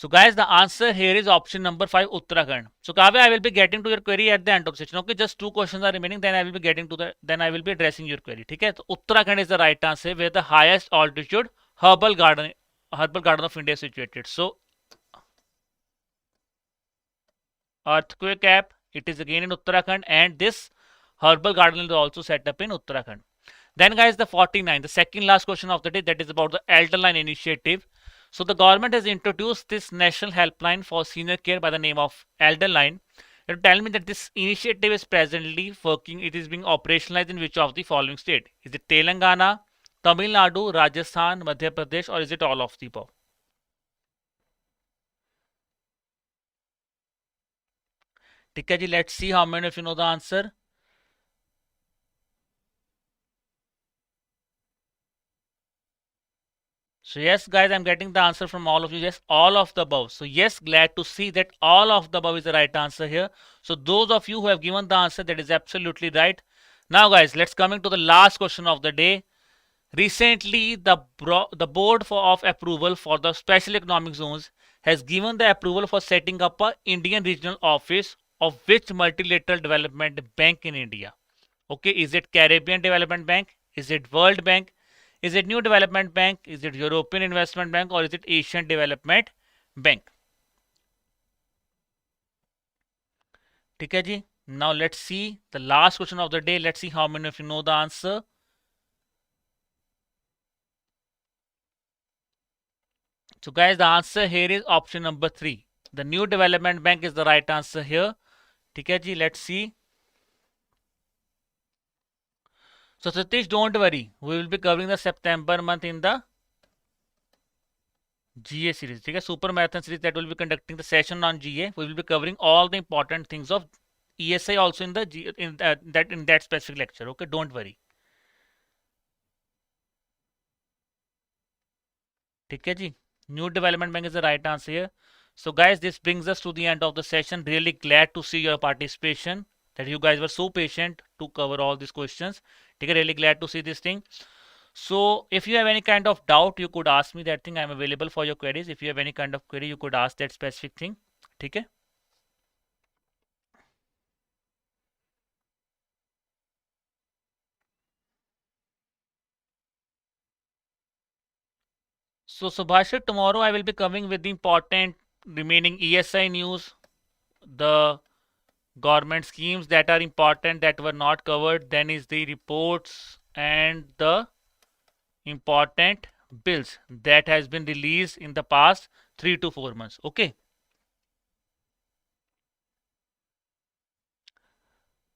So guys, the answer here is option number 5, Uttarakhand. So Kavya, I will be getting to your query at the end of the session. Okay, just 2 questions are remaining. Then I will be addressing your query. Okay, so Uttarakhand is the right answer where the highest altitude herbal garden of India is situated. So earthquake app, it is again in Uttarakhand, and this herbal garden is also set up in Uttarakhand. Then guys, the 49, the second last question of the day, that is about the Elderline Initiative. So the government has introduced this national helpline for senior care by the name of Elderline. You tell me that this initiative is presently working, it is being operationalized in which of the following state? Is it Telangana, Tamil Nadu, Rajasthan, Madhya Pradesh or is it all of the above? ठीक है जी. Let's see how many of you know the answer. So yes, guys, I'm getting the answer from all of you. Yes, all of the above. So yes, glad to see that all of the above is the right answer here. So those of you who have given the answer, that is absolutely right. Now guys, let's coming to the last question of the day. Recently, the board of approval for the special economic zones has given the approval for setting up a Indian regional office of which multilateral development bank in India? Okay, is it Caribbean Development Bank? Is it World Bank? Is it New Development Bank? Is it European Investment Bank or is it Asian Development Bank? ठीक है जी. Now let's see the last question of the day. Let's see how many of you know the answer. So guys, the answer here is option number 3. The New Development Bank is the right answer here. ठीक है जी. Let's see. So Satish, don't worry. We will be covering the September month in the GA series. ठीक है. Super Marathon series that will be conducting the session on GA. We will be covering all the important things of ESI also in the in that specific lecture. Okay, don't worry. ठीक है जी. New Development Bank is the right answer here. So guys, this brings us to the end of the session. Really glad to see your participation, that you guys were so patient to cover all these questions. ठीक है. Really glad to see this thing. So if you have any kind of doubt, you could ask me that thing. I'm available for your queries. If you have any kind of query, you could ask that specific thing. ठीक है? So Subhashit, tomorrow I will be coming with the important remaining ESI news, the government schemes that are important that were not covered, then is the reports and the important bills that has been released in the past 3 to 4 months. Okay.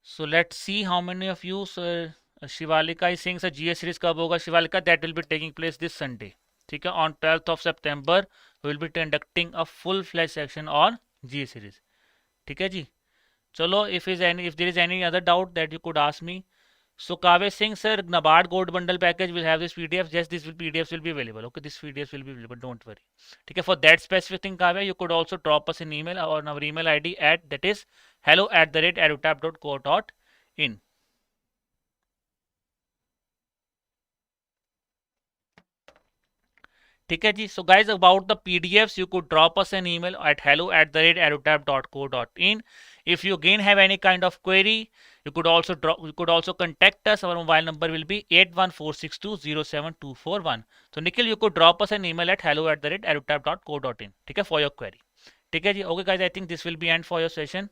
So let's see how many of you, sir. Shivalika is saying, sir, GS series कब होगा? Shivalika, that will be taking place this Sunday. ठीक है, on 12th of September we will be conducting a full-fledged section on GS series. ठीक है जी. चलो, if there is any other doubt that you could ask me. So Kaveh Singh, sir, NABARD Gold Bundle package will have this PDF. Yes, PDFs will be available. Okay, this PDFs will be available. Don't worry. Okay, for that specific thing, Kaveh, you could also drop us an email or our email ID at that is hello@edutap.co.in. ठीक है जी. So guys, about the PDFs, you could drop us an email at hello@edutap.co.in. If you again have any kind of query, you could also contact us. Our mobile number will be 8146207241. So Nikhil, you could drop us an email at hello@edutap.co.in. ठीक है, for your query. ठीक है जी. Okay guys, I think this will be end for your session.